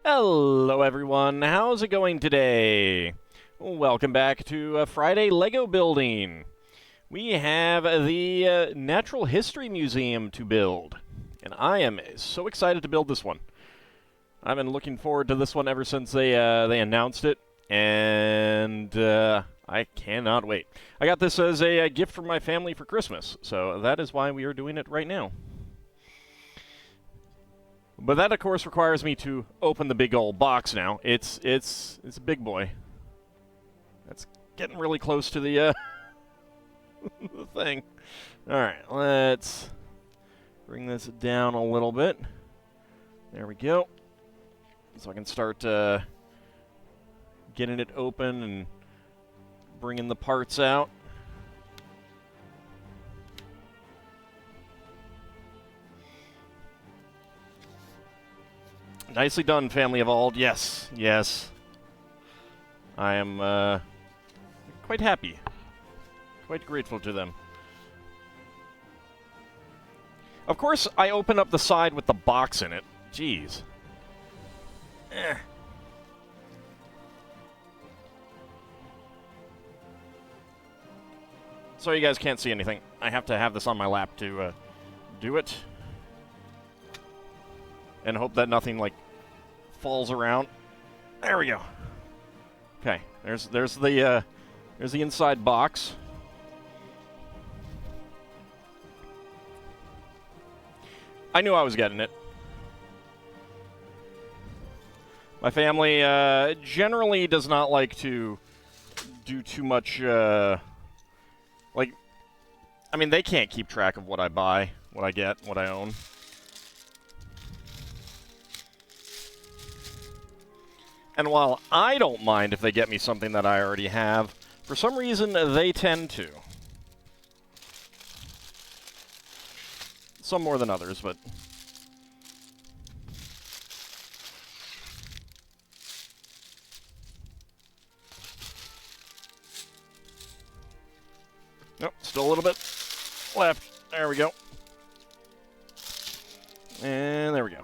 Hello everyone, how's it going today? Welcome back to Friday Lego building. We have the Natural History Museum to build, and I am so excited to build this one. I've been looking forward to this one ever since they announced it, and I cannot wait. I got this as a gift from my family for Christmas, so that is why we are doing it right now. But that, of course, requires me to open the big old box now. It's a big boy. That's getting really close to the the thing. All right, let's bring this down a little bit. There we go. So I can start getting it open and bringing the parts out. Nicely done, family of Auld. Yes, yes. I am quite happy. Quite grateful to them. Of course, I open up the side with the box in it. Jeez. So you guys can't see anything. I have to have this on my lap to do it. And hope that nothing, like, falls around. There we go. Okay, there's the inside box. I knew I was getting it. My family generally does not like to do too much, like, I mean, they can't keep track of what I buy, what I get, what I own. And while I don't mind if they get me something that I already have, for some reason they tend to. Some more than others, but... Nope, still a little bit left. There we go. And there we go.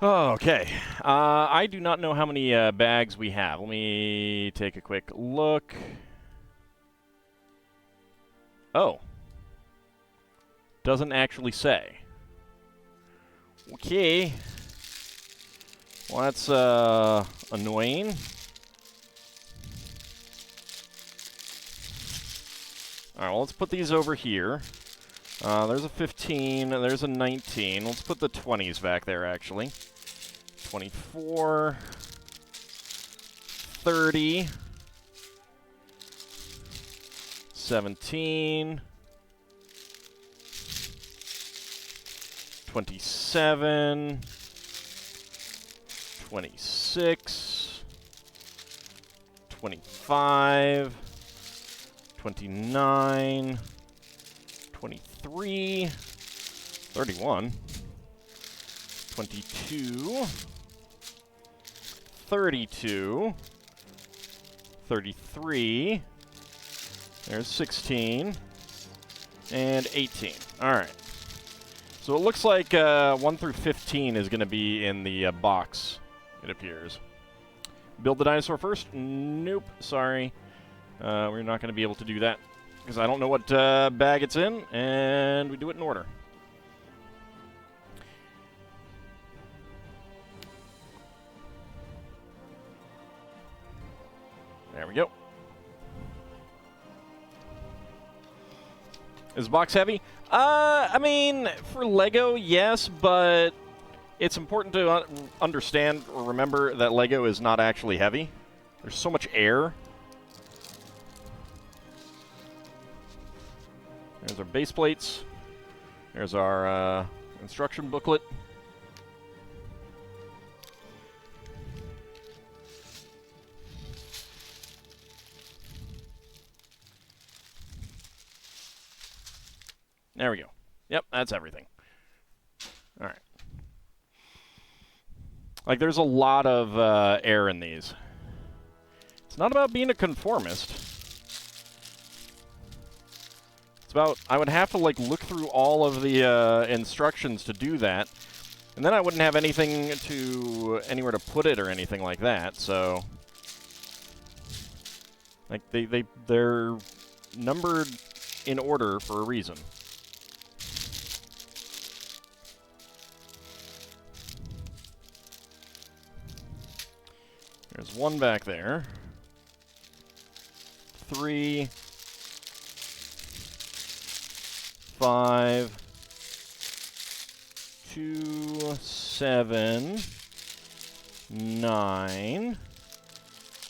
Okay. I do not know how many bags we have. Let me take a quick look. Oh. Doesn't actually say. Okay. Well, that's annoying. Alright, well, let's put these over here. There's a 15, there's a 19. Let's put the 20s back there, actually. 24, 30, 17, 27, 26, 25, 29, 23, 31, 22, 32, 33, there's 16, and 18. Alright. So it looks like 1 through 15 is going to be in the box, it appears. Build the dinosaur first? Nope, sorry. We're not going to be able to do that, because I don't know what bag it's in, and we do it in order. There we go. Is the box heavy? I mean, for Lego, yes, but it's important to understand or remember that Lego is not actually heavy. There's so much air. There's our base plates. There's our instruction booklet. There we go. Yep, that's everything. All right. Like, there's a lot of air in these. It's not about being a conformist. I would have to, like, look through all of the instructions to do that. And then I wouldn't have anywhere to put it or anything like that, so... Like, they're numbered in order for a reason. There's one back there. 3, 5, 2, 7, 9,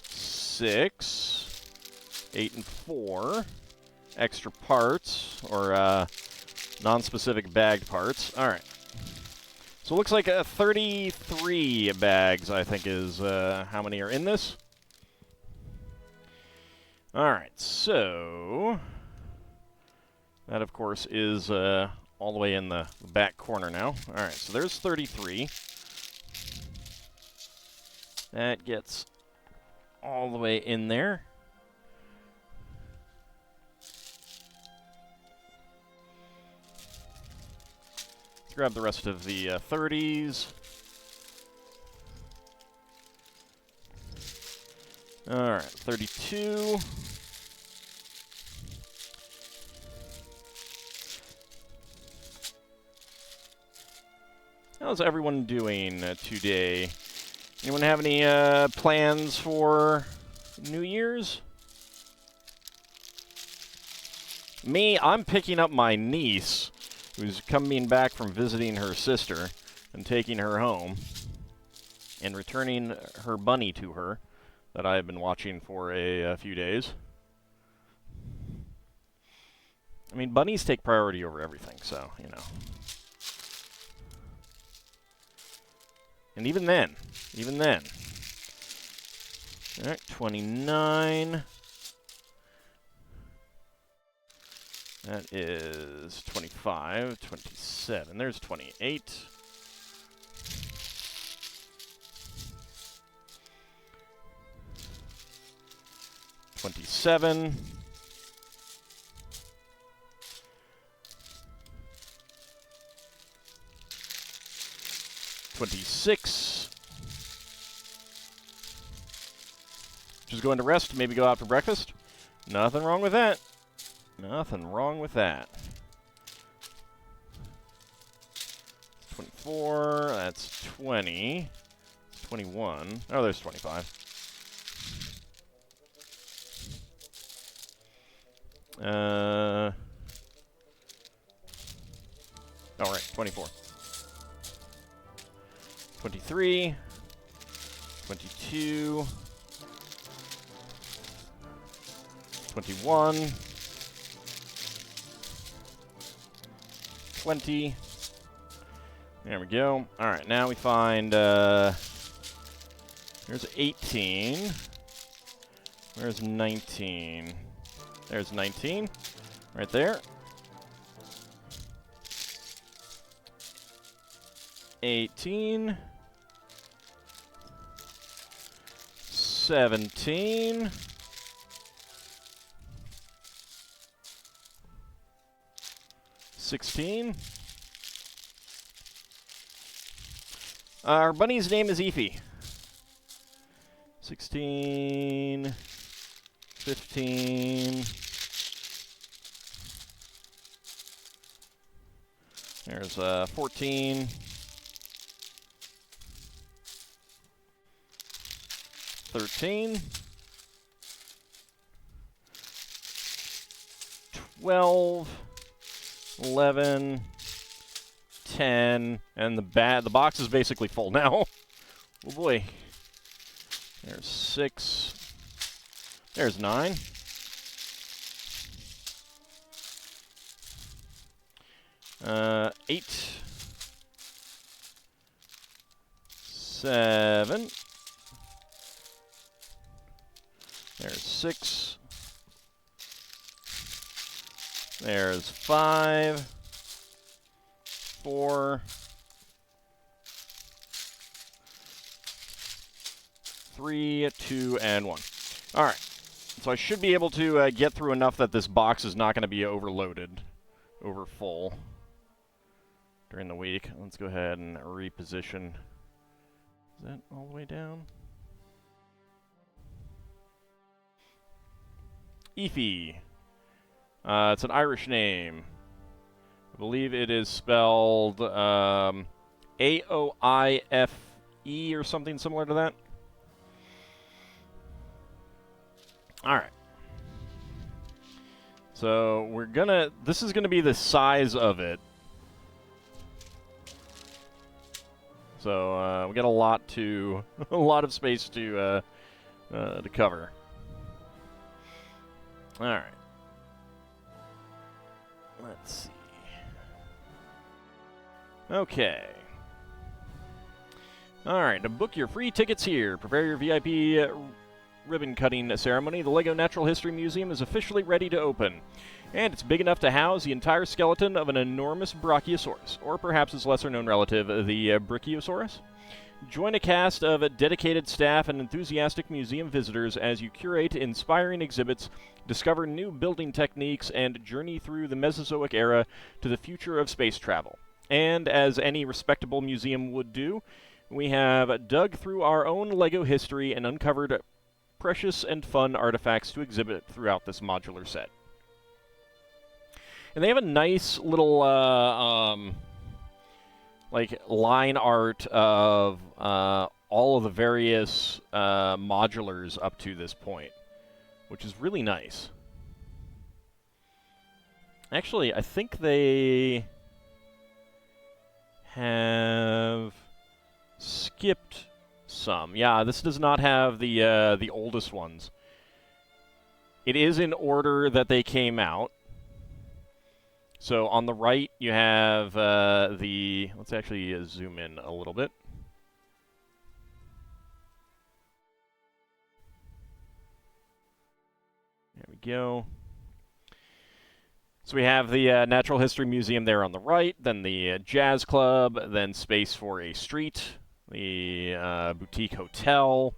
6, 8, and 4. Extra parts, or non-specific bagged parts. All right. So it looks like 33 bags, I think, is how many are in this. All right, so that, of course, is all the way in the back corner now. All right, so there's 33. That gets all the way in there. Let's grab the rest of the 30s. All right, 32. How's everyone doing today? Anyone have any plans for New Year's? Me, I'm picking up my niece, who's coming back from visiting her sister, and taking her home, and returning her bunny to her that I have been watching for a few days. I mean, bunnies take priority over everything, so, you know. And even then. All right, 29. That is 25, 27. There's 28. $27. $26. Just going to rest, maybe go out for breakfast. Nothing wrong with that. Nothing wrong with that. 24, that's 20. 21. Oh, there's 25. Oh, right, 24. 23. 22. 21. 20. There we go. All right, now we find, there's 18. Where's 19? There's 19, right there. 18. 17. 16. Our bunny's name is Eefy. 16. 15. There's 14. 13. 12. 11, 10, and the box is basically full now. Oh boy. There's 6. There's 9. 8. 7. There's 6. There's 5, 4, 3, 2, and 1. All right. So I should be able to get through enough that this box is not going to be overloaded, over full during the week. Let's go ahead and reposition. Is that all the way down? Aoife. It's an Irish name. I believe it is spelled A-O-I-F-E or something similar to that. Alright. So we're gonna... This is gonna be the size of it. So we got a lot to... a lot of space to cover. Alright. Let's see. Okay. Alright, to book your free tickets here. Prepare your VIP ribbon-cutting ceremony. The LEGO Natural History Museum is officially ready to open. And it's big enough to house the entire skeleton of an enormous Brachiosaurus, or perhaps its lesser-known relative, the Brachiosaurus. Join a cast of dedicated staff and enthusiastic museum visitors as you curate inspiring exhibits, discover new building techniques, and journey through the Mesozoic era to the future of space travel. And as any respectable museum would do, we have dug through our own LEGO history and uncovered precious and fun artifacts to exhibit throughout this modular set. And they have a nice little, like, line art of all of the various modulars up to this point, which is really nice. Actually, I think they have skipped some. Yeah, this does not have the oldest ones. It is in order that they came out. So on the right, you have the... Let's actually zoom in a little bit. There we go. So we have the Natural History Museum there on the right, then the Jazz Club, then Space for a Street, the Boutique Hotel,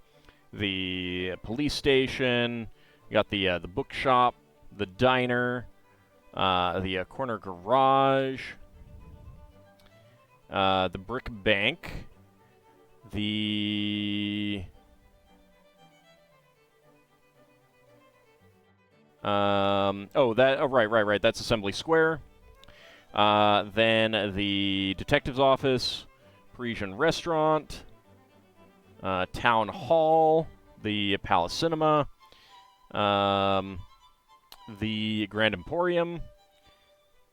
the police station, you got the bookshop, the diner, the corner garage, the brick bank, the... right, that's Assembly Square. Then the detective's office, Parisian restaurant, Town Hall, the Palace Cinema, the Grand Emporium,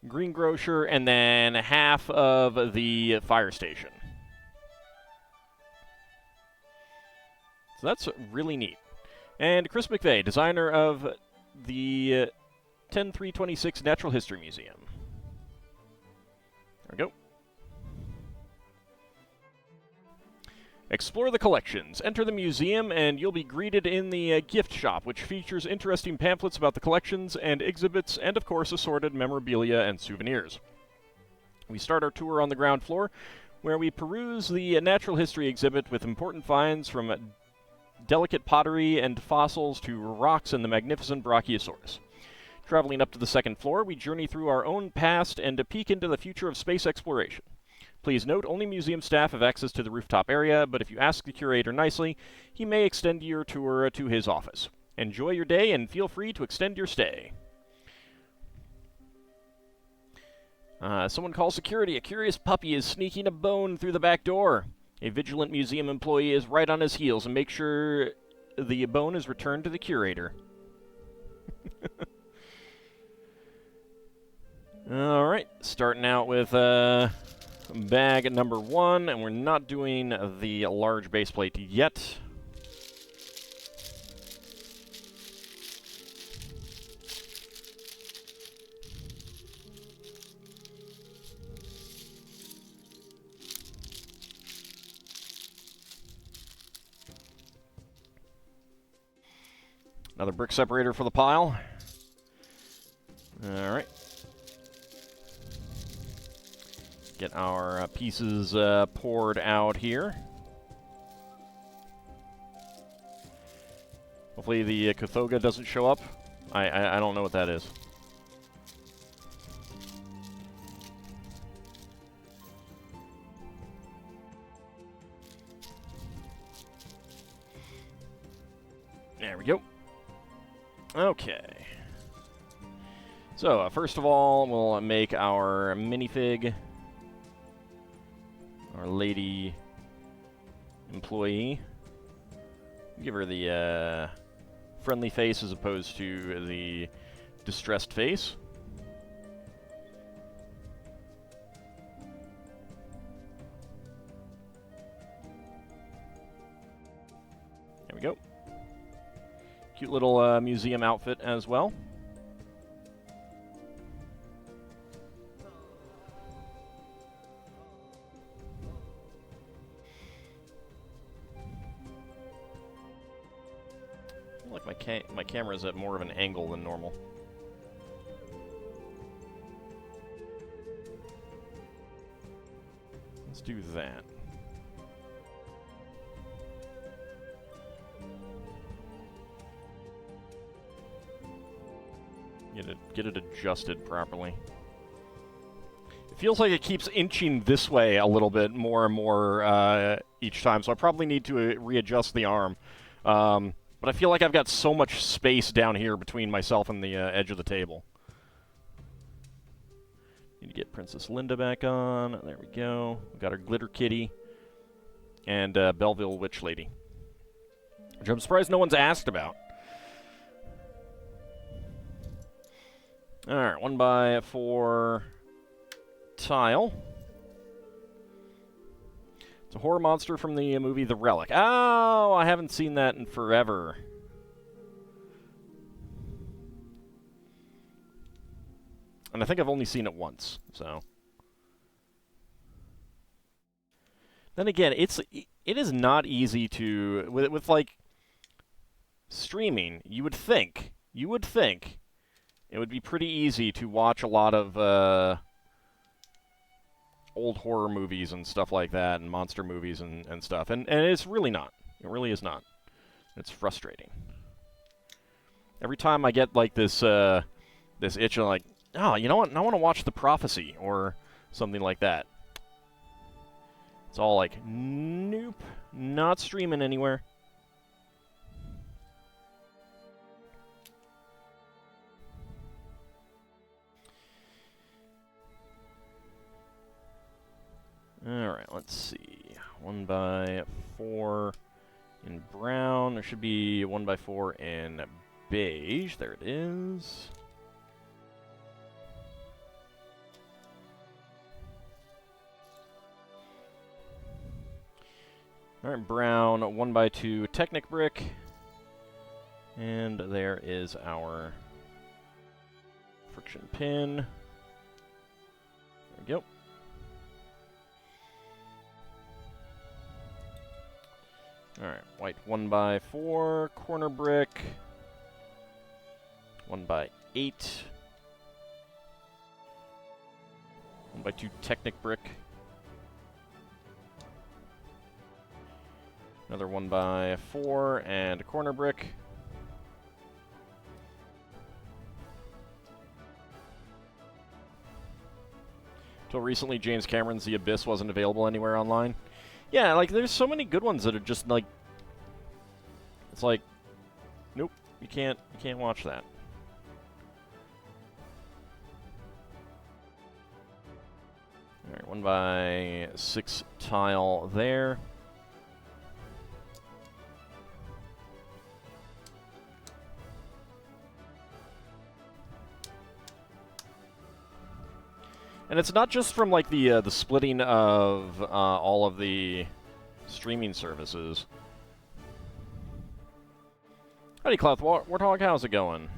Greengrocer, and then half of the fire station. So that's really neat. And Chris McVeigh, designer of the 10326 Natural History Museum. There we go. Explore the collections. Enter the museum, and you'll be greeted in the gift shop, which features interesting pamphlets about the collections and exhibits, and of course assorted memorabilia and souvenirs. We start our tour on the ground floor, where we peruse the natural history exhibit with important finds from delicate pottery and fossils to rocks and the magnificent Brachiosaurus. Traveling up to the second floor, we journey through our own past and a peek into the future of space exploration. Please note, only museum staff have access to the rooftop area, but if you ask the curator nicely, he may extend your tour to his office. Enjoy your day and feel free to extend your stay. Someone calls security. A curious puppy is sneaking a bone through the back door. A vigilant museum employee is right on his heels and makes sure the bone is returned to the curator. Alright, starting out with bag number 1, and we're not doing the large base plate yet. Another brick separator for the pile. Alright. Get our pieces poured out here. Hopefully the Kothoga doesn't show up. I don't know what that is. There we go. Okay. So, first of all, we'll make our minifig. Our lady employee. Give her the friendly face as opposed to the distressed face. There we go. Cute little museum outfit as well. I feel like my camera's at more of an angle than normal. Let's do that. Get it adjusted properly. It feels like it keeps inching this way a little bit more and more each time, so I probably need to readjust the arm. But I feel like I've got so much space down here between myself and the edge of the table. Need to get Princess Linda back on. There we go. We got our Glitter Kitty and Belleville Witch Lady, which I'm surprised no one's asked about. All right, 1x4 tile. It's a horror monster from the movie The Relic. Oh, I haven't seen that in forever. And I think I've only seen it once, so. Then again, it is not easy to, with like, streaming, you would think it would be pretty easy to watch a lot of old horror movies and stuff like that, and monster movies and stuff. And it's really not. It really is not. It's frustrating. Every time I get like this itch, I'm like, oh, you know what? I want to watch The Prophecy or something like that. It's all like, nope, not streaming anywhere. Alright, let's see. 1x4 in brown. There should be 1x4 in beige. There it is. Alright, brown, 1x2 Technic brick. And there is our friction pin. There we go. Alright, white 1x4, corner brick, 1x8, 1x2 Technic brick, another 1x4 and a corner brick, Till recently, James Cameron's The Abyss wasn't available anywhere online. Yeah, like, there's so many good ones that are just, like... It's like... Nope, you can't watch that. Alright, 1x6 tile there. And it's not just from, like, the splitting of all of the streaming services. Howdy, Cloth Warthog, how's it going?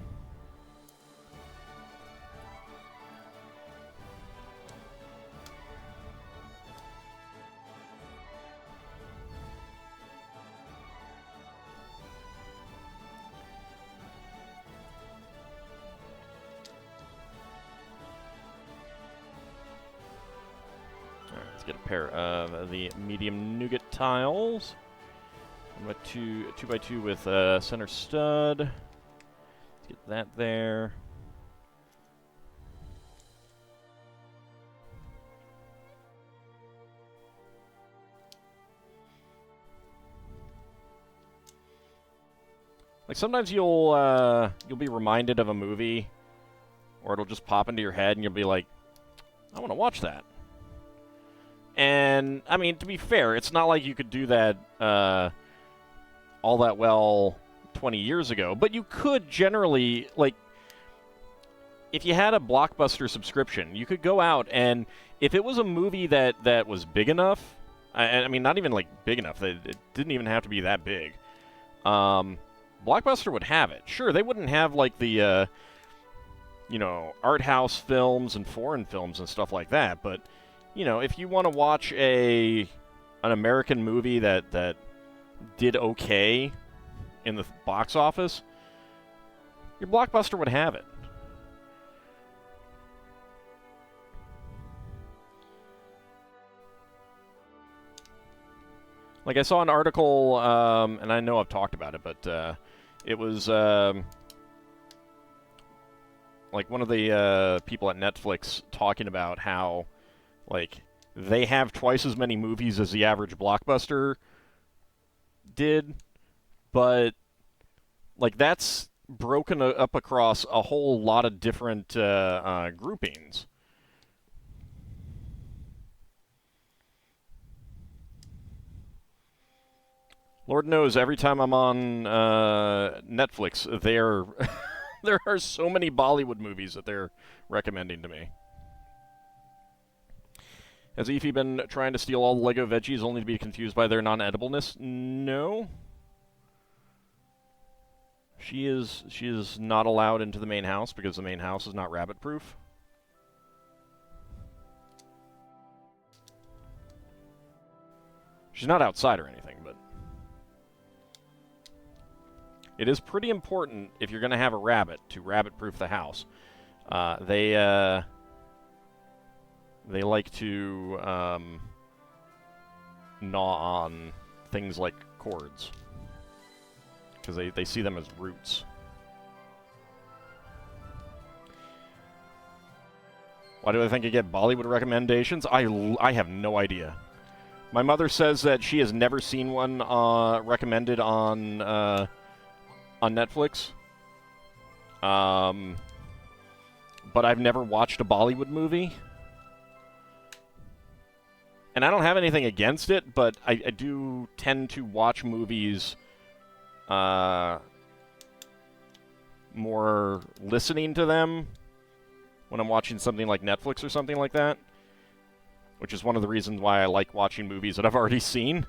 Let's get a pair of the medium nougat tiles. 2 by 2 with center stud. Let's get that there. Like sometimes you'll be reminded of a movie, or it'll just pop into your head, and you'll be like, I want to watch that. And I mean, to be fair, it's not like you could do that all that well 20 years ago, but you could generally, like, if you had a Blockbuster subscription, you could go out and if it was a movie that was big enough, I mean, not even like big enough, it didn't even have to be that big. Blockbuster would have it. Sure, they wouldn't have like the you know, art house films and foreign films and stuff like that, but you know, if you want to watch an American movie that did okay in the box office, your Blockbuster would have it. Like, I saw an article, and I know I've talked about it, but it was like one of the people at Netflix talking about how, like, they have twice as many movies as the average Blockbuster did, but, like, that's broken up across a whole lot of different groupings. Lord knows, every time I'm on Netflix, there there are so many Bollywood movies that they're recommending to me. Has Eefy been trying to steal all the Lego veggies only to be confused by their non-edibleness? No. She is not allowed into the main house because the main house is not rabbit-proof. She's not outside or anything, but it is pretty important if you're going to have a rabbit to rabbit-proof the house. They like to gnaw on things like cords because they see them as roots. Why do I think I get Bollywood recommendations? I have no idea. My mother says that she has never seen one recommended on Netflix. But I've never watched a Bollywood movie. And I don't have anything against it, but I do tend to watch movies more listening to them when I'm watching something like Netflix or something like that. Which is one of the reasons why I like watching movies that I've already seen.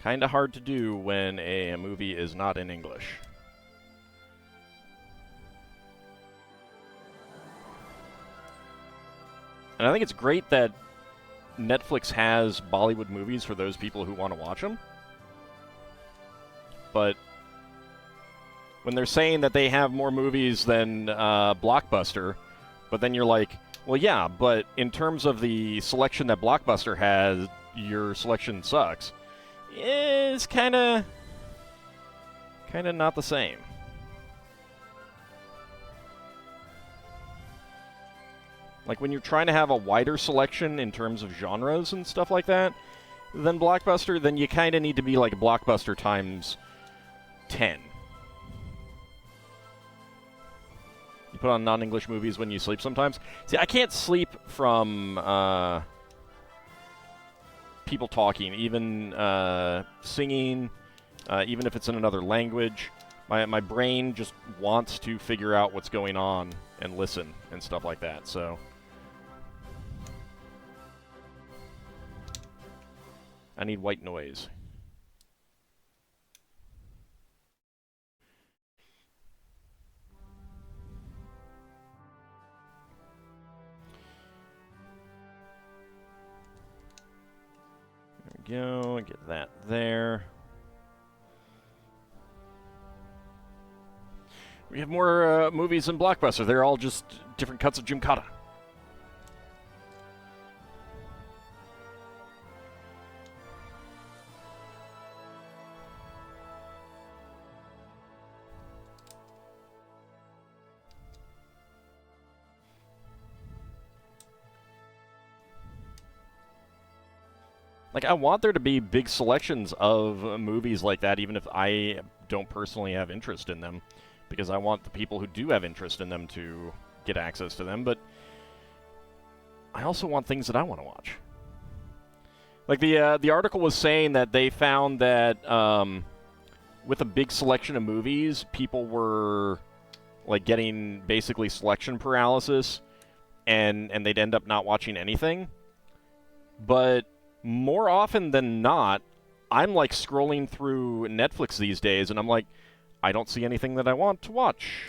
Kinda hard to do when a movie is not in English. And I think it's great that Netflix has Bollywood movies for those people who want to watch them. But when they're saying that they have more movies than Blockbuster, but then you're like, well, yeah, but in terms of the selection that Blockbuster has, your selection sucks. It's kind of not the same. Like, when you're trying to have a wider selection in terms of genres and stuff like that than Blockbuster, then you kind of need to be like Blockbuster times 10. You put on non-English movies when you sleep sometimes. See, I can't sleep from people talking, even singing, even if it's in another language. My brain just wants to figure out what's going on and listen and stuff like that, so I need white noise. There we go, get that there. We have more movies than Blockbuster. They're all just different cuts of Gymkata. Like, I want there to be big selections of movies like that, even if I don't personally have interest in them, because I want the people who do have interest in them to get access to them, but I also want things that I want to watch. Like, the article was saying that they found that with a big selection of movies, people were, like, getting basically selection paralysis, and they'd end up not watching anything. But more often than not, I'm like scrolling through Netflix these days, and I'm like, I don't see anything that I want to watch,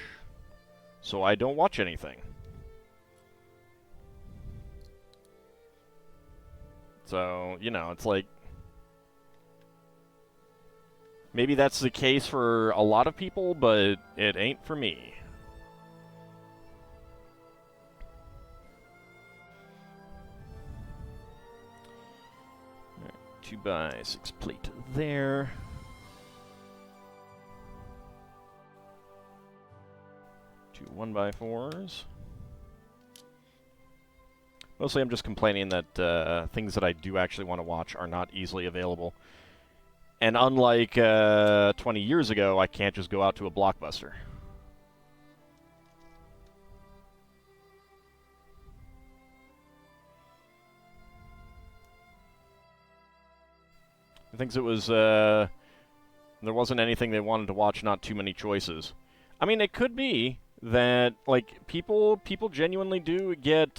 so I don't watch anything. So, you know, it's like, maybe that's the case for a lot of people, but it ain't for me. 2x6 plate there. Two 1x4s. Mostly I'm just complaining that things that I do actually want to watch are not easily available. And unlike 20 years ago, I can't just go out to a Blockbuster. I think it was, there wasn't anything they wanted to watch, not too many choices. I mean, it could be that, like, people genuinely do get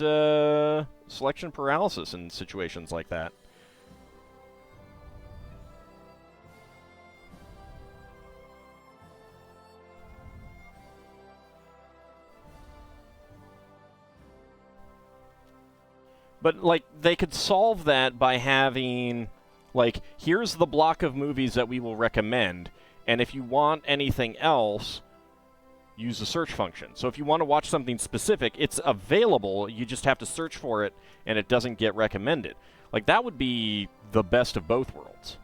selection paralysis in situations like that. But, like, they could solve that by having, like, here's the block of movies that we will recommend, and if you want anything else, use the search function. So if you want to watch something specific, it's available, you just have to search for it, and it doesn't get recommended. Like, that would be the best of both worlds.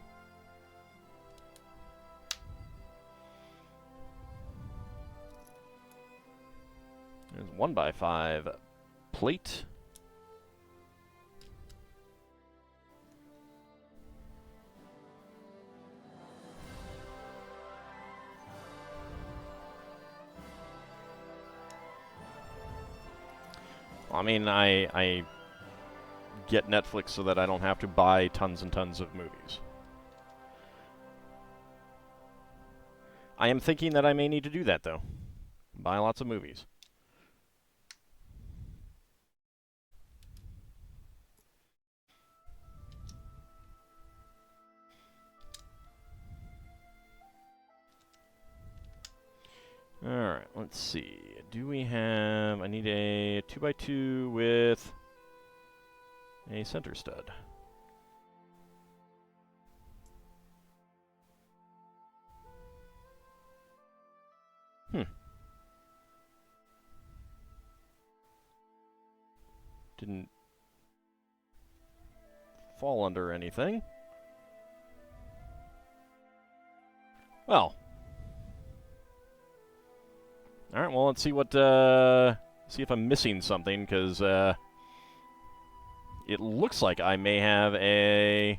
There's 1x5 plate. I mean, I get Netflix so that I don't have to buy tons and tons of movies. I am thinking that I may need to do that, though. Buy lots of movies. Alright, let's see. Do we have... I need a 2x2 with a center stud. Didn't fall under anything. Well... Alright, well, let's see what, see if I'm missing something, because, it looks like I may have a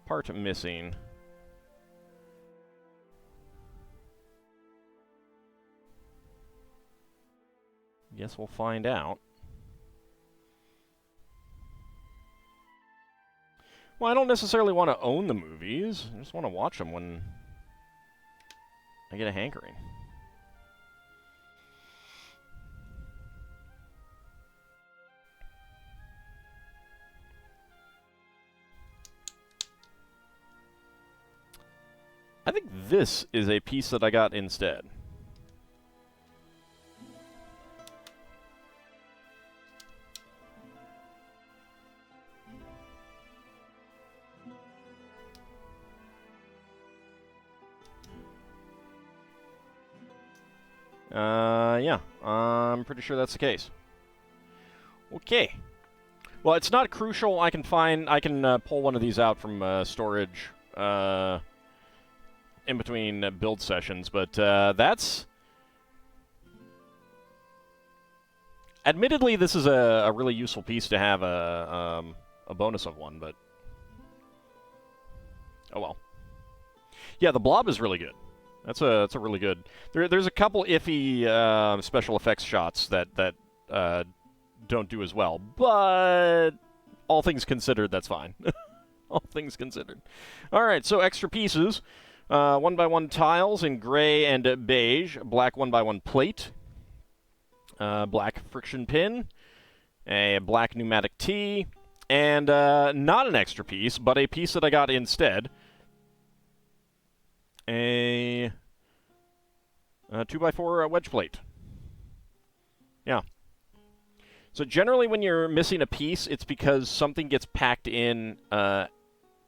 part missing. Guess we'll find out. Well, I don't necessarily want to own the movies. I just want to watch them when I get a hankering. I think this is a piece that I got instead. Yeah, I'm pretty sure that's the case. Okay. Well, it's not crucial. I can pull one of these out from storage in between build sessions, but that's... Admittedly, this is a really useful piece to have a bonus of one, but... Oh well. Yeah, the blob is really good. That's a really good... There's a couple iffy special effects shots that don't do as well, but all things considered, that's fine. All things considered. All right, so extra pieces. 1x1 tiles in gray and beige. Black 1x1 plate. Black friction pin. A black pneumatic tee. And not an extra piece, but a piece that I got instead. A 2x4 wedge plate. Yeah. So generally when you're missing a piece, it's because something gets packed in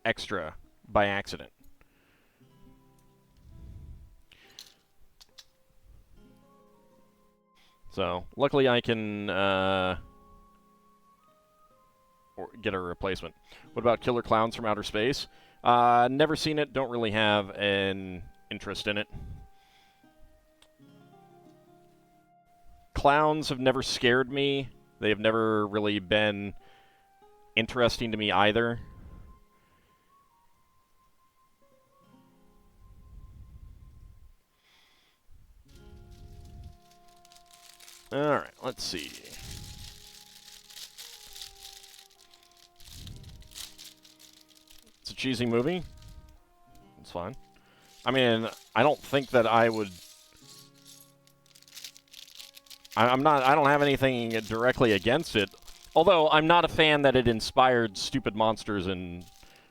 extra by accident. So luckily I can get a replacement. What about Killer Clowns from Outer Space? Never seen it, don't really have an interest in it. Clowns have never scared me. They have never really been interesting to me either. Alright, let's see. It's a cheesy movie. It's fine. I mean, I don't think that I would... I don't have anything directly against it. Although, I'm not a fan that it inspired stupid monsters in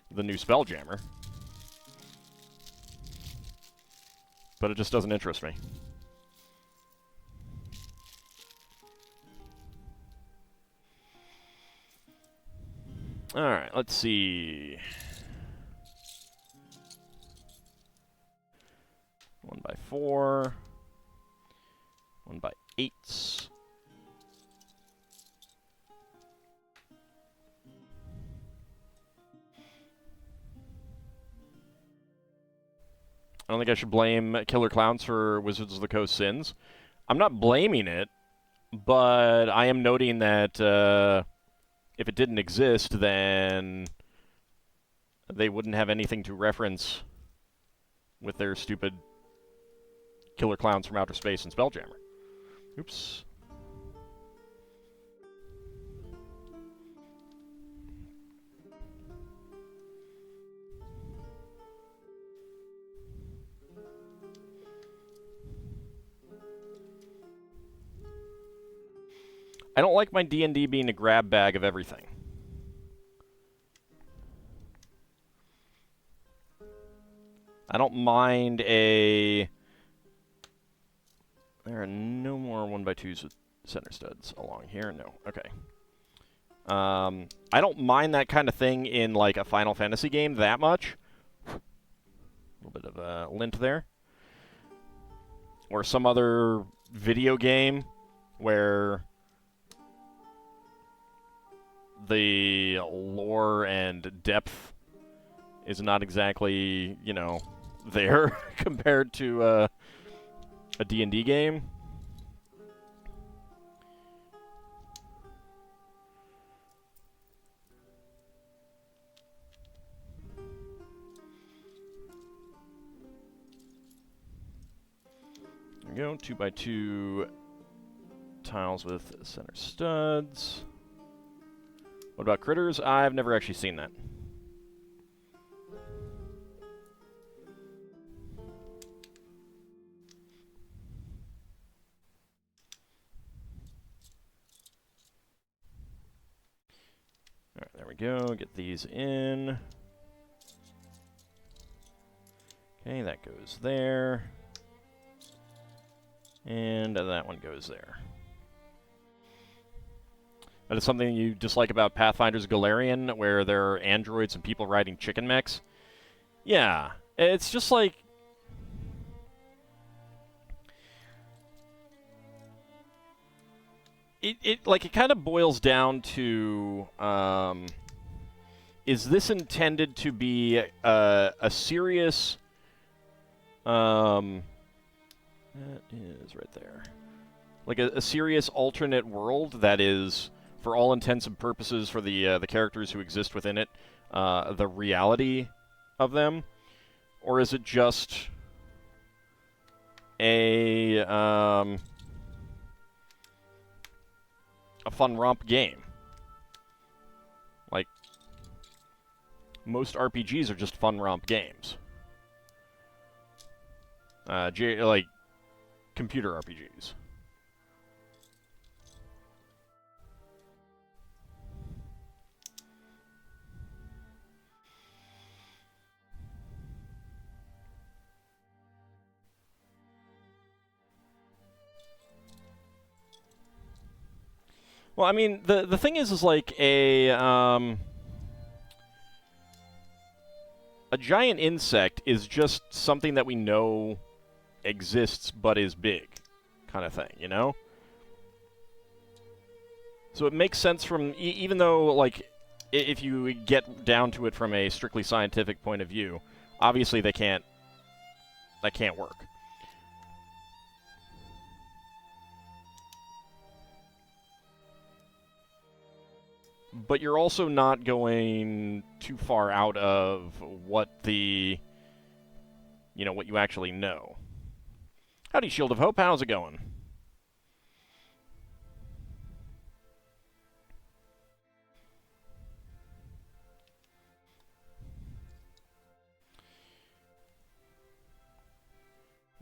the new Spelljammer. But it just doesn't interest me. Alright, let's see. 1x4. 1x8s. I don't think I should blame Killer Clowns for Wizards of the Coast sins. I'm not blaming it, but I am noting that if it didn't exist, then they wouldn't have anything to reference with their stupid Killer Clowns from Outer Space and Spelljammer. Oops. I don't like my D&D being a grab bag of everything. I don't mind a... There are no more 1x2s with center studs along here. No. Okay. I don't mind that kind of thing in, like, a Final Fantasy game that much. A little bit of a lint there. Or some other video game where the lore and depth is not exactly, you know, there compared to a D&D game. There we go, 2x2 tiles with center studs. What about critters? I've never actually seen that. Alright, there we go. Get these in. Okay, that goes there. And that one goes there. That is something you dislike about Pathfinder's Galarian, where there are androids and people riding chicken mechs. Yeah, it's just like... it kind of boils down to, is this intended to be a serious, that is right there, like a serious alternate world that is, for all intents and purposes, for the characters who exist within it, the reality of them, or is it just a fun romp game? Like, most RPGs are just fun romp games. Like, computer RPGs. Well, I mean, the thing is like a giant insect is just something that we know exists but is big, kind of thing, you know? So it makes sense from, even though, like, if you get down to it from a strictly scientific point of view, obviously that can't work. But you're also not going too far out of what the, you know, what you actually know. Howdy, Shield of Hope. How's it going?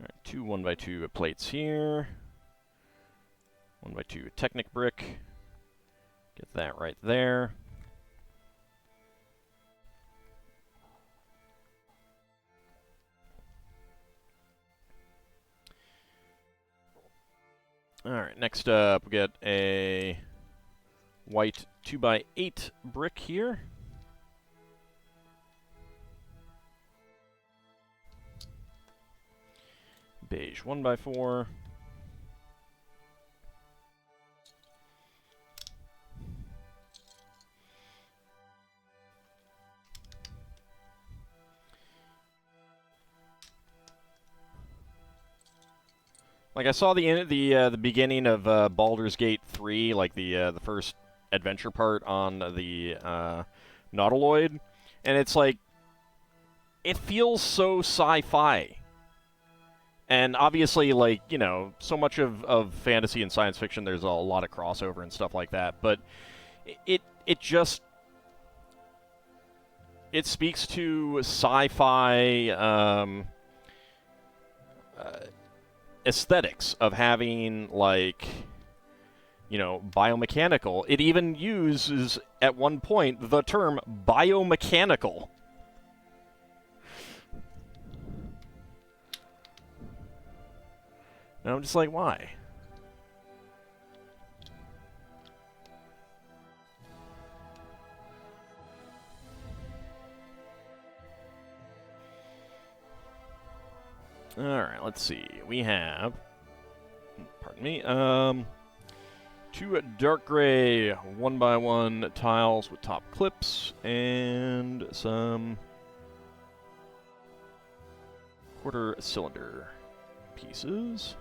All right, 2 1x2 plates here. 1x2 Technic brick. Get that right there. Alright, next up we get a white 2x8 brick here. Beige 1x4. Like, I saw the beginning of Baldur's Gate 3, like the first adventure part on the Nautiloid, and it's like, it feels so sci-fi. And obviously, like, you know, so much of fantasy and science fiction, there's a lot of crossover and stuff like that, but it just, it speaks to sci-fi aesthetics of having, like, you know, biomechanical. It even uses, at one point, the term biomechanical. And I'm just like, why? Alright, let's see. We have, pardon me, 2 dark gray 1x1 tiles with top clips, and some quarter cylinder pieces.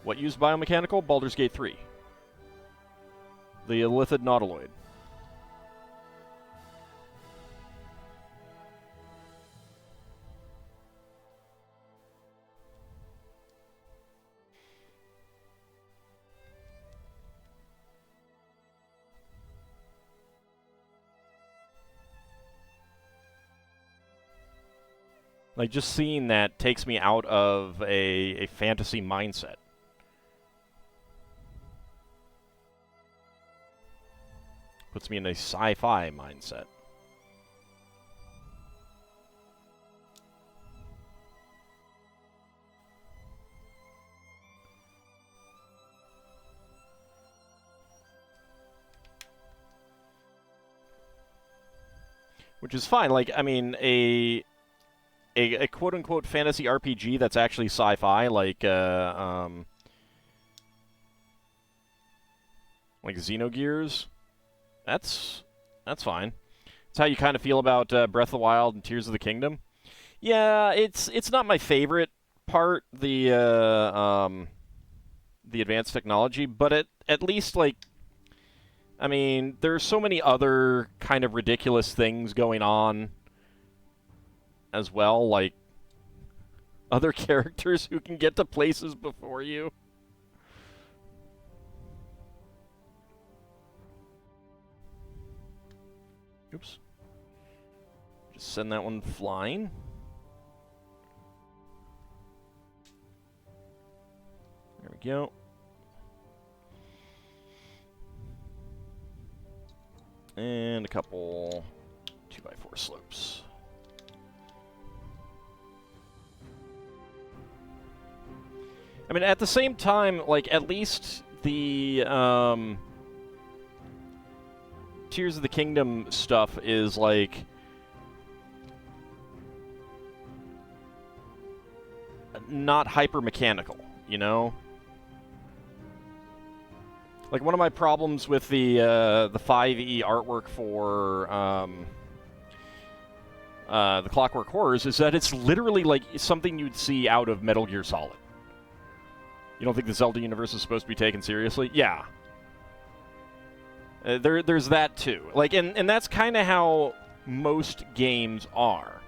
What used biomechanical? Baldur's Gate 3. The Illithid Nautiloid. Like, just seeing that takes me out of a fantasy mindset. Puts me in a sci-fi mindset. Which is fine. Like, I mean, a quote-unquote fantasy RPG that's actually sci-fi, like, Like Xenogears. That's fine. It's how you kind of feel about Breath of the Wild and Tears of the Kingdom. Yeah, it's not my favorite part, the advanced technology, but at least, like, I mean, there's so many other kind of ridiculous things going on as well, like other characters who can get to places before you. Oops. Just send that one flying. There we go. And a couple 2x4 slopes. I mean, at the same time, like, at least the Tears of the Kingdom stuff is, like, not hyper-mechanical, you know? Like, one of my problems with the 5e artwork for the Clockwork Horrors is that it's literally, like, something you'd see out of Metal Gear Solid. You don't think the Zelda universe is supposed to be taken seriously? Yeah. There's that, too. Like, and that's kind of how most games are.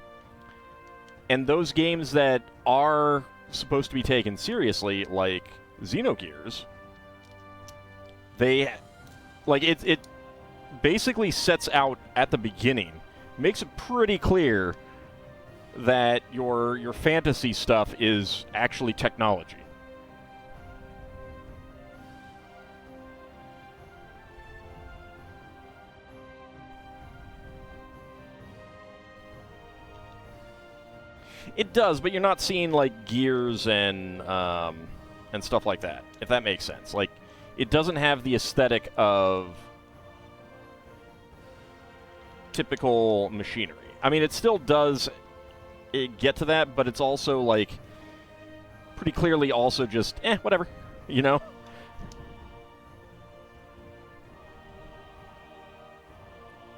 And those games that are supposed to be taken seriously, like Xenogears, they, like, it basically sets out at the beginning, makes it pretty clear that your fantasy stuff is actually technology. It does, but you're not seeing, like, gears and stuff like that, if that makes sense. Like, it doesn't have the aesthetic of typical machinery. I mean, it still does get to that, but it's also, like, pretty clearly also just, whatever, you know?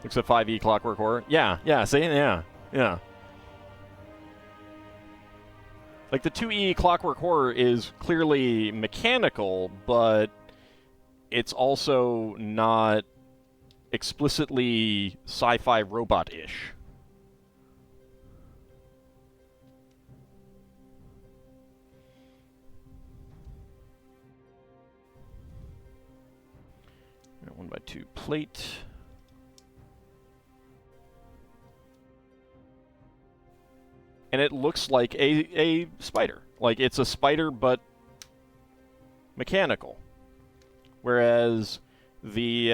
Except 5e Clockwork Horror. Yeah, see? Yeah. Like, the 2E Clockwork Horror is clearly mechanical, but it's also not explicitly sci-fi robot-ish. Got 1x2 plate. And it looks like a spider. Like, it's a spider, but mechanical. Whereas the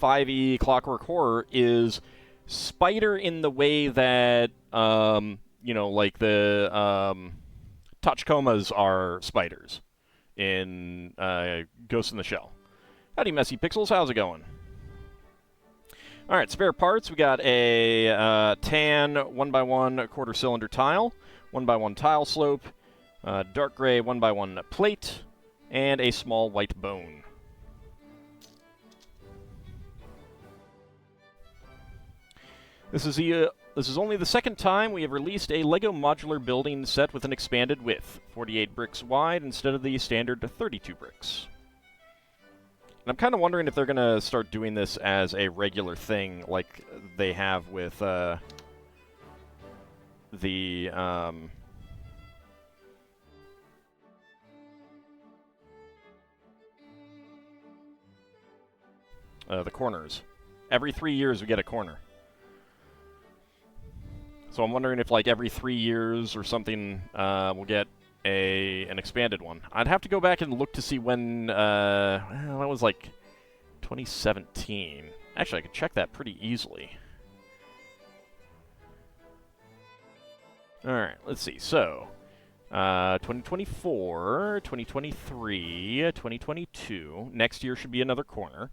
5e Clockwork Horror is spider in the way that, you know, like the Tachikomas are spiders in Ghost in the Shell. Howdy, Messy Pixels. How's it going? All right, spare parts. We got a tan 1x1 quarter cylinder tile, 1x1 tile slope, dark gray 1x1 plate, and a small white bone. This is only the second time we have released a LEGO modular building set with an expanded width, 48 bricks wide instead of the standard 32 bricks. And I'm kind of wondering if they're going to start doing this as a regular thing like they have with the corners. Every 3 years we get a corner. So I'm wondering if, like, every 3 years or something, we'll get an expanded one. I'd have to go back and look to see when, well, that was like 2017. Actually, I could check that pretty easily. Alright, let's see. So, 2024, 2023, 2022. Next year should be another corner.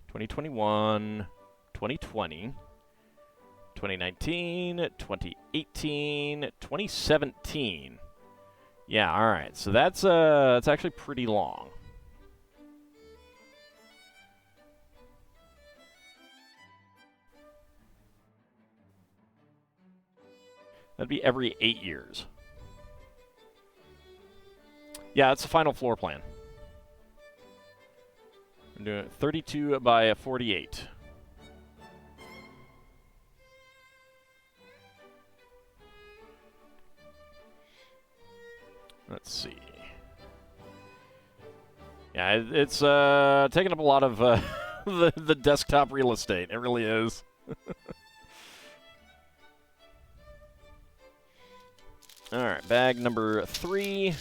2021, 2020, 2019, 2018, 2017. Yeah, all right. So that's actually pretty long. That'd be every 8 years. Yeah, that's the final floor plan. We're doing 32 by 48. Let's see. Yeah, it's taking up a lot of the desktop real estate. It really is. All right, bag number 3.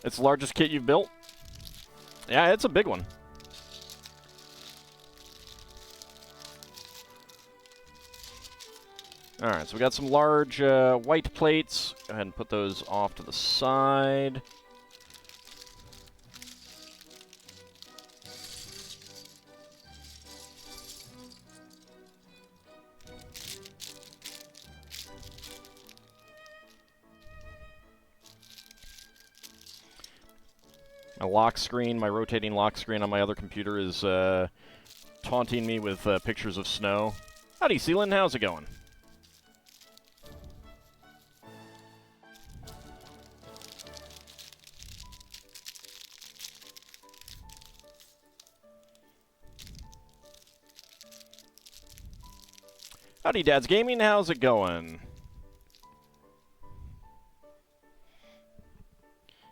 It's the largest kit you've built? Yeah, it's a big one. All right, so we got some large white plates. Go ahead and put those off to the side. My lock screen, my rotating lock screen on my other computer is taunting me with pictures of snow. Howdy, Sealand. How's it going? Howdy, Dad's Gaming. How's it going?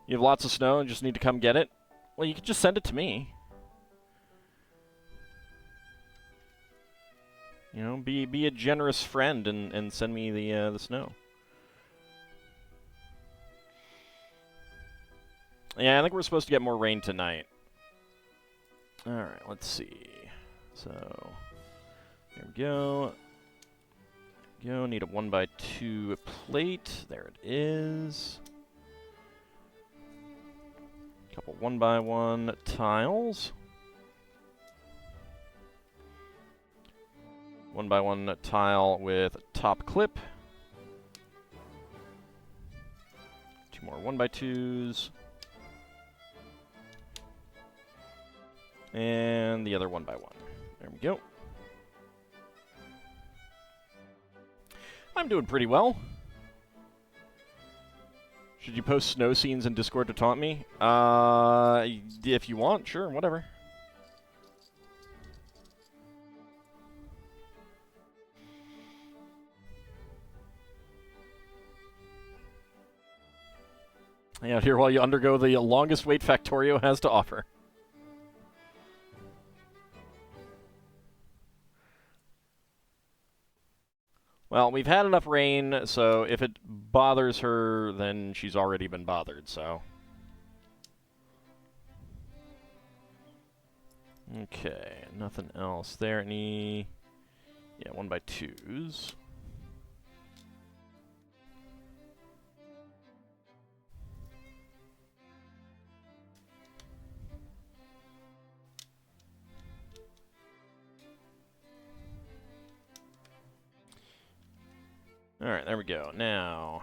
You have lots of snow and just need to come get it? Well, you can just send it to me. You know, be a generous friend and send me the snow. Yeah, I think we're supposed to get more rain tonight. All right, let's see. So, there we go. Need a 1x2 plate. There it is. Couple 1x1 tiles. 1x1 tile with top clip. 2 more 1x2s. And the other 1x1. There we go. I'm doing pretty well. Should you post snow scenes in Discord to taunt me? If you want, sure, whatever. Hang out here while you undergo the longest wait Factorio has to offer. Well, we've had enough rain, so if it bothers her, then she's already been bothered, so. Okay, nothing else there. Any... Yeah, 1x2s. Alright, there we go. Now,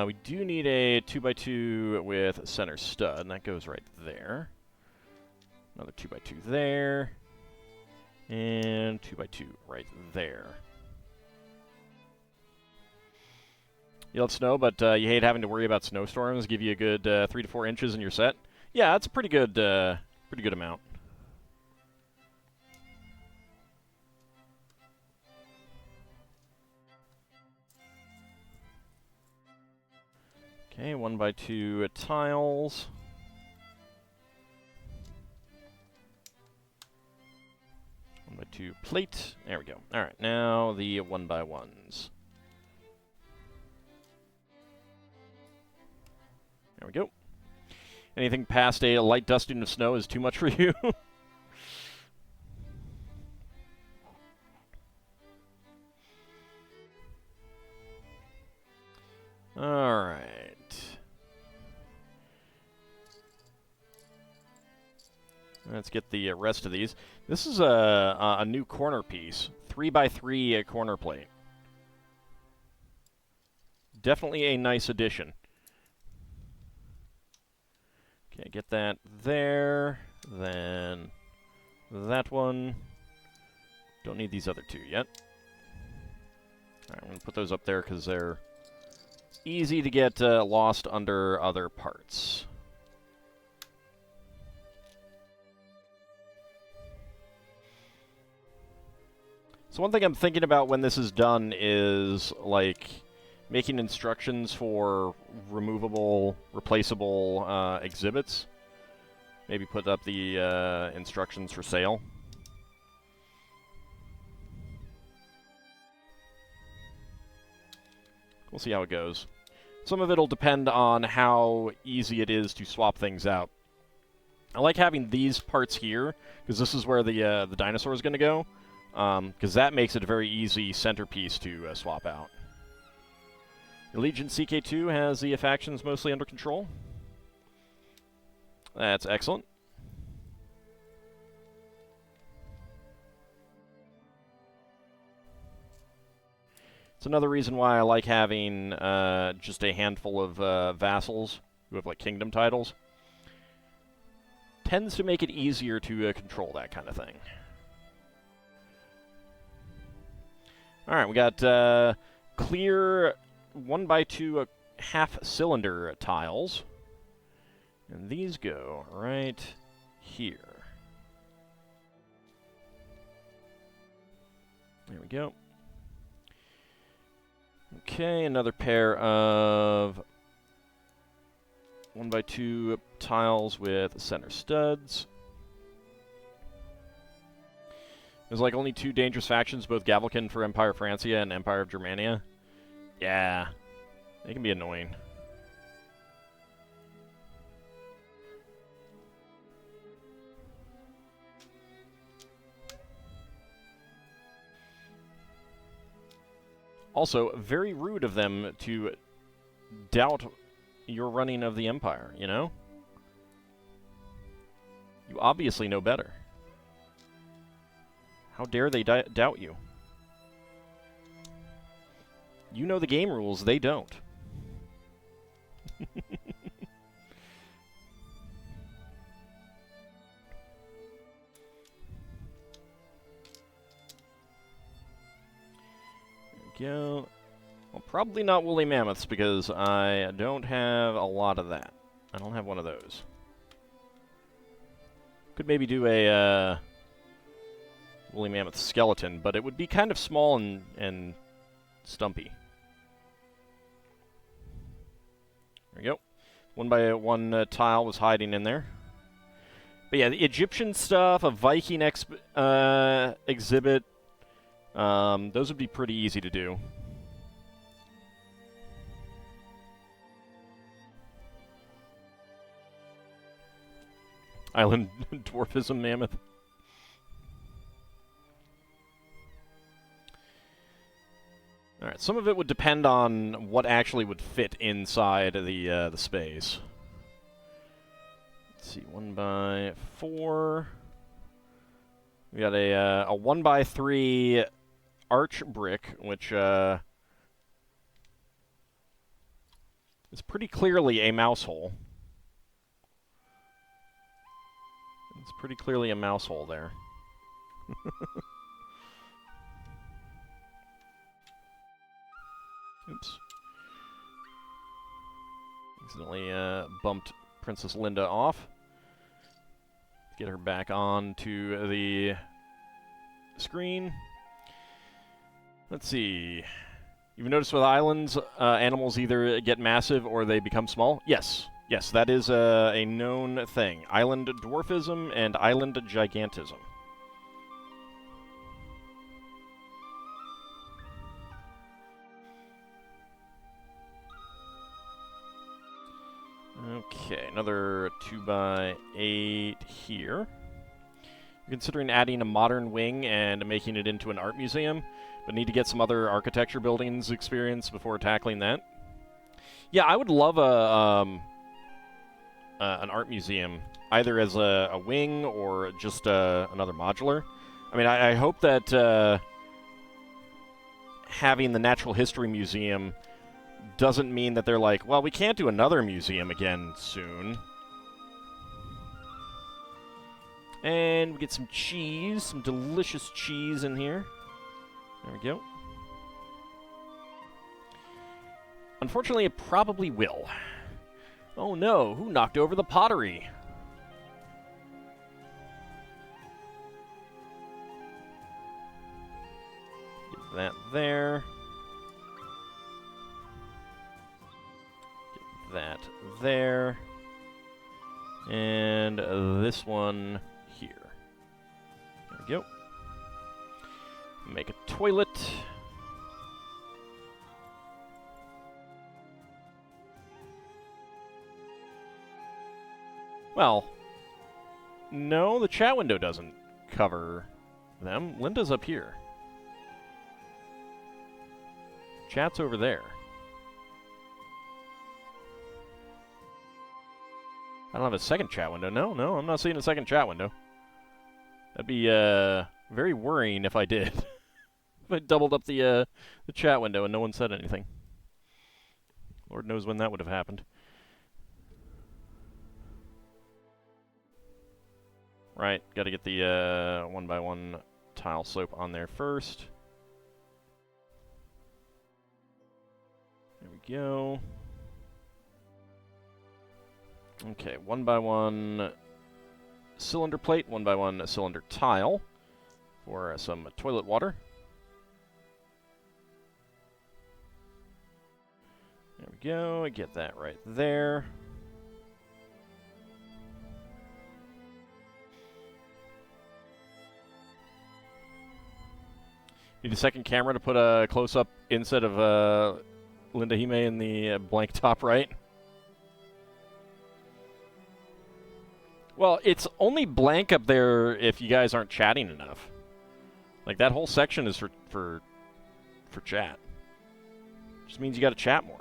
we do need a 2x2 with center stud, and that goes right there. Another 2x2 there. And 2x2 right there. You love snow, but you hate having to worry about snowstorms. Give you a good 3 to 4 inches in your set. Yeah, that's a pretty good amount. Okay, 1x2 tiles. 1x2 plate. There we go. All right, now the 1x1s. There we go. Anything past a light dusting of snow is too much for you? All right. Let's get the rest of these. This is a new corner piece. 3x3 corner plate. Definitely a nice addition. Okay, get that there. Then that one. Don't need these other two yet. Alright, I'm going to put those up there because they're easy to get lost under other parts. So one thing I'm thinking about when this is done is, like, making instructions for removable, replaceable exhibits. Maybe put up the instructions for sale. We'll see how it goes. Some of it'll depend on how easy it is to swap things out. I like having these parts here, because this is where the dinosaur is going to go. Because that makes it a very easy centerpiece to swap out. Legion CK2 has the factions mostly under control. That's excellent. It's another reason why I like having just a handful of vassals who have like kingdom titles. Tends to make it easier to control that kind of thing. Alright, we got clear 1x2 half-cylinder tiles. And these go right here. There we go. Okay, another pair of 1x2 tiles with center studs. There's like only two dangerous factions, both Gavelkin for Empire Francia and Empire of Germania. Yeah, they can be annoying. Also, very rude of them to doubt your running of the Empire, you know? You obviously know better. How dare they doubt you? You know the game rules, they don't. There we go. Well, probably not woolly mammoths because I don't have a lot of that. I don't have one of those. Could maybe do a woolly mammoth skeleton, but it would be kind of small and stumpy. There we go. 1x1 tile was hiding in there. But yeah, the Egyptian stuff, a Viking exhibit, those would be pretty easy to do. Island dwarfism mammoth. Alright, some of it would depend on what actually would fit inside the space. Let's see, 1x4. We got a 1x3 arch brick, which is pretty clearly a mouse hole. It's pretty clearly a mouse hole there. Oops. Accidentally bumped Princess Linda off. Get her back on to the screen. Let's see. You've noticed with islands, animals either get massive or they become small? Yes. Yes, that is a known thing. Island dwarfism and island gigantism. Okay, another 2x8 here. You're considering adding a modern wing and making it into an art museum, but need to get some other architecture buildings experience before tackling that. Yeah, I would love an art museum, either as a wing or just another modular. I mean, I hope that having the Natural History Museum doesn't mean that they're like, well, we can't do another museum again soon. And we get some cheese, some delicious cheese in here. There we go. Unfortunately, it probably will. Oh no, who knocked over the pottery? Get that there. Get that there. And this one here. There we go. Make a toilet. Well, no, the chat window doesn't cover them. Linda's up here. Chat's over there. I don't have a second chat window. No, I'm not seeing a second chat window. That'd be very worrying if I did. If I doubled up the chat window and no one said anything. Lord knows when that would have happened. Right, got to get the 1x1 tile slope on there first. There we go. Okay, 1x1 cylinder plate, 1x1 cylinder tile for some toilet water. There we go, I get that right there. Need a second camera to put a close-up instead of Linda Hime in the blank top right. Well, it's only blank up there if you guys aren't chatting enough. Like, that whole section is for chat. Just means you gotta chat more.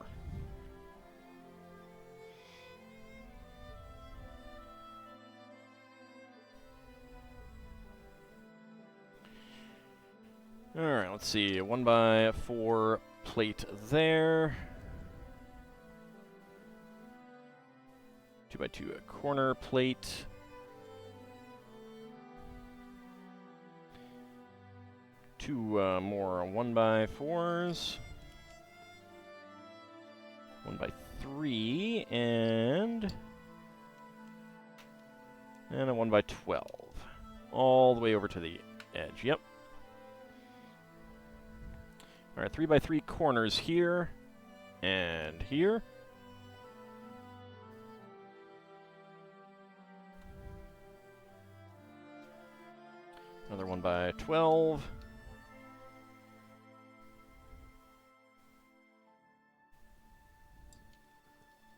Alright, let's see. A 1x4 plate there. 2x2 a corner plate. Two more 1x4s. 1x3 and a 1x12. All the way over to the edge. Yep. Alright, 3x3 corners here and here. Another 1x12.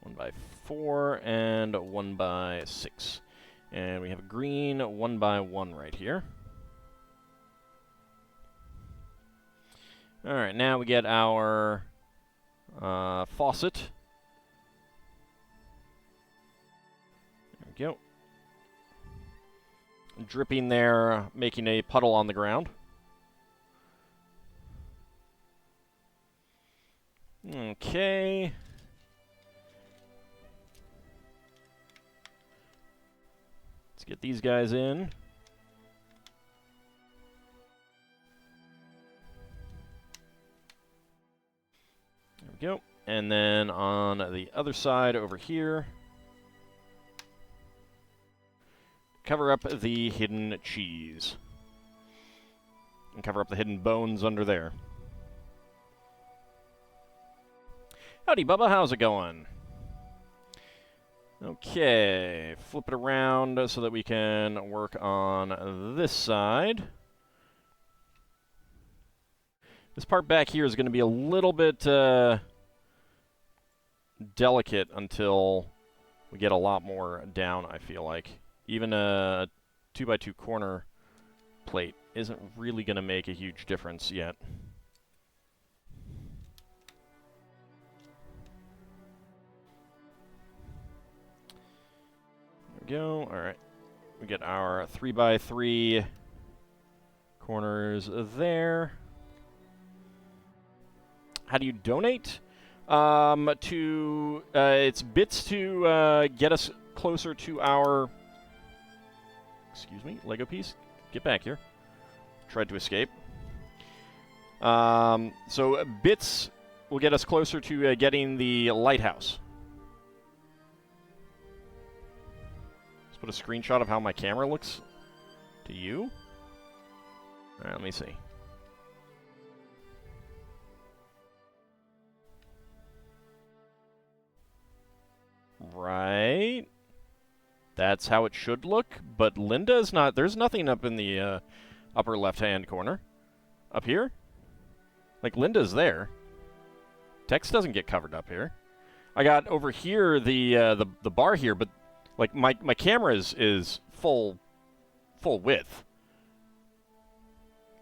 One by 4 and 1x6. And we have a green 1x1 right here. Alright, now we get our faucet. There we go. Dripping there, making a puddle on the ground. Okay. Let's get these guys in. There we go. And then on the other side over here, cover up the hidden cheese. And cover up the hidden bones under there. Howdy, Bubba. How's it going? Okay. Flip it around so that we can work on this side. This part back here is going to be a little bit delicate until we get a lot more down, I feel like. Even a 2x2 corner plate isn't really going to make a huge difference yet. There we go. All right. We get our 3x3 corners there. How do you donate? It's bits to get us closer to our Excuse me, Lego piece. Get back here. Tried to escape. So bits will get us closer to getting the lighthouse. Let's put a screenshot of how my camera looks to you. All right, let me see. Right. That's how it should look, but Linda is not. There's nothing up in the upper left-hand corner. Up here? Like, Linda's there. Text doesn't get covered up here. I got over here the bar here, but like my camera is full width.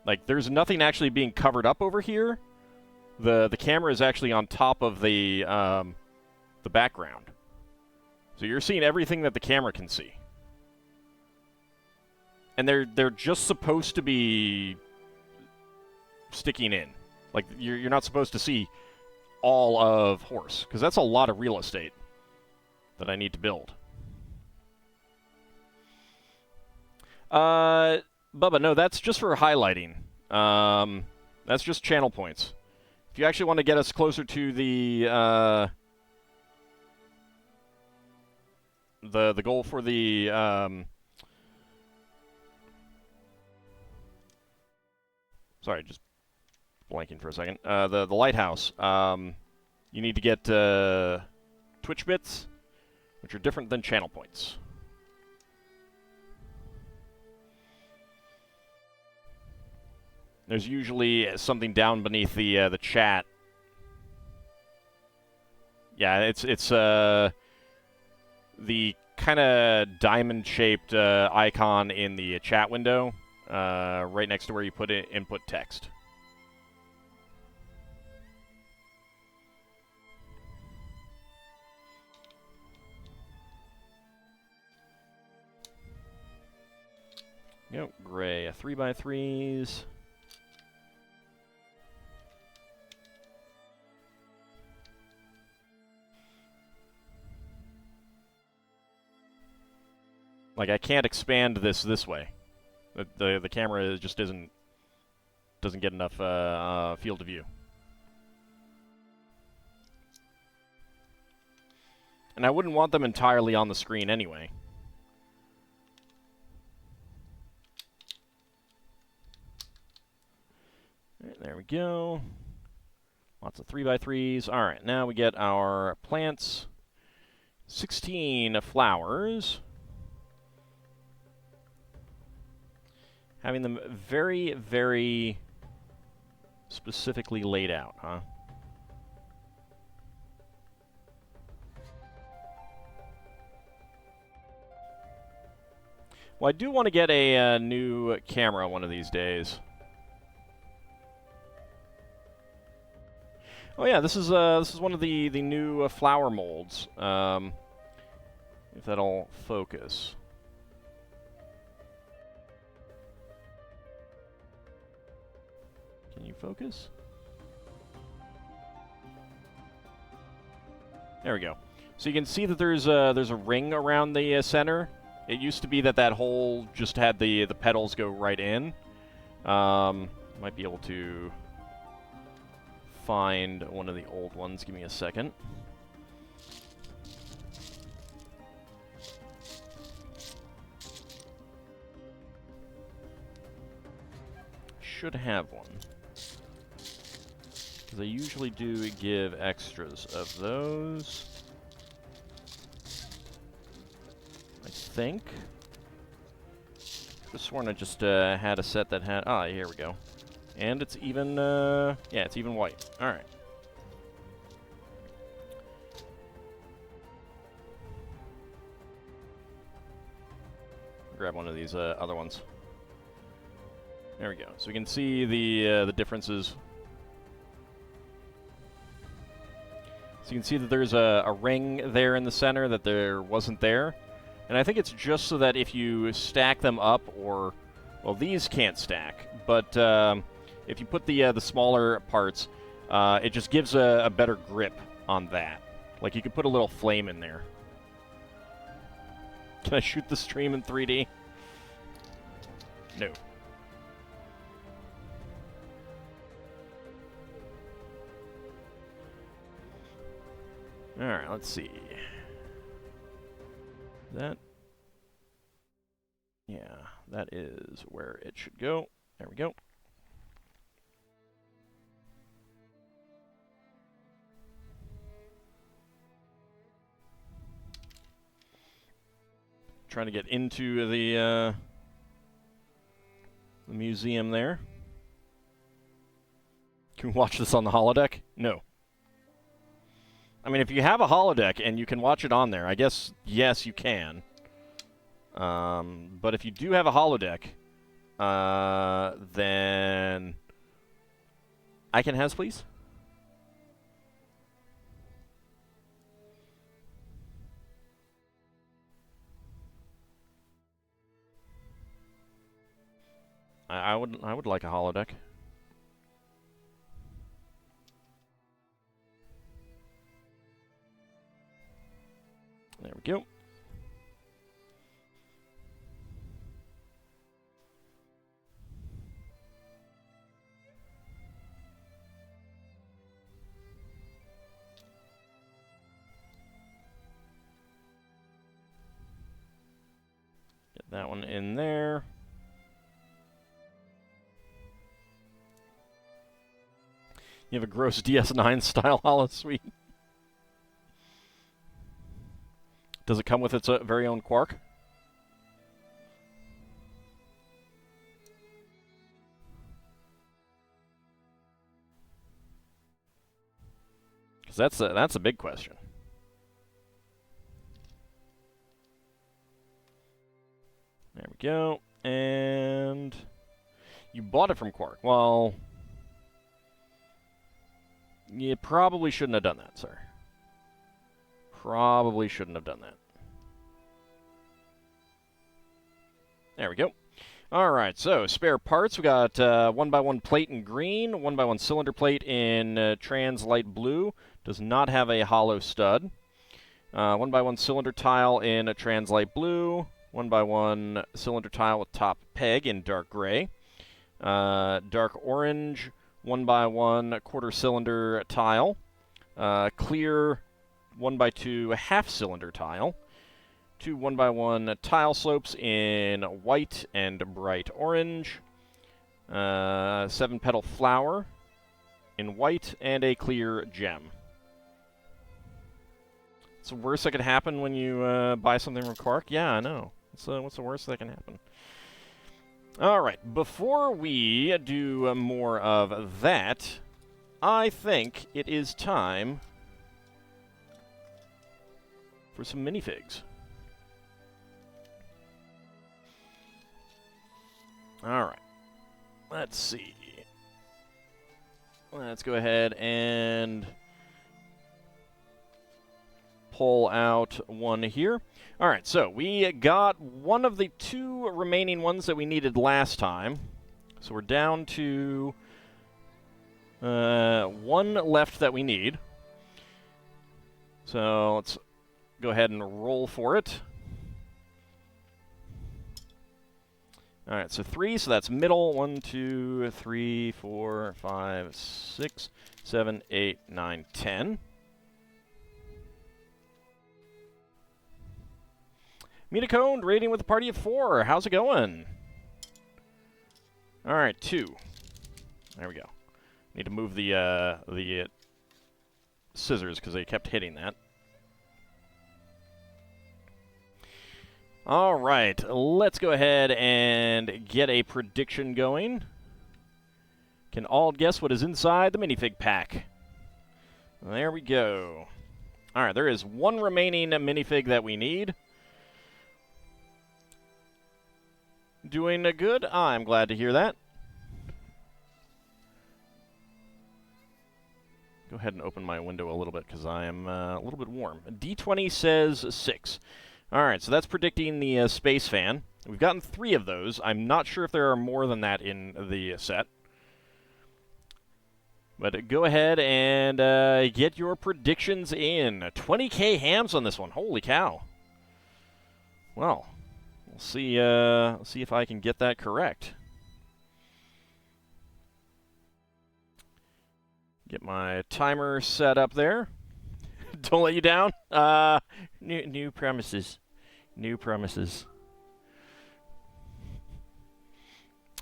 Like, there's nothing actually being covered up over here. The camera is actually on top of the background. So you're seeing everything that the camera can see. And they're just supposed to be sticking in. Like, you're not supposed to see all of horse, because that's a lot of real estate that I need to build. Bubba, no, that's just for highlighting. That's just channel points. If you actually want to get us closer to the goal for the sorry, just blanking for a second. The lighthouse. You need to get Twitch bits, which are different than channel points. There's usually something down beneath the chat. Yeah, it's the kind of diamond-shaped icon in the chat window, right next to where you put input text. Yep, gray 3x3s. Like, I can't expand this way. The camera just doesn't get enough field of view. And I wouldn't want them entirely on the screen anyway. Right, there we go. Lots of 3x3s. All right, now we get our plants. 16 flowers. Having them very, very specifically laid out, huh? Well, I do want to get a new camera one of these days. Oh yeah, this is one of the new flower molds. If that'll focus. Can you focus? There we go. So you can see that there's a ring around the center. It used to be that hole just had the petals go right in. Might be able to find one of the old ones. Give me a second. Should have one. Because I usually do give extras of those. I think. Could have sworn I just had a set that had... Ah, here we go. And it's even... yeah, it's even white. Alright. Grab one of these other ones. There we go. So we can see the differences. So you can see that there's a ring there in the center that there wasn't there. And I think it's just so that if you stack them up, or... Well, these can't stack, but if you put the smaller parts, it just gives a better grip on that. Like, you could put a little flame in there. Can I shoot the stream in 3D? No. Alright, let's see. That... Yeah, that is where it should go. There we go. Trying to get into the museum there. Can we watch this on the holodeck? No. I mean, if you have a holodeck and you can watch it on there, I guess, yes, you can. But if you do have a holodeck, then... Icon has, please? I would like a holodeck. There we go. Get that one in there. You have a gross DS9 style holosuite. Does it come with its very own Quark? Because that's a big question. There we go. And you bought it from Quark. Well, you probably shouldn't have done that, sir. Probably shouldn't have done that. There we go. All right, so spare parts. We got 1x1 plate in green, 1x1 cylinder plate in trans light blue. Does not have a hollow stud. 1x1 cylinder tile in a trans light blue. 1x1 cylinder tile with top peg in dark gray. Dark orange, 1x1 quarter cylinder tile. Clear 1x2 half cylinder tile. 2 1x1 tile slopes in white and bright orange. 7 petal flower in white and a clear gem. What's the worst that could happen when you buy something from Quark? Yeah, I know. What's the worst that can happen? All right, before we do more of that, I think it is time for some minifigs. All right, let's see. Let's go ahead and pull out one here. All right, so we got one of the 2 remaining ones that we needed last time. So we're down to 1 left that we need. So let's go ahead and roll for it. All right, so 3, so that's middle. 1, 2, 3, 4, 5, 6, 7, 8, 9, 10. Metacone rating with a party of 4. How's it going? All right, 2. There we go. Need to move the scissors because they kept hitting that. All right, let's go ahead and get a prediction going. Can all guess what is inside the minifig pack? There we go. All right, there is 1 remaining minifig that we need. Doing good. I'm glad to hear that. Go ahead and open my window a little bit because I am a little bit warm. D20 says 6. All right, so that's predicting the space fan. We've gotten 3 of those. I'm not sure if there are more than that in the set. But go ahead and get your predictions in. 20K hams on this one. Holy cow. Well, we'll See if I can get that correct. Get my timer set up there. Don't let you down. New premises. New premises.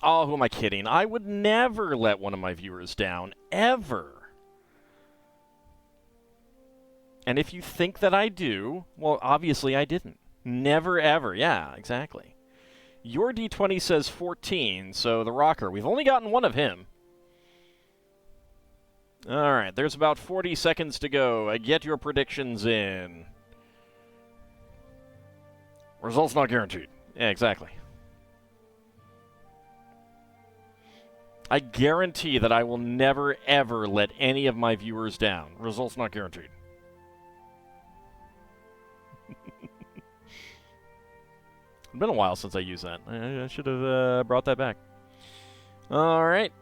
Oh, who am I kidding? I would never let one of my viewers down, ever. And if you think that I do, well, obviously I didn't. Never, ever. Yeah, exactly. Your D20 says 14, so the rocker. We've only gotten one of him. All right, there's about 40 seconds to go. Get your predictions in. Results not guaranteed. Yeah, exactly. I guarantee that I will never, ever let any of my viewers down. Results not guaranteed. It's been a while since I used that. I should have brought that back. All right.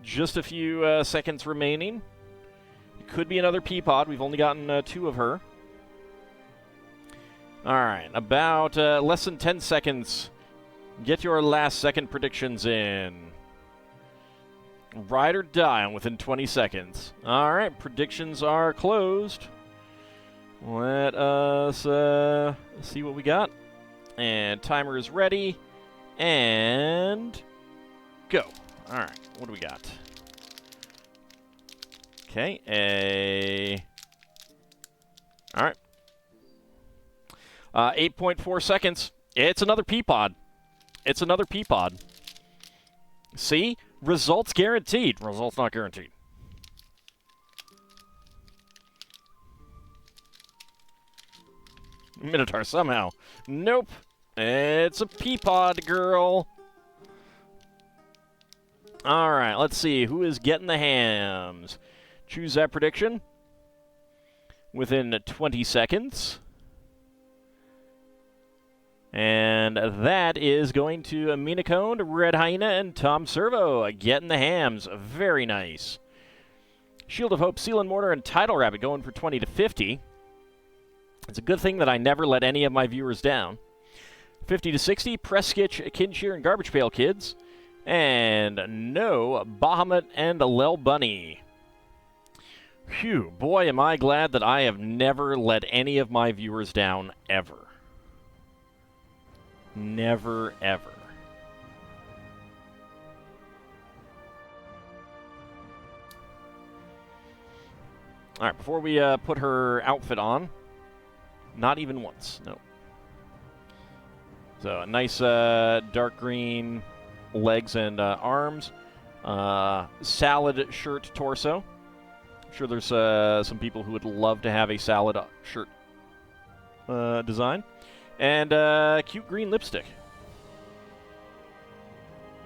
Just a few seconds remaining. It could be another Peapod. We've only gotten 2 of her. All right. About less than 10 seconds. Get your last second predictions in. Ride or die within 20 seconds. All right. Predictions are closed. Let us see what we got. And timer is ready. And go. All right. What do we got? Okay. All right. 8.4 seconds. It's another Peapod. It's another Peapod. See? Results guaranteed. Results not guaranteed. Minotaur somehow. Nope. It's a Peapod girl. All right, let's see. Who is getting the hams? Choose that prediction within 20 seconds. And that is going to Minacone, Red Hyena, and Tom Servo. Getting the hams. Very nice. Shield of Hope, Seal and Mortar, and Tidal Rabbit going for 20 to 50. It's a good thing that I never let any of my viewers down. 50 to 60, Preskitch, Kincheer, and Garbage Pail Kids. And no, Bahamut and Lel Bunny. Phew, boy, am I glad that I have never let any of my viewers down, ever. Never, ever. All right, before we put her outfit on, not even once, no. So, a nice dark green legs and arms. Salad shirt torso. I'm sure there's some people who would love to have a salad shirt design. And cute green lipstick.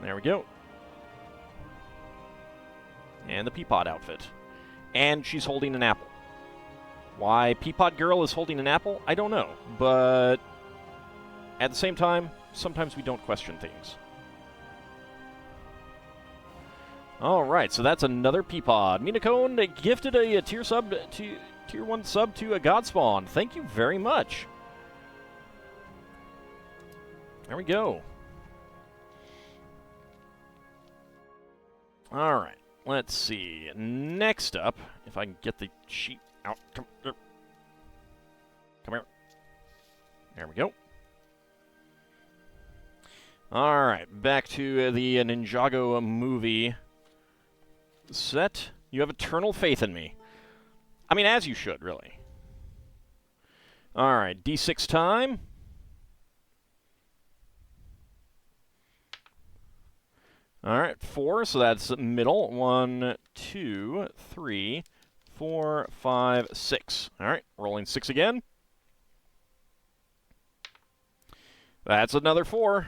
There we go. And the Peapod outfit. And she's holding an apple. Why Peapod Girl is holding an apple, I don't know. But at the same time, sometimes we don't question things. All right, so that's another Peapod. Minacone gifted a tier 1 sub to a Godspawn. Thank you very much. There we go. All right, let's see. Next up, if I can get the sheet out. Come here. Come here. There we go. All right, back to the Ninjago movie set. You have eternal faith in me. I mean, as you should, really. All right, D6 time. All right, 4, so that's middle. 1, 2, 3, 4, 5, 6. All right, rolling 6 again. That's another 4.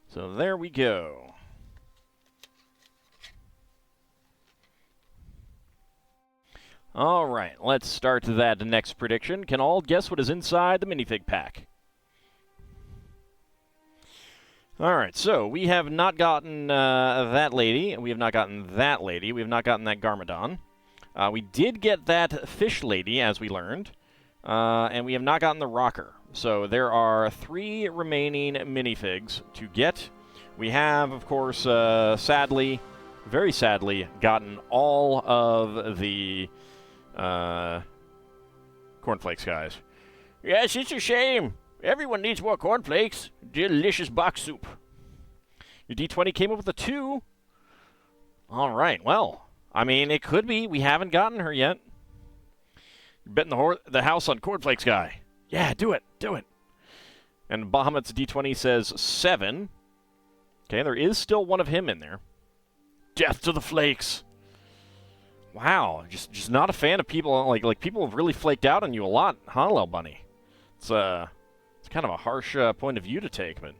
So there we go. All right, let's start that next prediction. Can all guess what is inside the minifig pack? All right, so we have not gotten that lady. We have not gotten that lady. We have not gotten that Garmadon. We did get that fish lady, as we learned. And we have not gotten the rocker. So there are 3 remaining minifigs to get. We have, of course, sadly, very sadly, gotten all of the cornflakes guys. Yes, it's a shame. Everyone needs more cornflakes. Delicious box soup. Your D20 came up with a 2. All right, well, I mean, it could be. We haven't gotten her yet. You're betting the house on cornflakes guy. Yeah, do it. Do it. And Bahamut's D20 says 7. Okay, there is still one of him in there. Death to the flakes. Wow, just not a fan of people. Like people have really flaked out on you a lot, huh, Lil Bunny? It's kind of a harsh point of view to take, but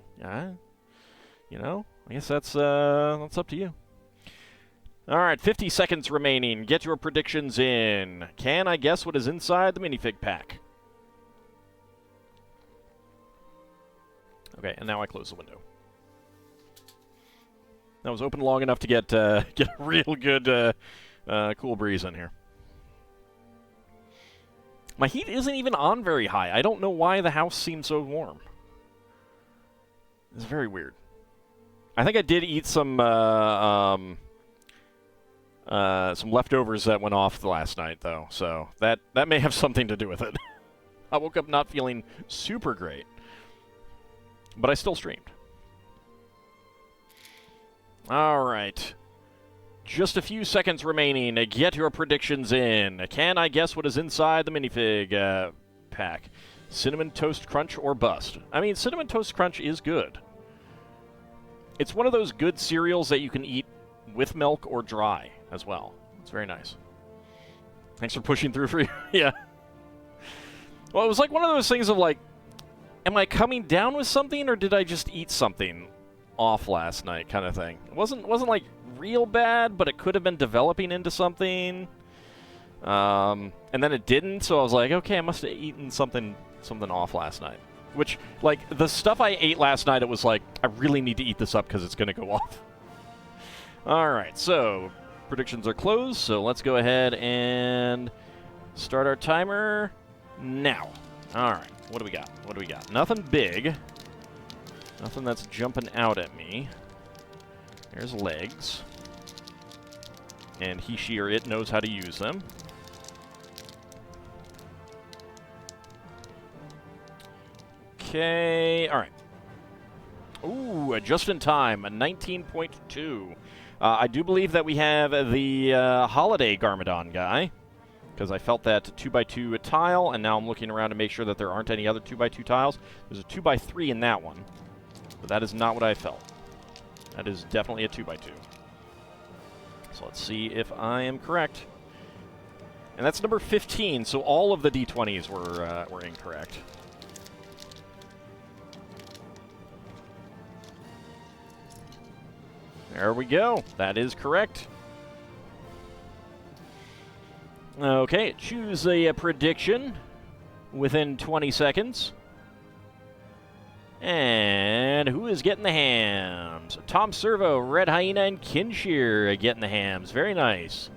you know, I guess that's up to you. All right, 50 seconds remaining. Get your predictions in. Can I guess what is inside the minifig pack? Okay, and now I close the window. That was open long enough to get a real good cool breeze in here. My heat isn't even on very high. I don't know why the house seems so warm. It's very weird. I think I did eat some leftovers that went off last night, though, so that may have something to do with it. I woke up not feeling super great, but I still streamed. All right. Just a few seconds remaining. Get your predictions in. Can I guess what is inside the minifig pack? Cinnamon Toast Crunch or bust? I mean, Cinnamon Toast Crunch is good. It's one of those good cereals that you can eat with milk or dry as well. It's very nice. Thanks for pushing through for you. Yeah. Well, it was like one of those things of like, am I coming down with something or did I just eat something off last night kind of thing? It wasn't like real bad, but it could have been developing into something. And then it didn't, so I was like, okay, I must have eaten something off last night. Which, like, the stuff I ate last night, it was like, I really need to eat this up because it's going to go off. Alright, so predictions are closed, so let's go ahead and start our timer now. Alright, what do we got? What do we got? Nothing big. Nothing that's jumping out at me. There's legs. And he, she, or it knows how to use them. Okay, alright. Ooh, just in time, a 19.2. I do believe that we have the Holiday Garmadon guy, because I felt that 2x2 tile, and now I'm looking around to make sure that there aren't any other 2x2 tiles. There's a 2x3 in that one, but that is not what I felt. That is definitely a 2x2. So let's see if I am correct. And that's number 15, so all of the D20s were incorrect. There we go. That is correct. Okay, choose a prediction within 20 seconds. And who is getting the hams? Tom Servo, Red Hyena, and Kinshear getting the hams. Very nice.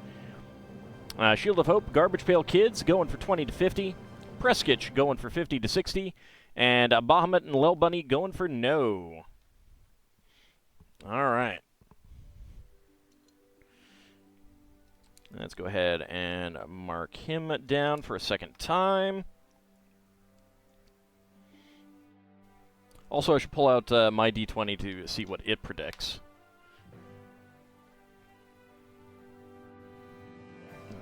Shield of Hope, Garbage Pail Kids going for 20 to 50. Preskitch going for 50 to 60. And Bahamut and Lil Bunny going for no. All right. Let's go ahead and mark him down for a second time. Also, I should pull out my D20 to see what it predicts.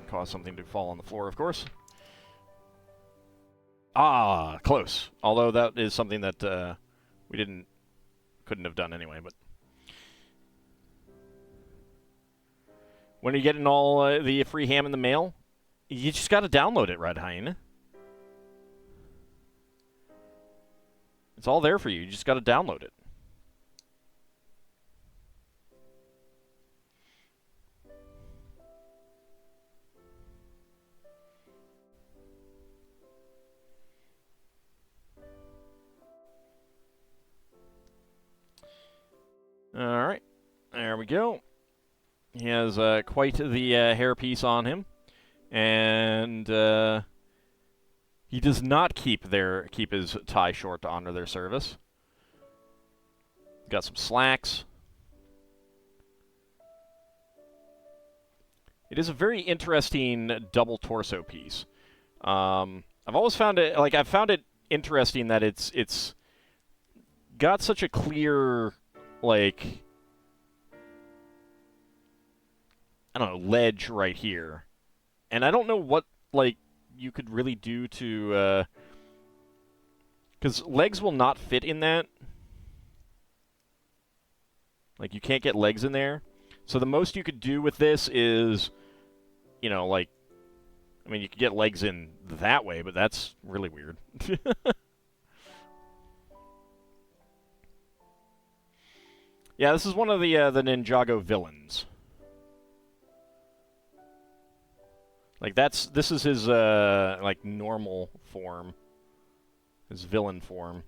Cause something to fall on the floor, of course. Ah, close. Although that is something that we couldn't have done anyway, but... When are you getting all the free ham in the mail? You just got to download it, Red Hyena. It's all there for you. You just got to download it. All right. There we go. He has quite the hairpiece on him. And He does not keep his tie short to honor their service. Got some slacks. It is a very interesting double torso piece. I've always found it I've found it interesting that it's got such a clear I don't know, ledge right here. And I don't know what you could really do to cuz legs will not fit in that. You can't get legs in there. So the most you could do with this is you could get legs in that way, but that's really weird. Yeah, this is one of the Ninjago villains. This is his normal form, his villain form,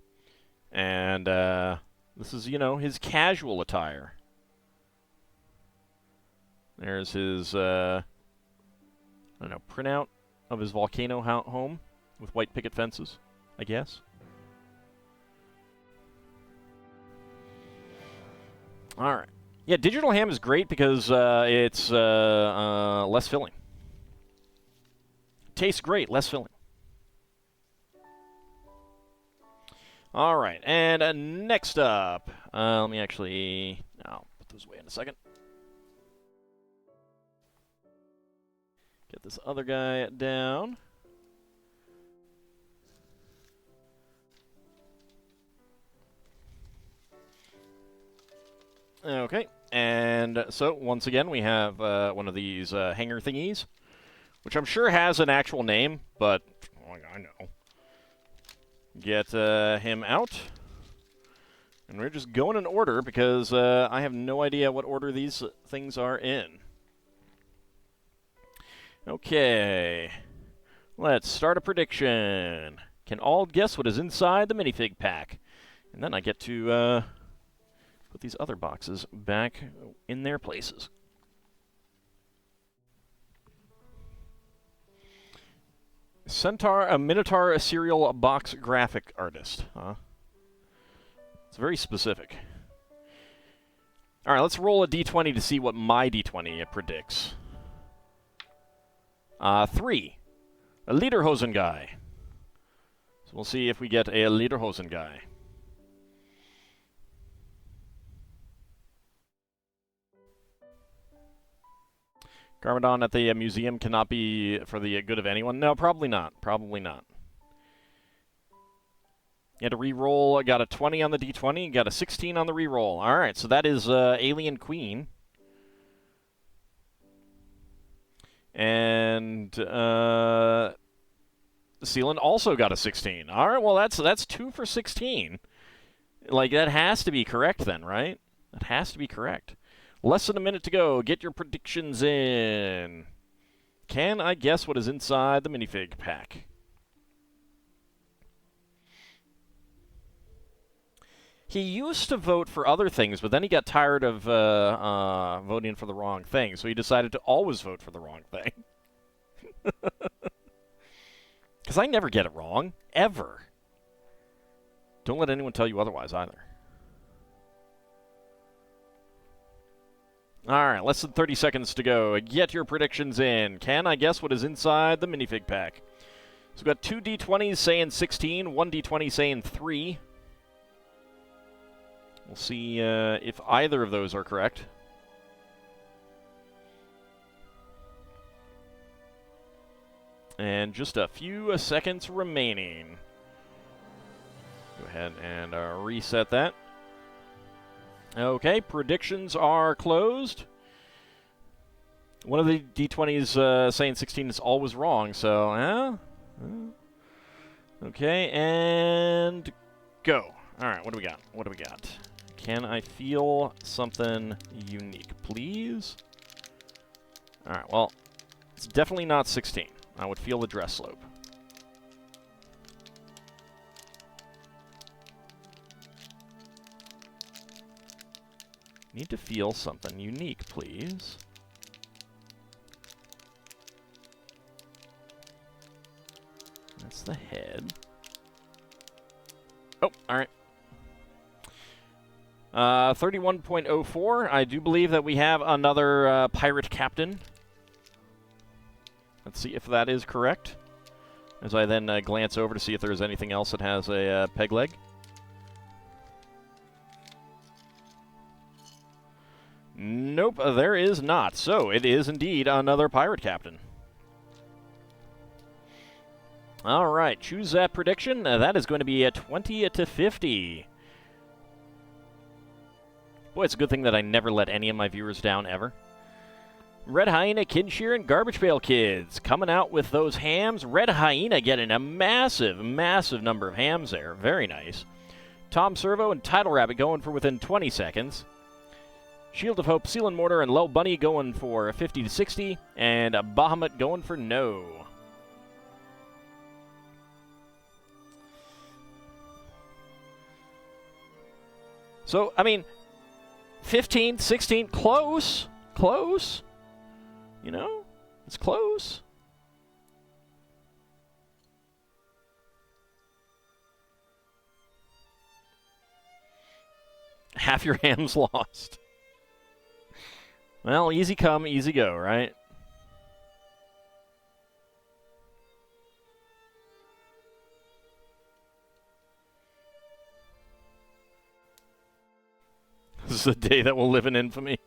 and this is his casual attire. There's his printout of his volcano home with white picket fences, I guess. All right. Yeah, digital ham is great because it's less filling. Tastes great, less filling. All right, and next up, let me actually... I'll put those away in a second. Get this other guy down. Okay, and so once again we have one of these hanger thingies, which I'm sure has an actual name, but I know. Get him out, and we're just going in order because I have no idea what order these things are in. Okay, let's start a prediction. Can all guess what is inside the minifig pack? And then I get to put these other boxes back in their places. A Minotaur serial box graphic artist. Huh? It's very specific. All right, let's roll a d20 to see what my d20 predicts. 3. A Lederhosen guy. So we'll see if we get a Lederhosen guy. Garmadon at the museum cannot be for the good of anyone? No, probably not. Probably not. You had to re-roll. I got a 20 on the d20. Got a 16 on the re-roll. All right, so that is Alien Queen. And Sealand also got a 16. All right, well, that's 2 for 16. That has to be correct then, right? That has to be correct. Less than a minute to go. Get your predictions in. Can I guess what is inside the minifig pack? He used to vote for other things, but then he got tired of voting for the wrong thing, so he decided to always vote for the wrong thing. Because I never get it wrong. Ever. Don't let anyone tell you otherwise, either. All right, less than 30 seconds to go. Get your predictions in. Can I guess what is inside the minifig pack? So we've got 2 d20s saying 16, 1 d20 saying 3. We'll see if either of those are correct. And just a few seconds remaining. Go ahead and reset that. Okay, predictions are closed. One of the d20s saying 16 is always wrong, so, okay, and go. All right, what do we got? What do we got? Can I feel something unique, please? All right, well, it's definitely not 16. I would feel the dress slope. Need to feel something unique, please. That's the head. Oh, all right. 31.04. I do believe that we have another pirate captain. Let's see if that is correct. As I then glance over to see if there's anything else that has a peg leg. Nope, there is not. So it is indeed another pirate captain. All right, choose that prediction. That is going to be a 20 to 50. Boy, it's a good thing that I never let any of my viewers down ever. Red Hyena, Kinshear, and Garbage Pail Kids coming out with those hams. Red Hyena getting a massive, massive number of hams there. Very nice. Tom Servo and Tidal Rabbit going for within 20 seconds. Shield of Hope, Seal and Mortar, and Low Bunny going for 50 to 60. And Bahamut going for no. So, I mean, 15, 16, close. Close. You know, it's close. Half your hams lost. Well, easy come, easy go, right? This is a day that will live in infamy.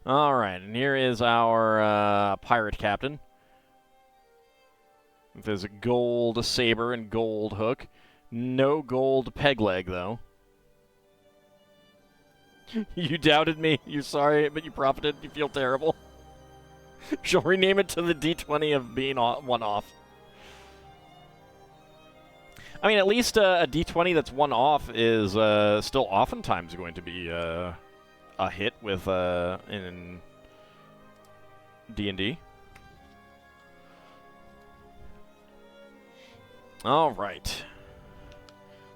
All right, and here is our pirate captain. There's a gold saber and gold hook. No gold peg leg, though. You doubted me. You're sorry, but you profited. You feel terrible. She'll rename it to the D20 of being one off. I mean, at least a D20 that's one off is still oftentimes going to be a hit with in D&D. All right.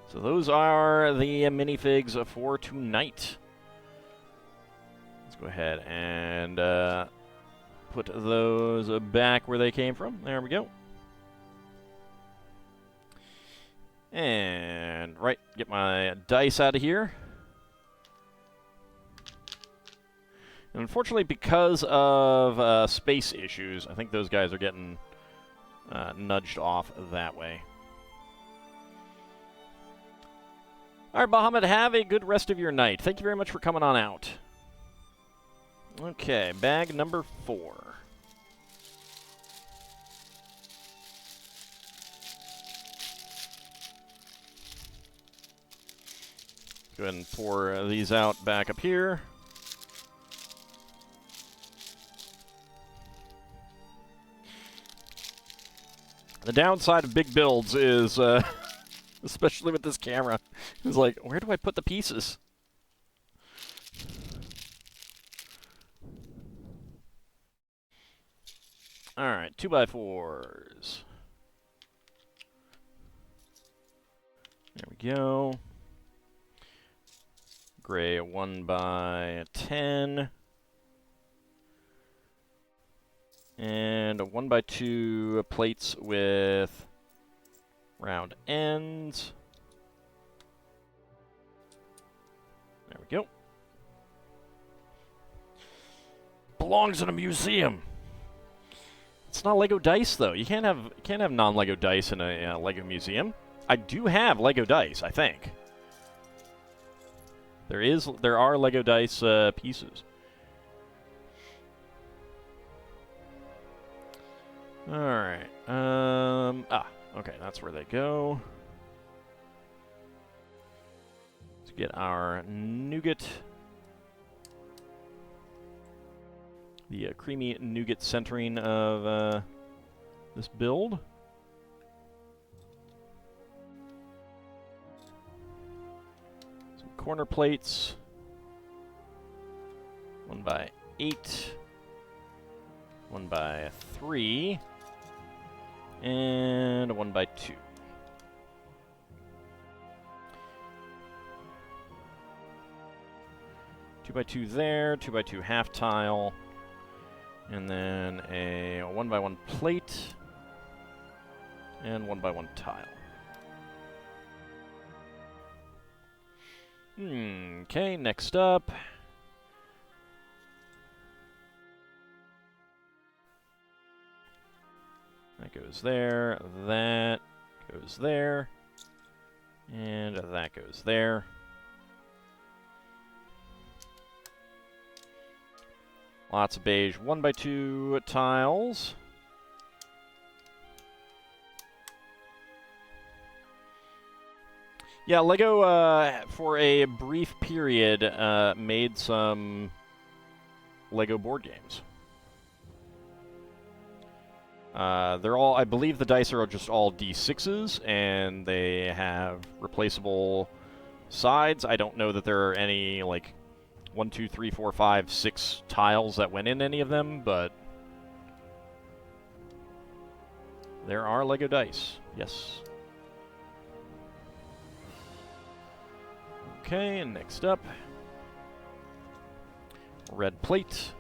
So those are the minifigs for tonight. Let's go ahead and put those back where they came from. There we go. And, right, get my dice out of here. And unfortunately, because of space issues, I think those guys are getting nudged off that way. All right, Bahamut, have a good rest of your night. Thank you very much for coming on out. Okay, bag number 4. Go ahead and pour these out back up here. The downside of big builds is, especially with this camera, is like, where do I put the pieces? All right, 2x4s. There we go. Gray 1x10. And a 1x2 plates with round ends. There we go. Belongs in a museum. It's not Lego dice, though. You can't have non-Lego dice in a Lego museum. I do have Lego dice, I think. There are Lego dice pieces. All right. Okay, that's where they go. Let's get our nougat. The creamy nougat centering of this build. Some corner plates. 1x8. 1x3. And a 1x2. Two by two there, 2x2 half tile, and then a 1x1 plate. And 1x1 tile. Okay, next up. That goes there, that goes there, and that goes there. Lots of beige 1x2 tiles. Yeah, LEGO, for a brief period, made some LEGO board games. They're all, I believe the dice are just all D6s, and they have replaceable sides. I don't know that there are any, like, 1, 2, 3, 4, 5, 6 tiles that went in any of them, but there are LEGO dice, yes. Okay, and next up, red plate.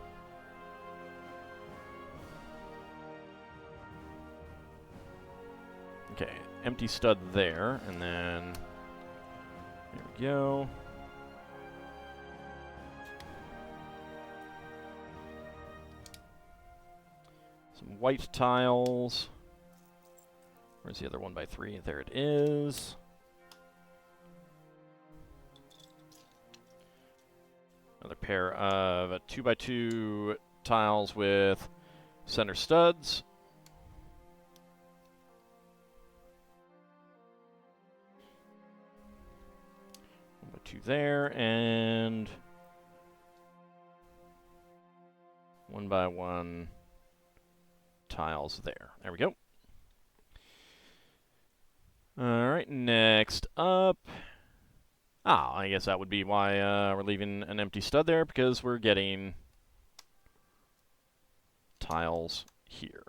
Okay, empty stud there, and then there we go. Some white tiles. Where's the other 1x3? There it is. Another pair of 2x2 tiles with center studs. Two there, and 1x1 tiles there. There we go. Alright, next up. I guess that would be why we're leaving an empty stud there, because we're getting tiles here.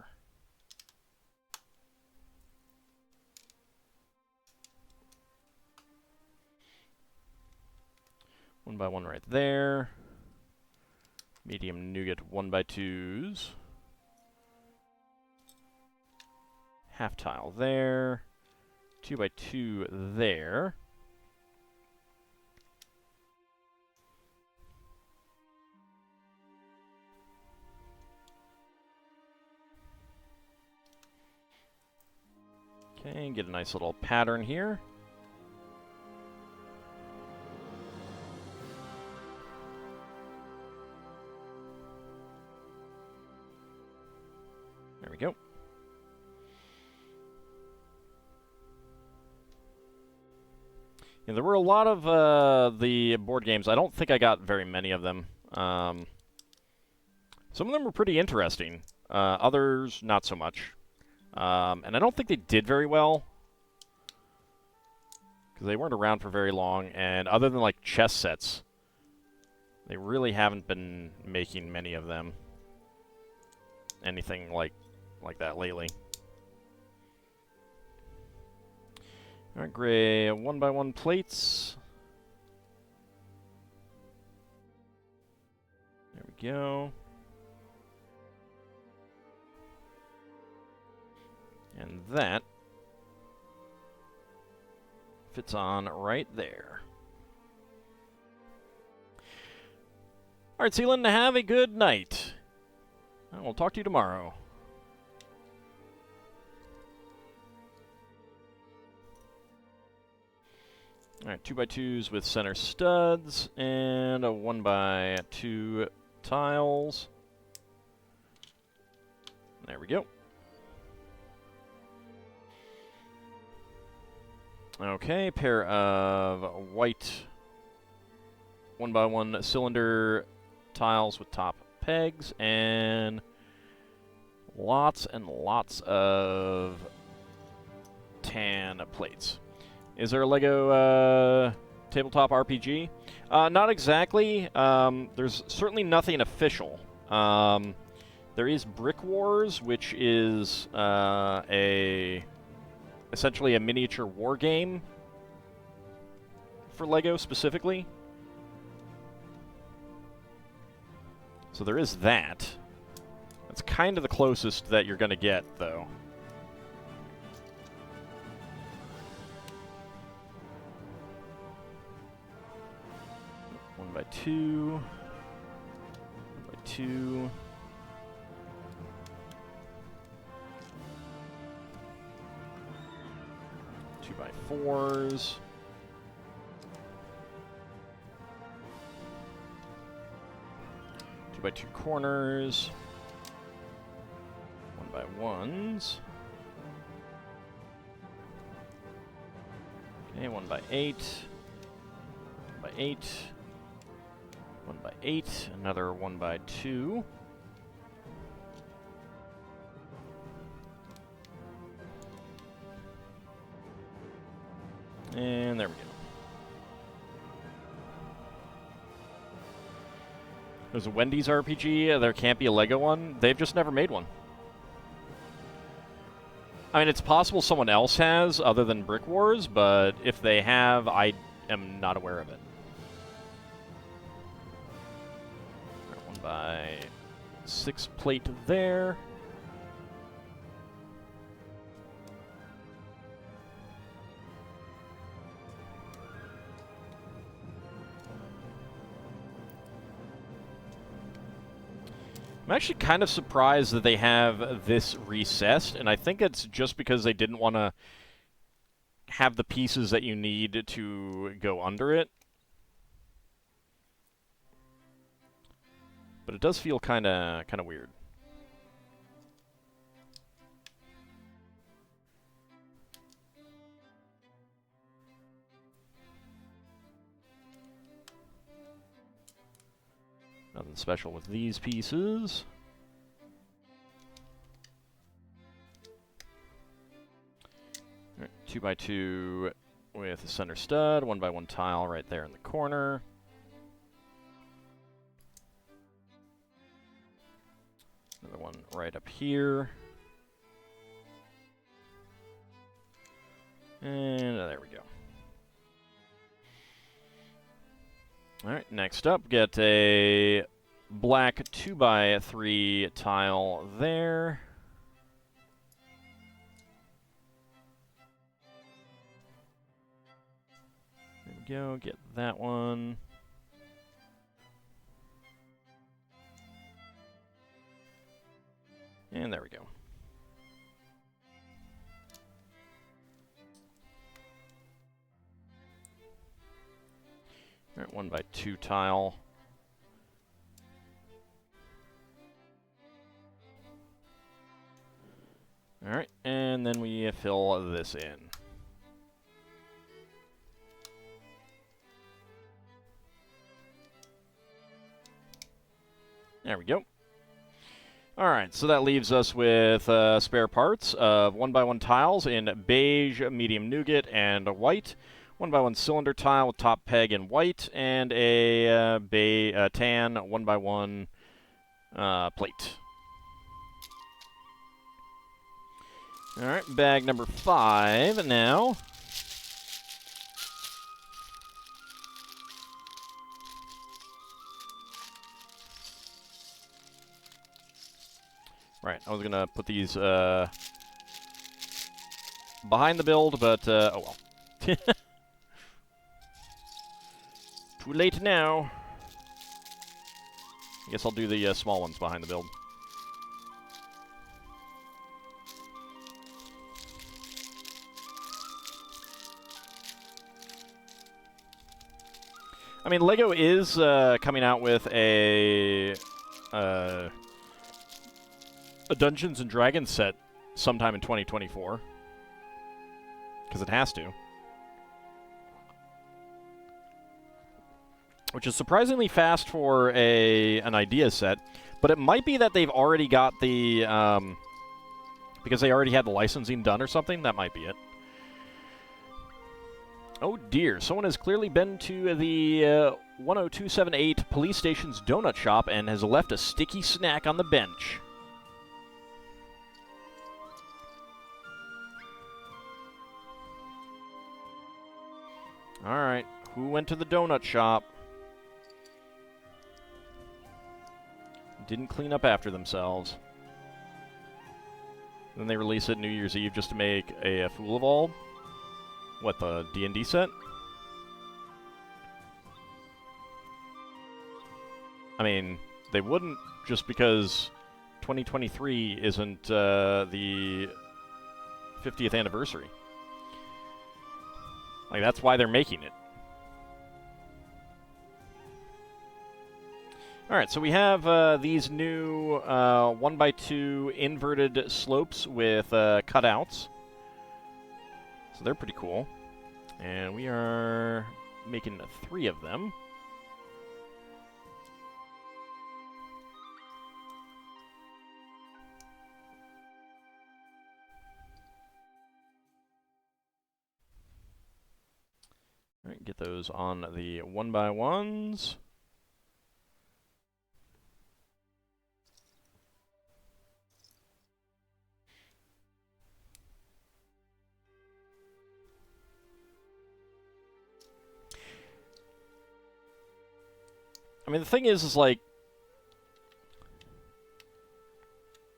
One by one right there. Medium nougat 1x2s. Half tile there. 2x2 there. Okay, get a nice little pattern here. There we go. Yeah, there were a lot of the board games. I don't think I got very many of them. Some of them were pretty interesting. Others, not so much. And I don't think they did very well, because they weren't around for very long, and other than, like, chess sets, they really haven't been making many of them. Anything like that lately. Alright, gray 1x1 plates. There we go. And that fits on right there. Alright, Sealand, have a good night. I will talk to you tomorrow. Alright, 2x2s with center studs, and a 1x2 tiles. There we go. Okay, pair of white 1x1 cylinder tiles with top pegs, and lots and lots of tan plates. Is there a LEGO tabletop RPG? Not exactly. There's certainly nothing official. There is Brick Wars, which is essentially a miniature war game for LEGO specifically. So there is that. That's kind of the closest that you're going to get, though. 2x2, 1x2. Two by 4s. 2x2 corners. 1x1s. Okay, 1x8. 1x8. 1x8. Another 1x2. And there we go. There's a Wendy's RPG. There can't be a Lego one. They've just never made one. I mean, it's possible someone else has, other than Brick Wars, but if they have, I am not aware of it. 1x6 plate there. I'm actually kind of surprised that they have this recessed, and I think it's just because they didn't want to have the pieces that you need to go under it. But it does feel kind of weird. Nothing special with these pieces. All right, 2x2 with a center stud, 1x1 tile right there in the corner. Another one right up here. And there we go. Alright, next up, get a black 2x3 tile there. There we go, get that one. And there we go. All right, 1x2 tile. All right, and then we fill this in. There we go. All right, so that leaves us with spare parts of 1x1 tiles in beige, medium nougat, and white. 1x1 cylinder tile with top peg in white, and a tan 1x1 plate. All right, bag number 5 now. Right, I was going to put these behind the build, but oh well. Too late now. I guess I'll do the small ones behind the build. I mean, LEGO is coming out with a Dungeons and Dragons set sometime in 2024. Because it has to. Which is surprisingly fast for an idea set, but it might be that they've already got the, because they already had the licensing done or something. That might be it. Oh dear, someone has clearly been to the 10278 police station's donut shop and has left a sticky snack on the bench. Alright, who went to the donut shop? Didn't clean up after themselves. Then they release it New Year's Eve just to make a fool of all. What, the D&D set? I mean, they wouldn't just because 2023 isn't the 50th anniversary. Like, that's why they're making it. Alright, so we have these new 1x2 inverted slopes with cutouts. So they're pretty cool. And we are making 3 of them. Alright, get those on the 1x1s. I mean, the thing is like,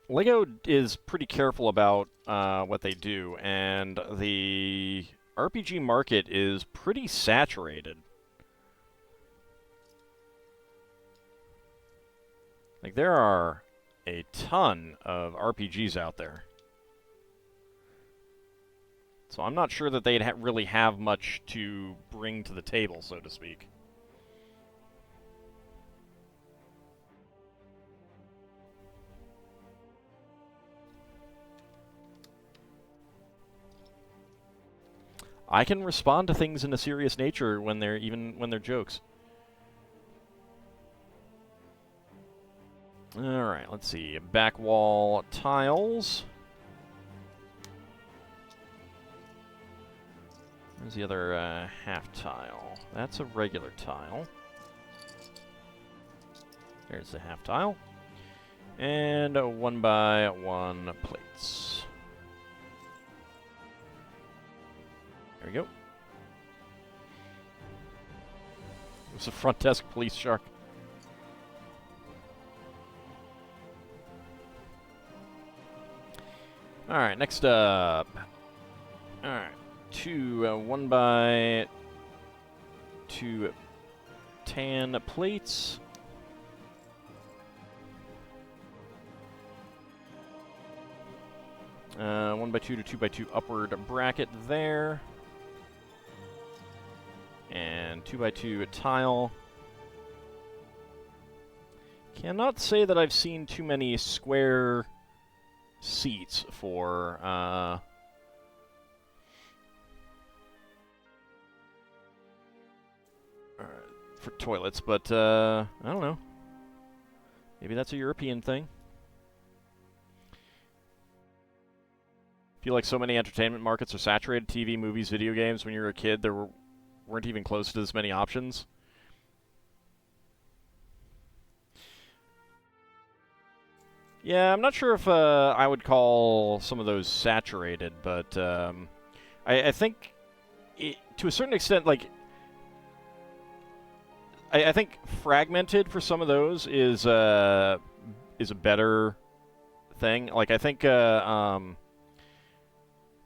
LEGO is pretty careful about what they do, and the RPG market is pretty saturated. Like, there are a ton of RPGs out there. So I'm not sure that they'd really have much to bring to the table, so to speak. I can respond to things in a serious nature when they're jokes. Alright, let's see. Back wall tiles. Where's the other half tile? That's a regular tile. There's the half tile. And 1x1 plates. There we go. It's a front desk police shark. Alright, next up. Alright, 2 1x2 tan plates. Uh, 1x2 to 2x2 upward bracket there. And 2x2 tile. Cannot say that I've seen too many square seats for toilets, but I don't know. Maybe that's a European thing. I feel like so many entertainment markets are saturated. TV, movies, video games. When you were a kid, there weren't even close to this many options. Yeah, I'm not sure if I would call some of those saturated, but I think to a certain extent, like, I think fragmented for some of those is a better thing. Like, I think it's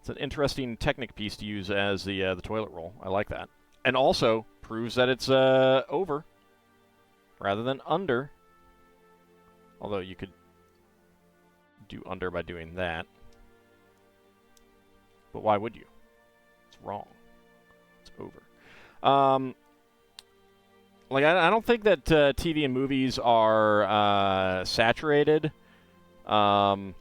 an interesting technic piece to use as the toilet roll. I like that, and also proves that it's over rather than under. Although you could do under by doing that, but why would you? It's wrong. It's over. Like, I don't think that TV and movies are saturated. I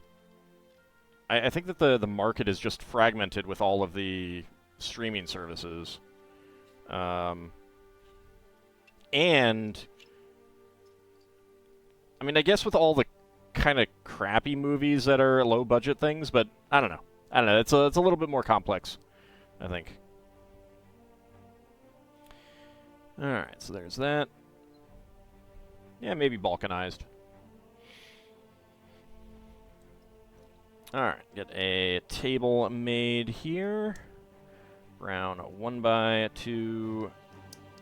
think that the market is just fragmented with all of the streaming services. And I mean, I guess with all the kind of crappy movies that are low-budget things, but I don't know. It's a little bit more complex, I think. Alright, so there's that. Yeah, maybe balkanized. Alright, get a table made here. Brown 1x2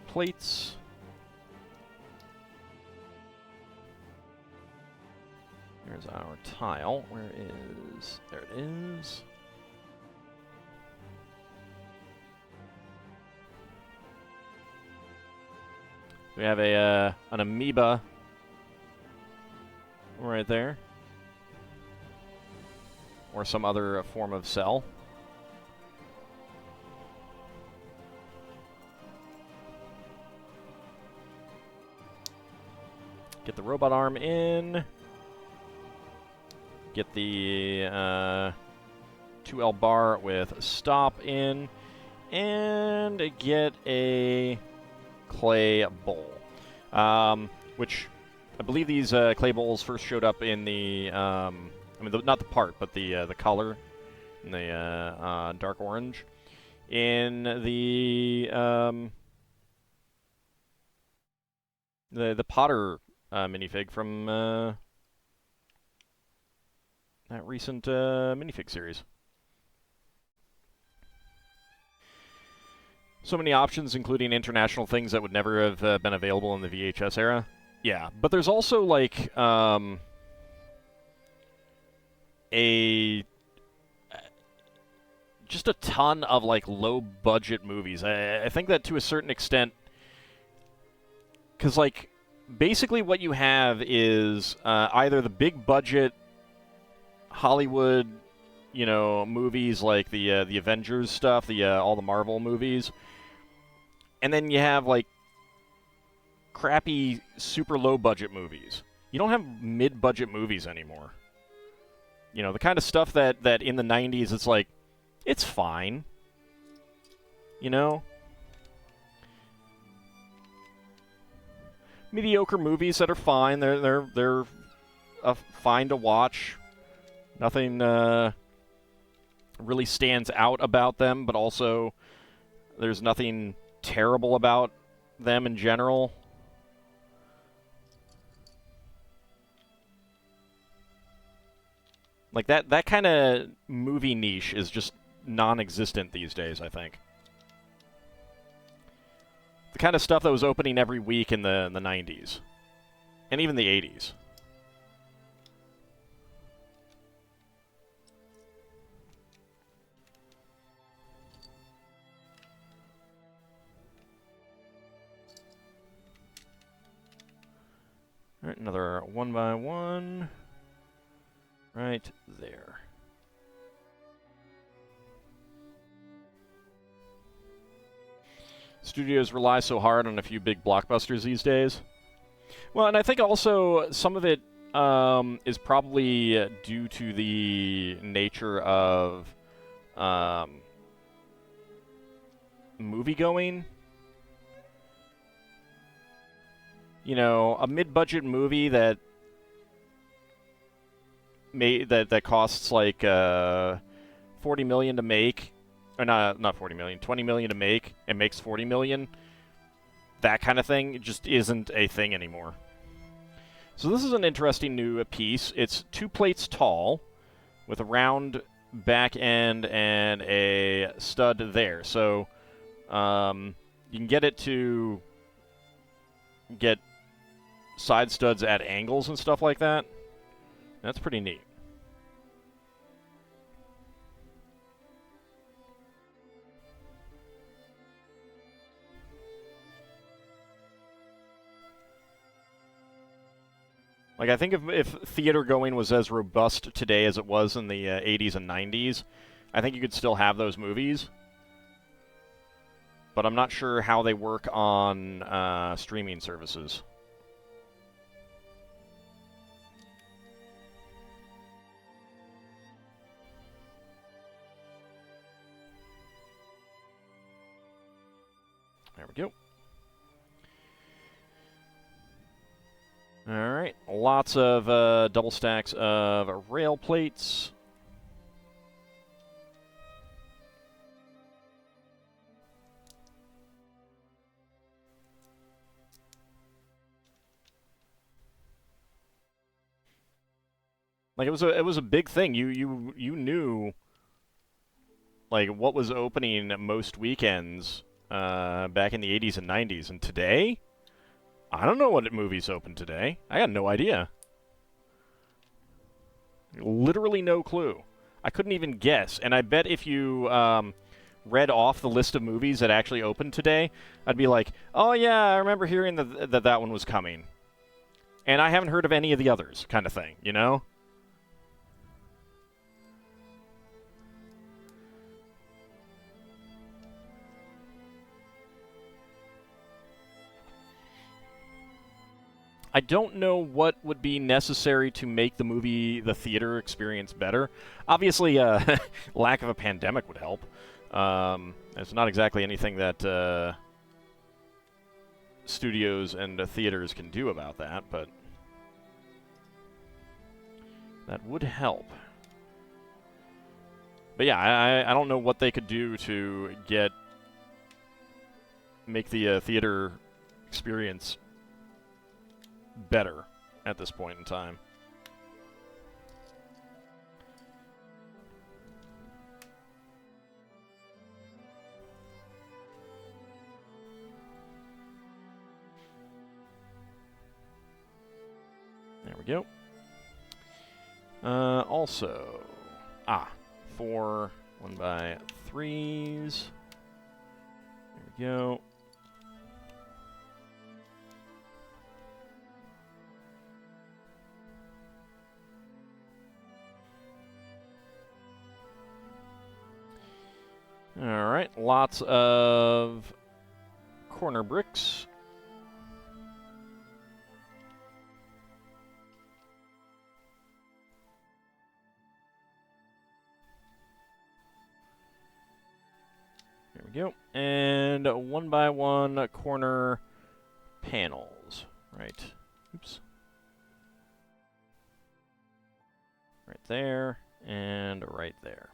plates. There's our tile. Where is... There it is. We have an amoeba right there. Or some other form of cell. Get the robot arm in. Get the 2L bar with stop in. And get a clay bowl. Which I believe these clay bowls first showed up in the... I mean, not the part, but the color. In the dark orange. In the Potter minifig from that recent minifig series. So many options, including international things that would never have been available in the VHS era. Yeah, but there's also, like, just a ton of, like, low-budget movies. I think that to a certain extent, because, like, basically what you have is either the big-budget Hollywood, you know, movies like the Avengers stuff, all the Marvel movies, and then you have, like, crappy, super low-budget movies. You don't have mid-budget movies anymore. You know, the kind of stuff that in the 90s, it's like, it's fine. You know? Mediocre movies that are fine. They're fine to watch. Nothing really stands out about them, but also there's nothing terrible about them in general. Like, that kind of movie niche is just non-existent these days, I think. The kind of stuff that was opening every week in the 90s. And even the 80s. Alright, another 1x1. Right there. Studios rely so hard on a few big blockbusters these days. Well, and I think also some of it is probably due to the nature of movie-going. You know, a mid-budget movie that costs like $40 million to make, or not 40 million, 20 million to make, and makes 40 million. That kind of thing just isn't a thing anymore. So this is an interesting new piece. It's 2 plates tall, with a round back end and a stud there. So you can get it to get side studs at angles and stuff like that. That's pretty neat. Like, I think if theater going was as robust today as it was in the 80s and 90s, I think you could still have those movies. But I'm not sure how they work on streaming services. There we go. Alright, lots of double stacks of rail plates. Like, it was a big thing. You knew, like, what was opening most weekends back in the 80s and 90s, and today, I don't know what movies open today. I got no idea. Literally no clue. I couldn't even guess. And I bet if you read off the list of movies that actually opened today, I'd be like, oh yeah, I remember hearing that one was coming. and I haven't heard of any of the others, kind of thing, you know? I don't know what would be necessary to make the theater experience better. Obviously, lack of a pandemic would help. It's not exactly anything that studios and theaters can do about that, but that would help. But yeah, I don't know what they could do to make the theater experience better at this point in time. There we go. Also, for 1x3s. There we go. Alright, lots of corner bricks. There we go. And 1x1 corner panels. Right. Oops. Right there, and right there.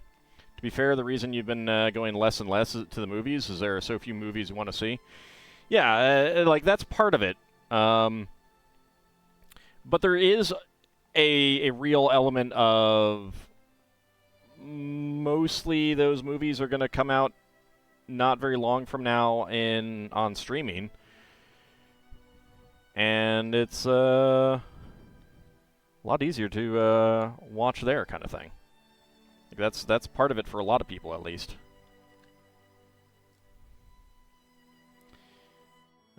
To be fair, the reason you've been going less and less to the movies is there are so few movies you want to see. Yeah, like, that's part of it. But there is a real element of mostly those movies are going to come out not very long from now on streaming. And it's a lot easier to watch there, kind of thing. That's part of it for a lot of people, at least.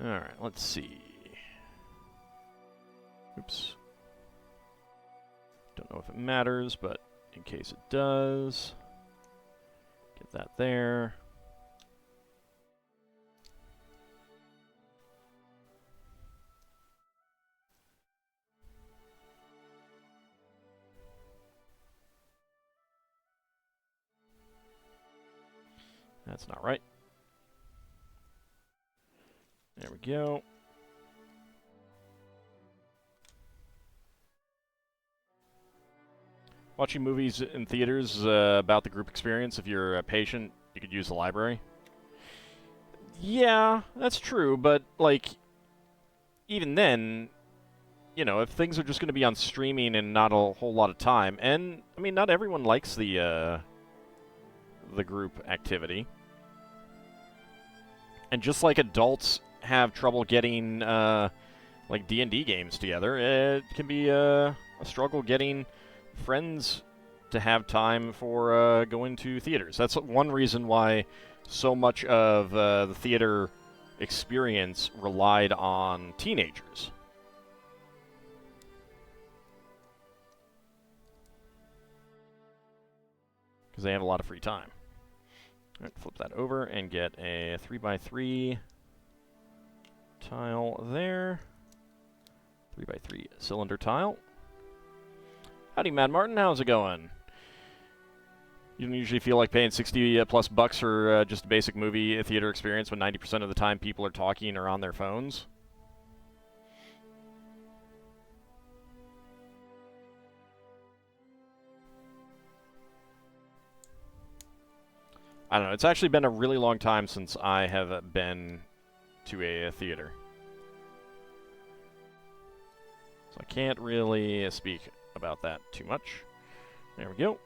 Alright, let's see. Oops. Don't know if it matters, but in case it does, get that there. That's not right. There we go. Watching movies in theaters is about the group experience. If you're a patient, you could use the library. Yeah, that's true, but, like, even then, you know, if things are just going to be on streaming and not a whole lot of time, and, I mean, not everyone likes the group activity. And just like adults have trouble getting, like, D&D games together, it can be a struggle getting friends to have time for going to theaters. That's one reason why so much of the theater experience relied on teenagers. Because they have a lot of free time. All right, flip that over and get a 3x3 tile there. 3x3 cylinder tile. Howdy, Mad Martin. How's it going? You don't usually feel like paying 60 plus bucks for just a basic movie theater experience when 90% of the time people are talking or on their phones? I don't know. It's actually been a really long time since I have been to a theater. So I can't really speak about that too much. There we go.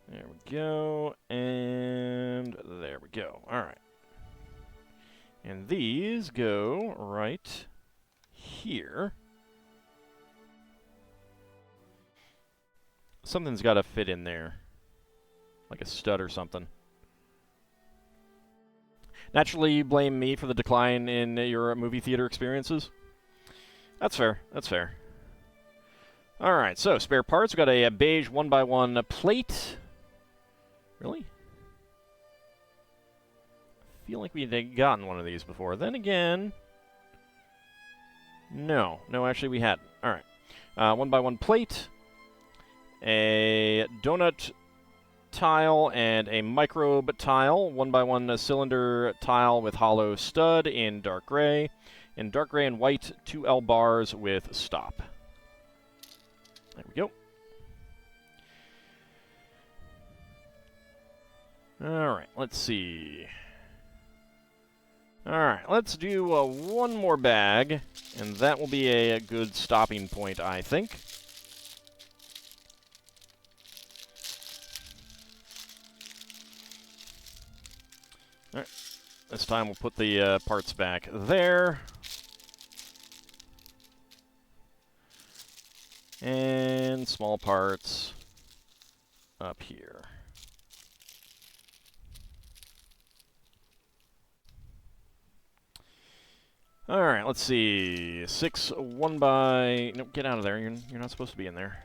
There we go. And there we go. All right. And these go right here. Something's got to fit in there. Like a stud or something. Naturally, you blame me for the decline in your movie theater experiences. That's fair. That's fair. Alright, so spare parts. We've got a beige 1x1 plate. Really? I feel like we'd gotten one of these before. Then again... No. No, actually we hadn't. Alright. 1x1 plate. A donut tile and a microbe tile. 1x1 cylinder tile with hollow stud in dark gray. In dark gray and white, 2 L bars with stop. There we go. Alright, let's see. Alright, let's do one more bag, and that will be a good stopping point, I think. Alright, this time we'll put the parts back there. And small parts up here. All right, let's see. 6 1x... Nope, get out of there. You're not supposed to be in there.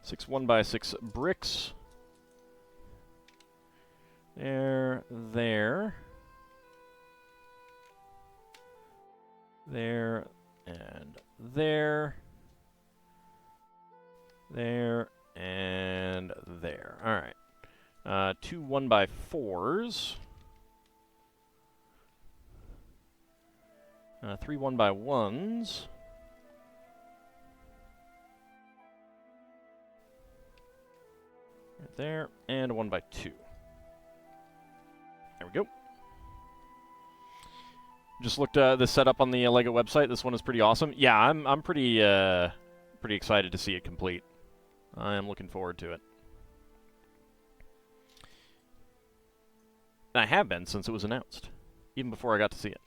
6 1x6 bricks. There. There, and there. There, and there. Alright. 2 1x4s. 3 1x1s. Right there, and a 1x2. There we go. Just looked this setup on the LEGO website. This one is pretty awesome. Yeah, I'm pretty excited to see it complete. I am looking forward to it. And I have been since it was announced, even before I got to see it.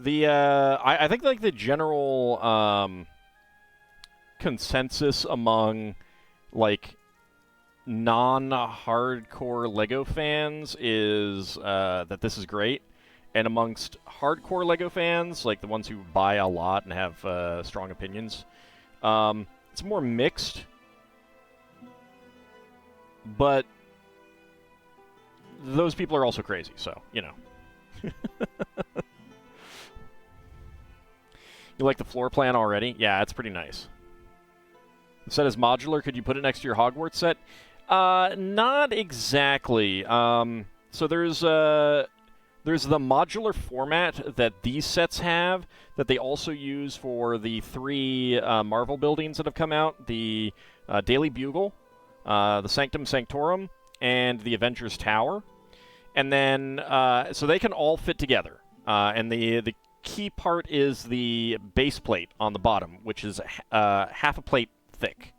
I think like the general consensus among like non-hardcore LEGO fans is that this is great, and amongst hardcore LEGO fans, like the ones who buy a lot and have strong opinions, it's more mixed. But those people are also crazy, so you know. You like the floor plan already? Yeah, it's pretty nice. The set is modular. Could you put it next to your Hogwarts set? Not exactly. So there's the modular format that these sets have that they also use for the 3 Marvel buildings that have come out. The Daily Bugle, the Sanctum Sanctorum, and the Avengers Tower. And then, so they can all fit together. And the key part is the base plate on the bottom, which is half a plate thick.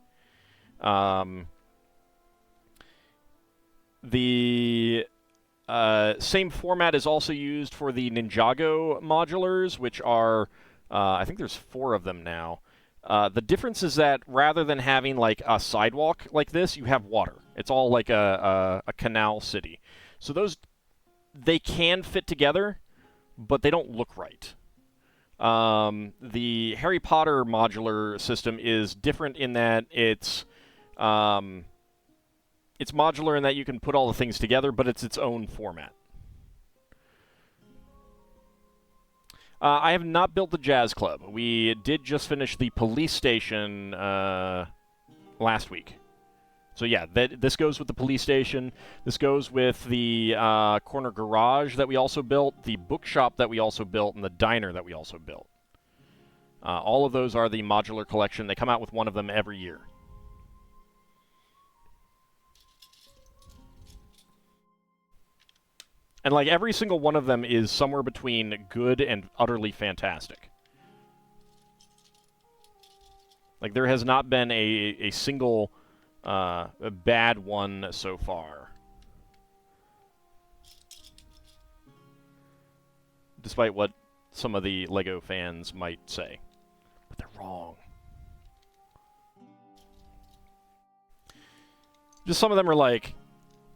The same format is also used for the Ninjago modulars, which are, I think there's 4 of them now. The difference is that rather than having like a sidewalk like this, you have water. It's all like a canal city. So those, they can fit together, but they don't look right. The Harry Potter modular system is different in that it's modular in that you can put all the things together, but it's its own format. I have not built the Jazz Club. We did just finish the police station last week. So yeah, this goes with the police station. This goes with the corner garage that we also built, the bookshop that we also built, and the diner that we also built. All of those are the modular collection. They come out with one of them every year. And like every single one of them is somewhere between good and utterly fantastic. Like there has not been a single a bad one so far. despite what some of the LEGO fans might say. But they're wrong. Just some of them are like,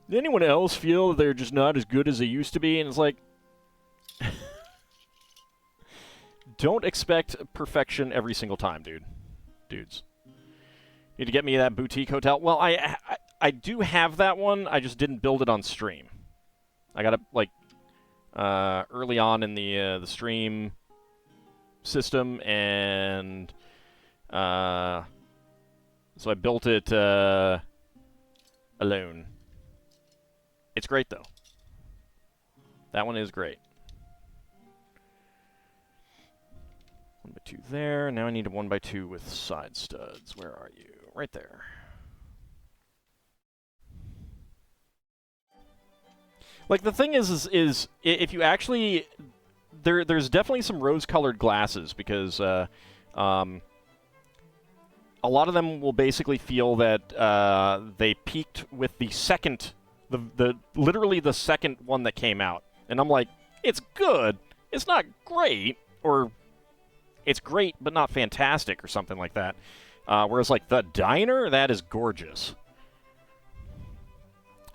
does anyone else feel that they're just not as good as they used to be? And it's like, don't expect perfection every single time, dudes. Need to get me that boutique hotel. Well, I do have that one. I just didn't build it on stream. I got it like early on in the stream system, and so I built it alone. It's great though. That one is great. 1x2 there. Now I need a 1x2 with side studs. Where are you? Right there. Like, the thing is if you actually... There's definitely some rose-colored glasses, because a lot of them will basically feel that they peaked with the second... literally the second one that came out. And I'm like, it's good. It's not great. Or... it's great, but not fantastic, or something like that. Whereas, like, the diner, that is gorgeous.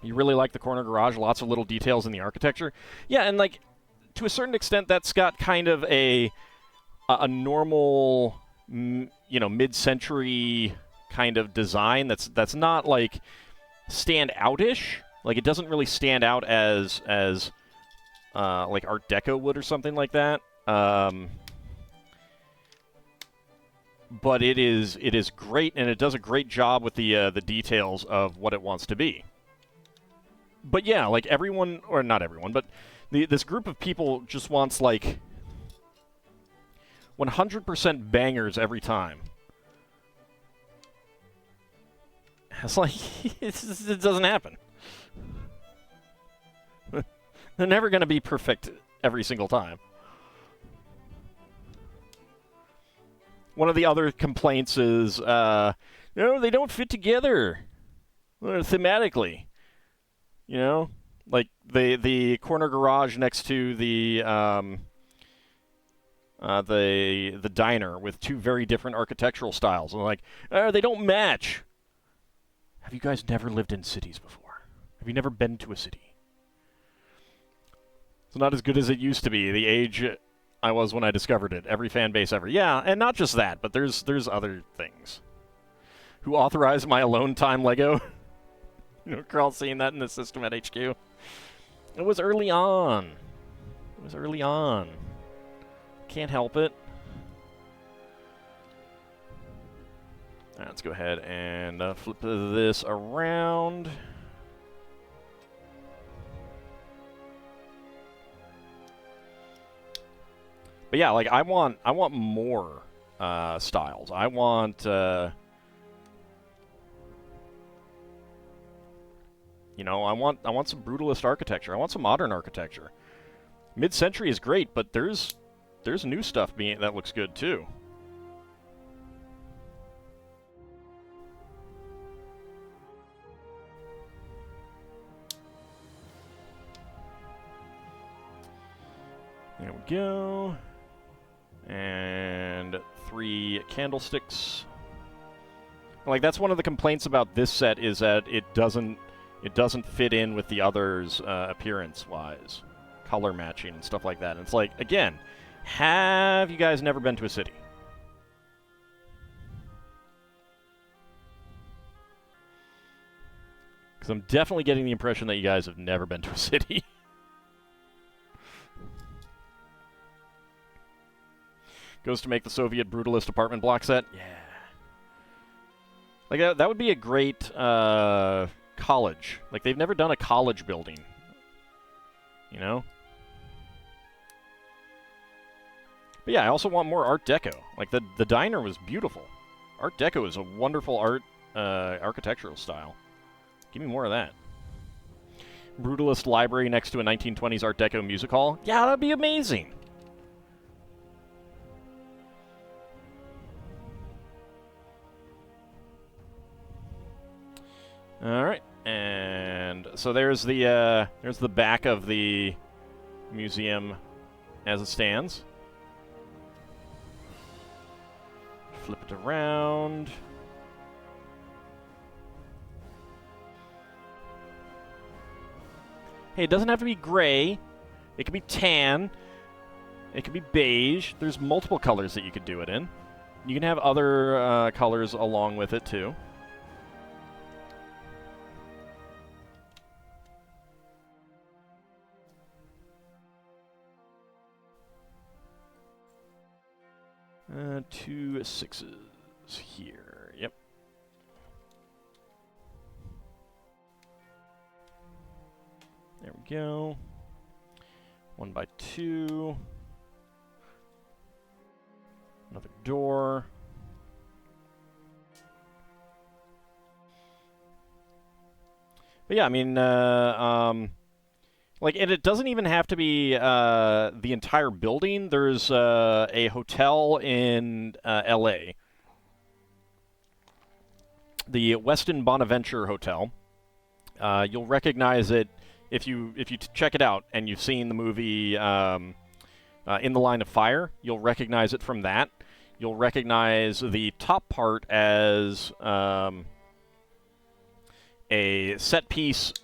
You really like the corner garage, lots of little details in the architecture. Yeah, and, like, to a certain extent, that's got kind of a normal, you know, mid-century kind of design that's not, like, stand-out-ish. Like, it doesn't really stand out as like, Art Deco would or something like that. But it is great, and it does a great job with the details of what it wants to be. But yeah, like everyone, or not everyone, but this group of people just wants like 100% bangers every time. It's like, it doesn't happen. They're never going to be perfect every single time. One of the other complaints is, no, they don't fit together thematically. You know, like the corner garage next to the diner with two very different architectural styles, and like, they don't match. Have you guys never lived in cities before? Have you never been to a city? It's not as good as it used to be. The age I was when I discovered it. Every fan base ever. Yeah, and not just that, but there's other things. Who authorized my alone time Lego? You know, Carl seeing that in the system at HQ. It was early on. It was early on. Can't help it. All right, let's go ahead and flip this around. But yeah, like I want more styles. I want you know, I want some brutalist architecture. I want some modern architecture. Mid-century is great, but there's new stuff that looks good too. There we go. And 3 candlesticks. Like, that's one of the complaints about this set, is that it doesn't fit in with the others appearance-wise. Color matching and stuff like that. And it's like, again, have you guys never been to a city? Because I'm definitely getting the impression that you guys have never been to a city. Goes to make the Soviet brutalist apartment block set? Yeah. Like, that would be a great college. Like, they've never done a college building. You know? But yeah, I also want more Art Deco. Like, the diner was beautiful. Art Deco is a wonderful architectural style. Give me more of that. Brutalist library next to a 1920s Art Deco music hall? Yeah, that'd be amazing. All right, and so there's the back of the museum as it stands. Flip it around. Hey, it doesn't have to be gray. It could be tan. It could be beige. There's multiple colors that you could do it in. You can have other colors along with it, too. Two sixes here. Yep. There we go. 1x2. Another door. But yeah, I mean, like, and it doesn't even have to be the entire building. There's a hotel in LA, the Westin Bonaventure Hotel. You'll recognize it if you check it out and you've seen the movie In the Line of Fire. You'll recognize it from that. You'll recognize the top part as a set piece,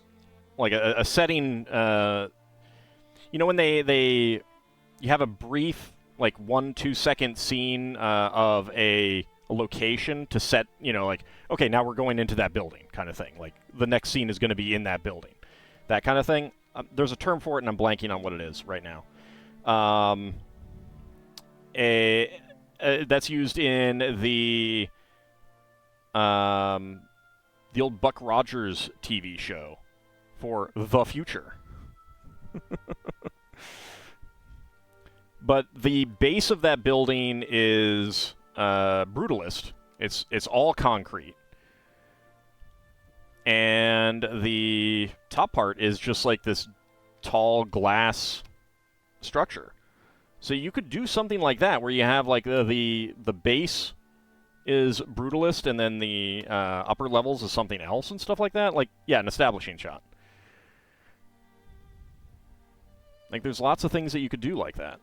like a setting. You know when you have a brief, like 1-2 second scene of a location to set, you know, like, okay, now we're going into that building kind of thing. Like the next scene is going to be in that building, that kind of thing. There's a term for it, and I'm blanking on what it is right now. That's used in the old Buck Rogers TV show for the future. But the base of that building is brutalist. It's all concrete. And the top part is just like this tall glass structure. So you could do something like that where you have like the base is brutalist and then the upper levels is something else and stuff like that. Like, yeah, an establishing shot. Like, there's lots of things that you could do like that.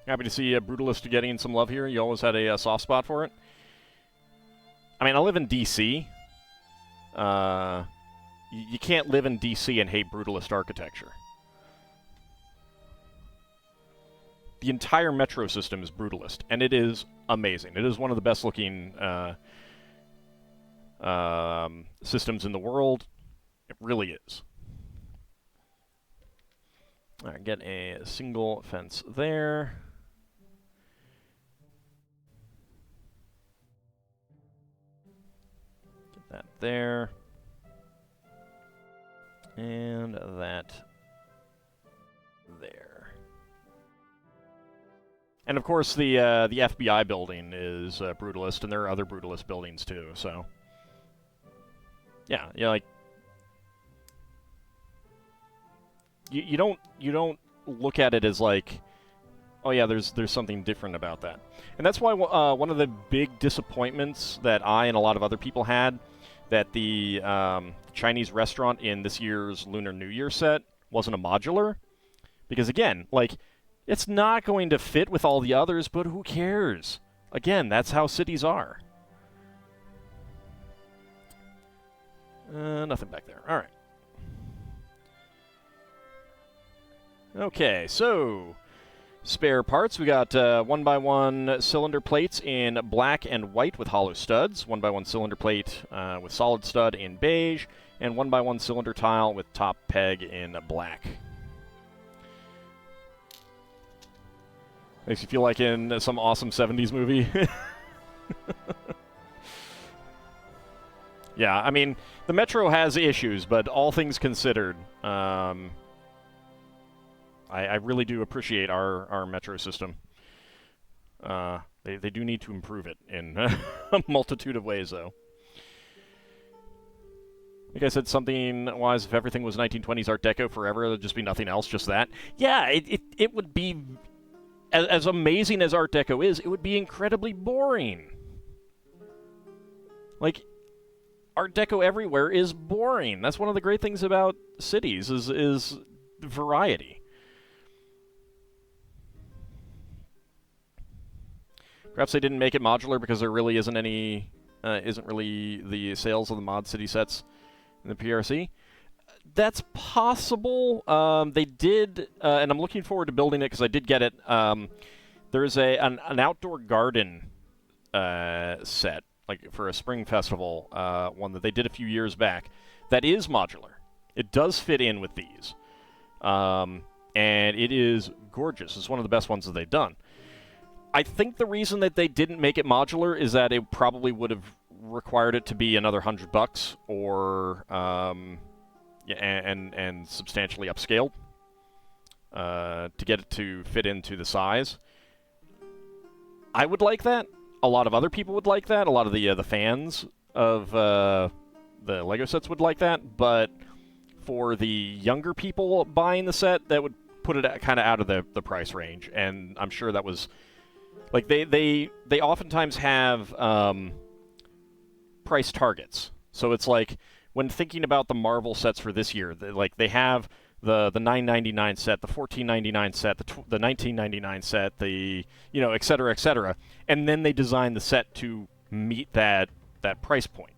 Happy to see Brutalist getting some love here. You always had a soft spot for it. I mean, I live in D.C. You can't live in D.C. and hate Brutalist architecture. The entire metro system is Brutalist, and it is amazing. It is one of the best-looking systems in the world. It really is. All right, get a single fence there. Get that there. And that there. And of course, the FBI building is Brutalist, and there are other Brutalist buildings too. So, yeah, like you don't look at it as like, oh yeah, there's something different about that. And that's why one of the big disappointments that I and a lot of other people had, that the Chinese restaurant in this year's Lunar New Year set wasn't a modular. Because again, like, it's not going to fit with all the others, but who cares? Again, that's how cities are. Nothing back there. All right. Okay, so spare parts. We got 1x1 cylinder plates in black and white with hollow studs, 1x1 cylinder plate with solid stud in beige, and 1x1 cylinder tile with top peg in black. Makes you feel like in some awesome 70s movie. Yeah, I mean, the Metro has issues, but all things considered, I really do appreciate our Metro system. They do need to improve it in a multitude of ways, though. Like I said, something-wise, if everything was 1920s Art Deco forever, there'd just be nothing else, just that. Yeah, it would be, as amazing as Art Deco is, it would be incredibly boring. Like, Art Deco everywhere is boring. That's one of the great things about cities, is variety. Perhaps they didn't make it modular because there really isn't any, isn't really the sales of the Mod City sets in the PRC. That's possible. They did, and I'm looking forward to building it because I did get it. There's an outdoor garden set, like for a spring festival, one that they did a few years back, that is modular. It does fit in with these. And it is gorgeous. It's one of the best ones that they've done. I think the reason that they didn't make it modular is that it probably would have required it to be another $100 or yeah, and substantially upscaled to get it to fit into the size. I would like that. A lot of other people would like that. A lot of the fans of the Lego sets would like that. But for the younger people buying the set, that would put it kind of out of the price range. And I'm sure that was... Like, they oftentimes have price targets. So it's like, when thinking about the Marvel sets for this year, they have the $9.99 set, the $14.99 set, the $19.99 set, the, you know, et cetera, and then they design the set to meet that price point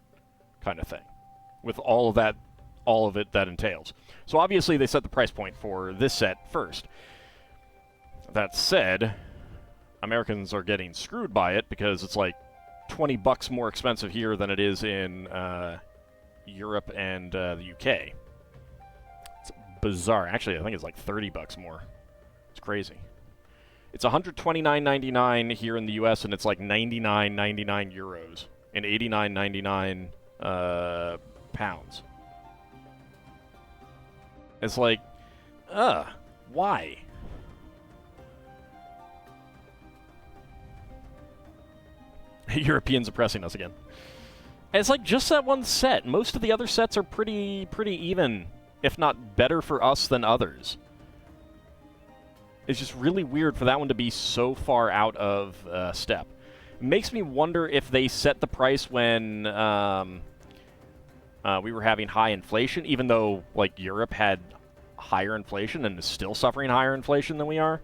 kind of thing, with all of it that entails. So obviously they set the price point for this set first. That said, Americans are getting screwed by it because it's like $20 more expensive here than it is in Europe and the UK. It's bizarre. Actually, I think it's like $30 more. It's crazy. It's $129.99 here in the US, and it's like €99.99 euros and $89.99 pounds. It's like, why? Europeans oppressing us again. And it's like just that one set. Most of the other sets are pretty even, if not better for us than others. It's just really weird for that one to be so far out of step. It makes me wonder if they set the price when we were having high inflation, even though like Europe had higher inflation and is still suffering higher inflation than we are.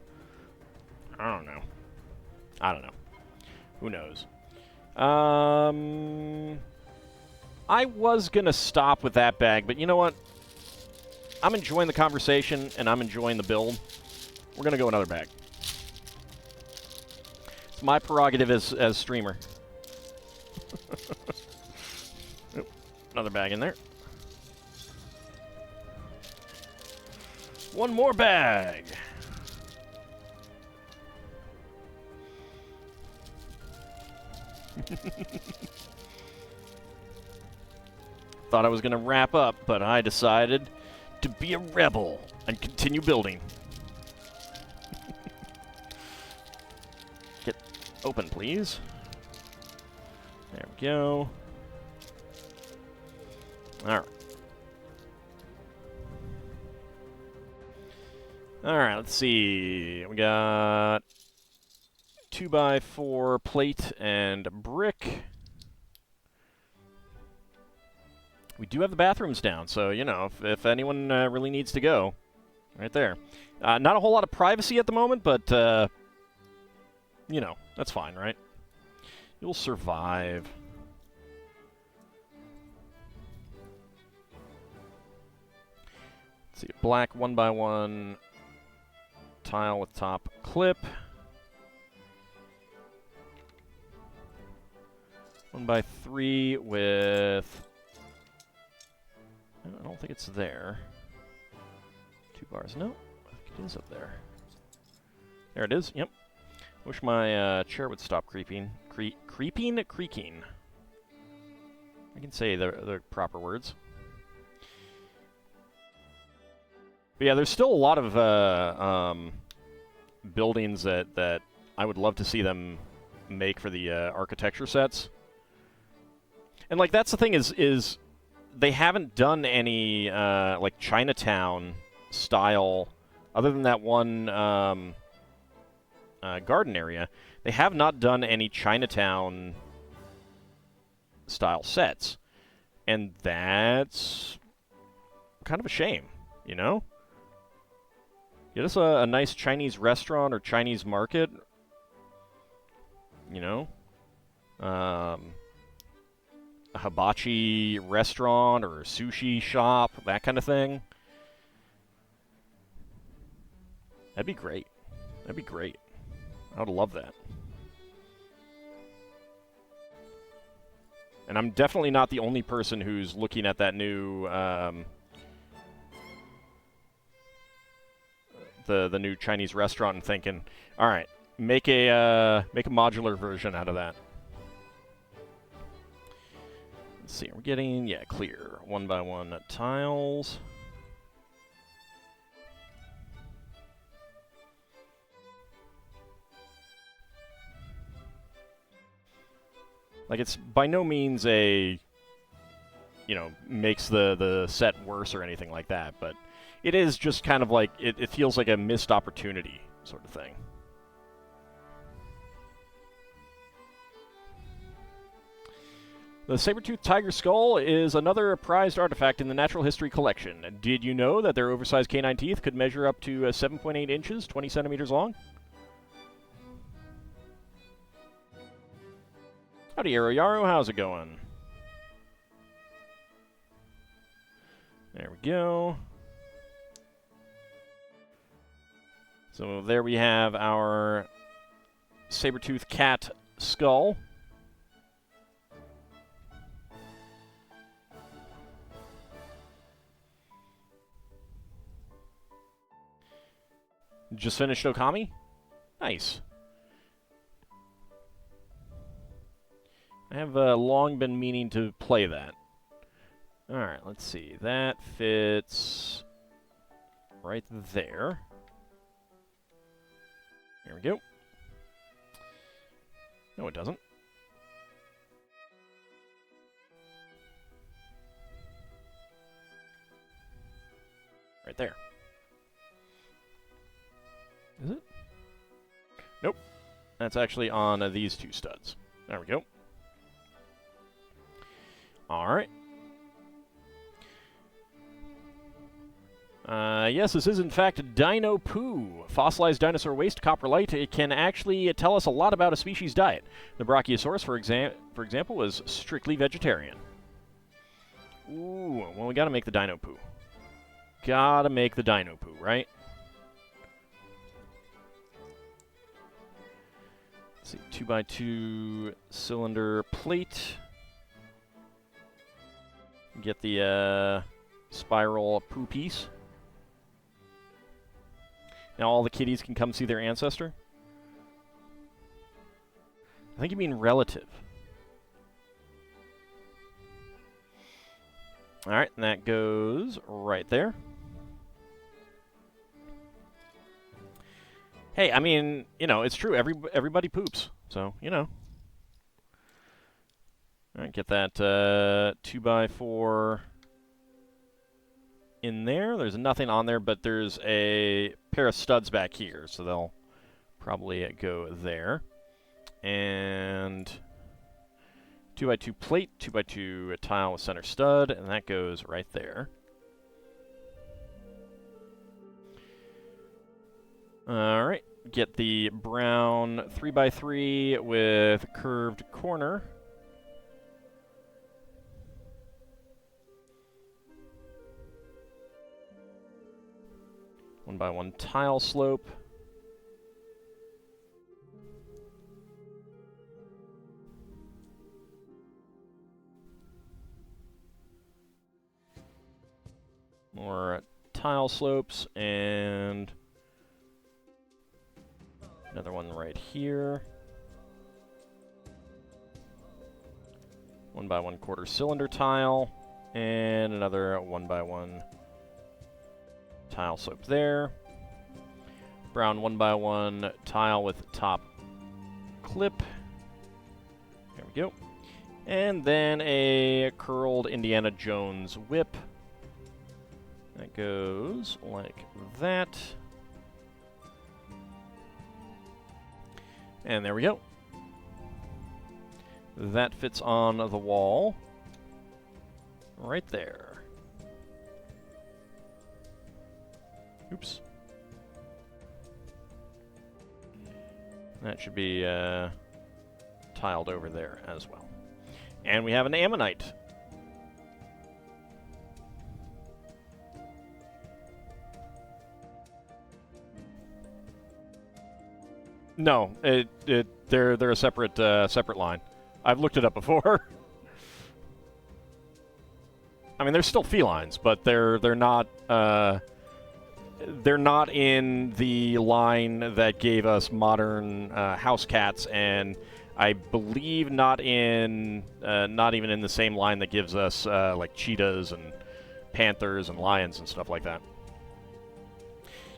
I don't know. Who knows? I was gonna stop with that bag, but you know what? I'm enjoying the conversation, and I'm enjoying the build. We're gonna go another bag. It's my prerogative as streamer. Oop, another bag in there. One more bag. Thought I was going to wrap up, but I decided to be a rebel and continue building. Get open, please. There we go. All right, let's see. We got 2x4 plate and brick. We do have the bathrooms down, so, you know, if anyone really needs to go, right there. Not a whole lot of privacy at the moment, but, you know, that's fine, right? You'll survive. Let's see, black 1x1 tile with top clip. 1x3 with... I don't think it's there. 2 bars. No, I think it is up there. There it is. Yep. Wish my chair would stop creaking. Creaking? I can say the proper words. But yeah, there's still a lot of buildings that I would love to see them make for the architecture sets. And like that's the thing is they haven't done any like Chinatown style, other than that one garden area. They have not done any Chinatown style sets, and that's kind of a shame, you know? Get us a nice Chinese restaurant or Chinese market, you know? A hibachi restaurant or a sushi shop, that kind of thing. That'd be great. That'd be great. I would love that. And I'm definitely not the only person who's looking at that new the new Chinese restaurant and thinking, all right, make a modular version out of that. Let's see, we're getting clear 1x1 tiles. Like, it's by no means a, makes the set worse or anything like that, but it is just kind of like, it feels like a missed opportunity sort of thing. The saber-toothed tiger skull is another prized artifact in the Natural History Collection. Did you know that their oversized canine teeth could measure up to 7.8 inches, 20 centimeters long? Howdy, Aroyaro. How's it going? There we go. So there we have our saber-toothed cat skull. Just finished Okami? Nice. I have long been meaning to play that. Alright, let's see. That fits right there. There we go. No, it doesn't. Right there. Is it? Nope. That's actually on these two studs. There we go. Alright. Yes, this is in fact Dino Poo. Fossilized dinosaur waste, coprolite. It can actually tell us a lot about a species' diet. The Brachiosaurus, for example, was strictly vegetarian. Ooh, well, we gotta make the Dino Poo. Gotta make the Dino Poo, right? Let's see, 2x2 cylinder plate. Get the spiral poo piece. Now all the kitties can come see their ancestor. I think you mean relative. Alright, and that goes right there. Hey, I mean, it's true. Everybody poops. So, Alright, get that 2x4 in there. There's nothing on there, but there's a pair of studs back here, so they'll probably go there. And 2x2 plate, 2x2 tile with center stud, and that goes right there. Alright, get the brown 3x3 with curved corner. One by one tile slope. More tile slopes and another one right here. 1x1/4 cylinder tile and another 1x1 tile slope there. Brown 1x1 tile with top clip. There we go. And then a curled Indiana Jones whip. That goes like that. And there we go. That fits on the wall. Right there. Oops. That should be tiled over there as well. And we have an ammonite. No, they're a separate line. I've looked it up before. I mean, they're still felines, but they're not in the line that gave us modern house cats, and I believe not even in the same line that gives us like cheetahs and panthers and lions and stuff like that.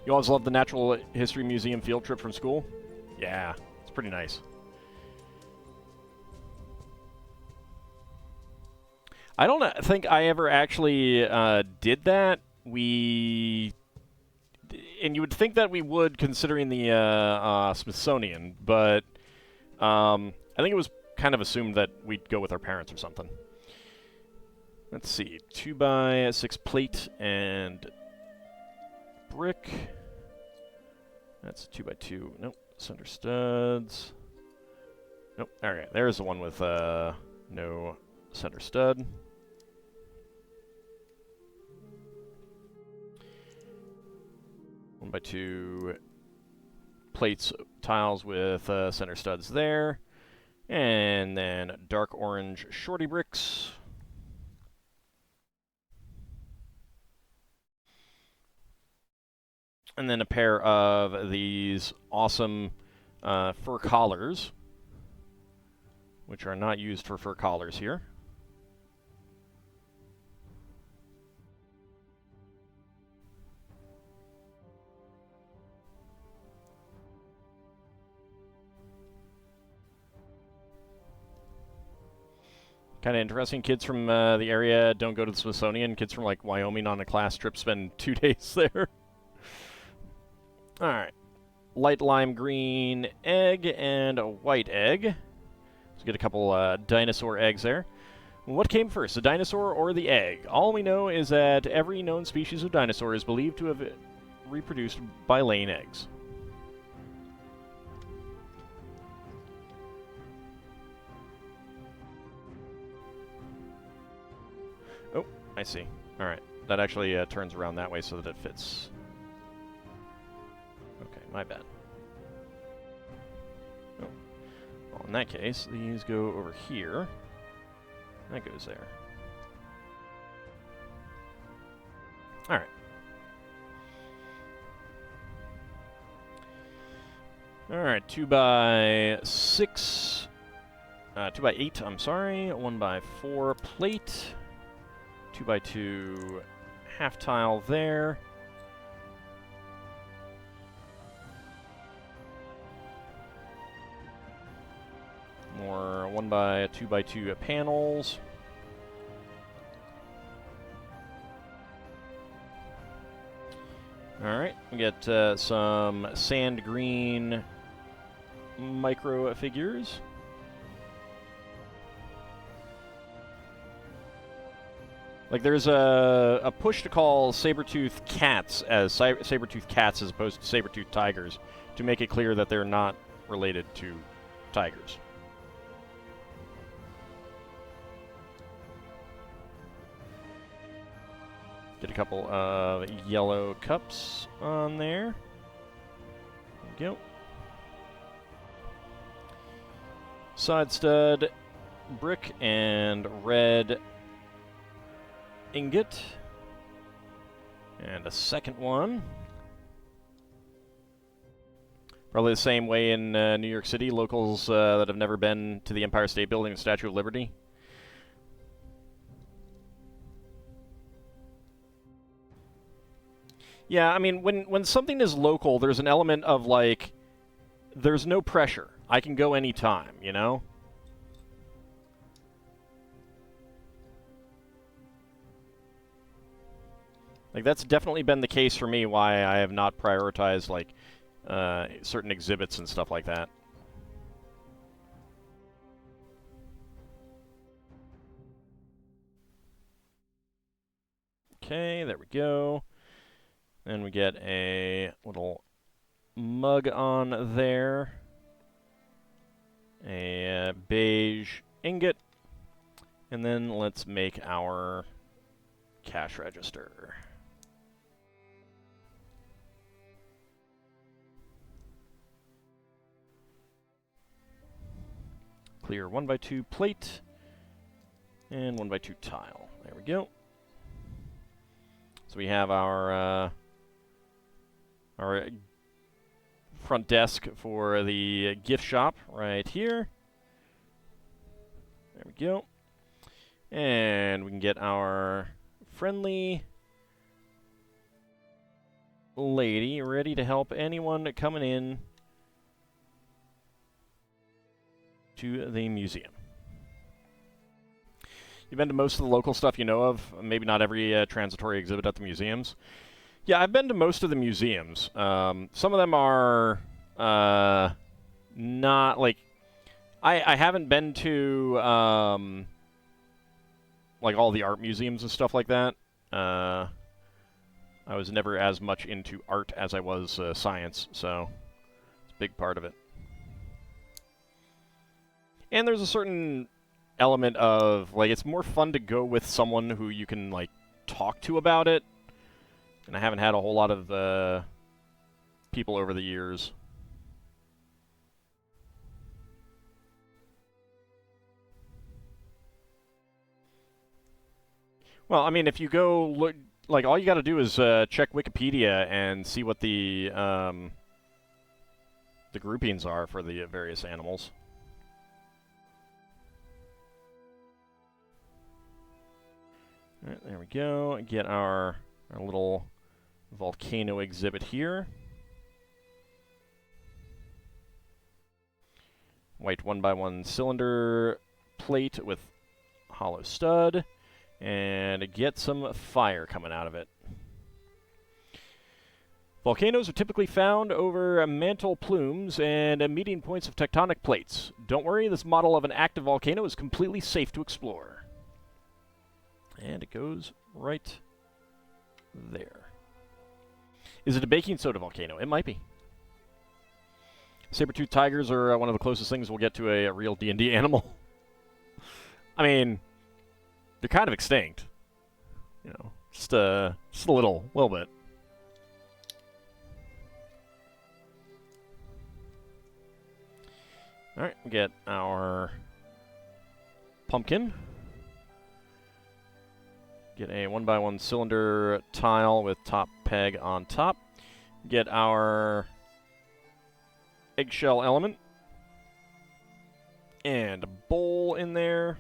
You always love the Natural History Museum field trip from school? Yeah, it's pretty nice. I don't think I ever actually did that. And you would think that we would, considering the Smithsonian, but I think it was kind of assumed that we'd go with our parents or something. Let's see, 2x6 plate and brick. That's 2x2. Nope, center studs. Nope. All right, there's the one with no center stud. 1x2 plates, tiles with center studs there. And then dark orange shorty bricks. And then a pair of these awesome fur collars, which are not used for fur collars here. Kind of interesting. Kids from the area don't go to the Smithsonian. Kids from, like, Wyoming on a class trip spend 2 days there. Alright. Light lime green egg and a white egg. Let's get a couple dinosaur eggs there. What came first, the dinosaur or the egg? All we know is that every known species of dinosaur is believed to have reproduced by laying eggs. Oh, I see. Alright. That actually turns around that way so that it fits. Okay, my bad. Oh. Well, in that case, these go over here. That goes there. Alright. Alright, 2x6. 2x8, I'm sorry. 1x4 plate. 2x2 half tile there. More 1x2x2 panels. Alright, we get some sand green micro figures. Like, there's a push to call saber-tooth cats as saber-tooth cats as opposed to saber-tooth tigers to make it clear that they're not related to tigers. Get a couple of yellow cups on there. There we go. Side stud, brick, and red ingot. And a second one. Probably the same way in New York City, locals that have never been to the Empire State Building and Statue of Liberty. Yeah, I mean, when something is local, there's an element of, like, there's no pressure. I can go anytime, you know? Like, that's definitely been the case for me, why I have not prioritized, like, certain exhibits and stuff like that. Okay, there we go. Then we get a little mug on there. A beige ingot. And then let's make our cash register. Clear 1x2 plate and 1x2 tile. There we go. So we have our front desk for the gift shop right here. There we go. And we can get our friendly lady ready to help anyone coming in to the museum. You've been to most of the local stuff you know of, maybe not every transitory exhibit at the museums. Yeah, I've been to most of the museums. Some of them are not, like, I haven't been to, like, all the art museums and stuff like that. I was never as much into art as I was science, so it's a big part of it. And there's a certain element of, like, it's more fun to go with someone who you can, like, talk to about it. And I haven't had a whole lot of people over the years. Well, I mean, if you go look, like, all you got to do is check Wikipedia and see what the groupings are for the various animals. All right, there we go. Get our little volcano exhibit here. White 1x1 cylinder plate with hollow stud. And get some fire coming out of it. Volcanoes are typically found over mantle plumes and meeting points of tectonic plates. Don't worry, this model of an active volcano is completely safe to explore. And it goes right there. Is it a baking soda volcano? It might be. Saber-toothed tigers are one of the closest things we'll get to a real D&D animal. I mean, they're kind of extinct. You know, just a little bit. All right, we get our pumpkin. Get a 1x1 cylinder tile with top peg on top. Get our eggshell element. And a bowl in there.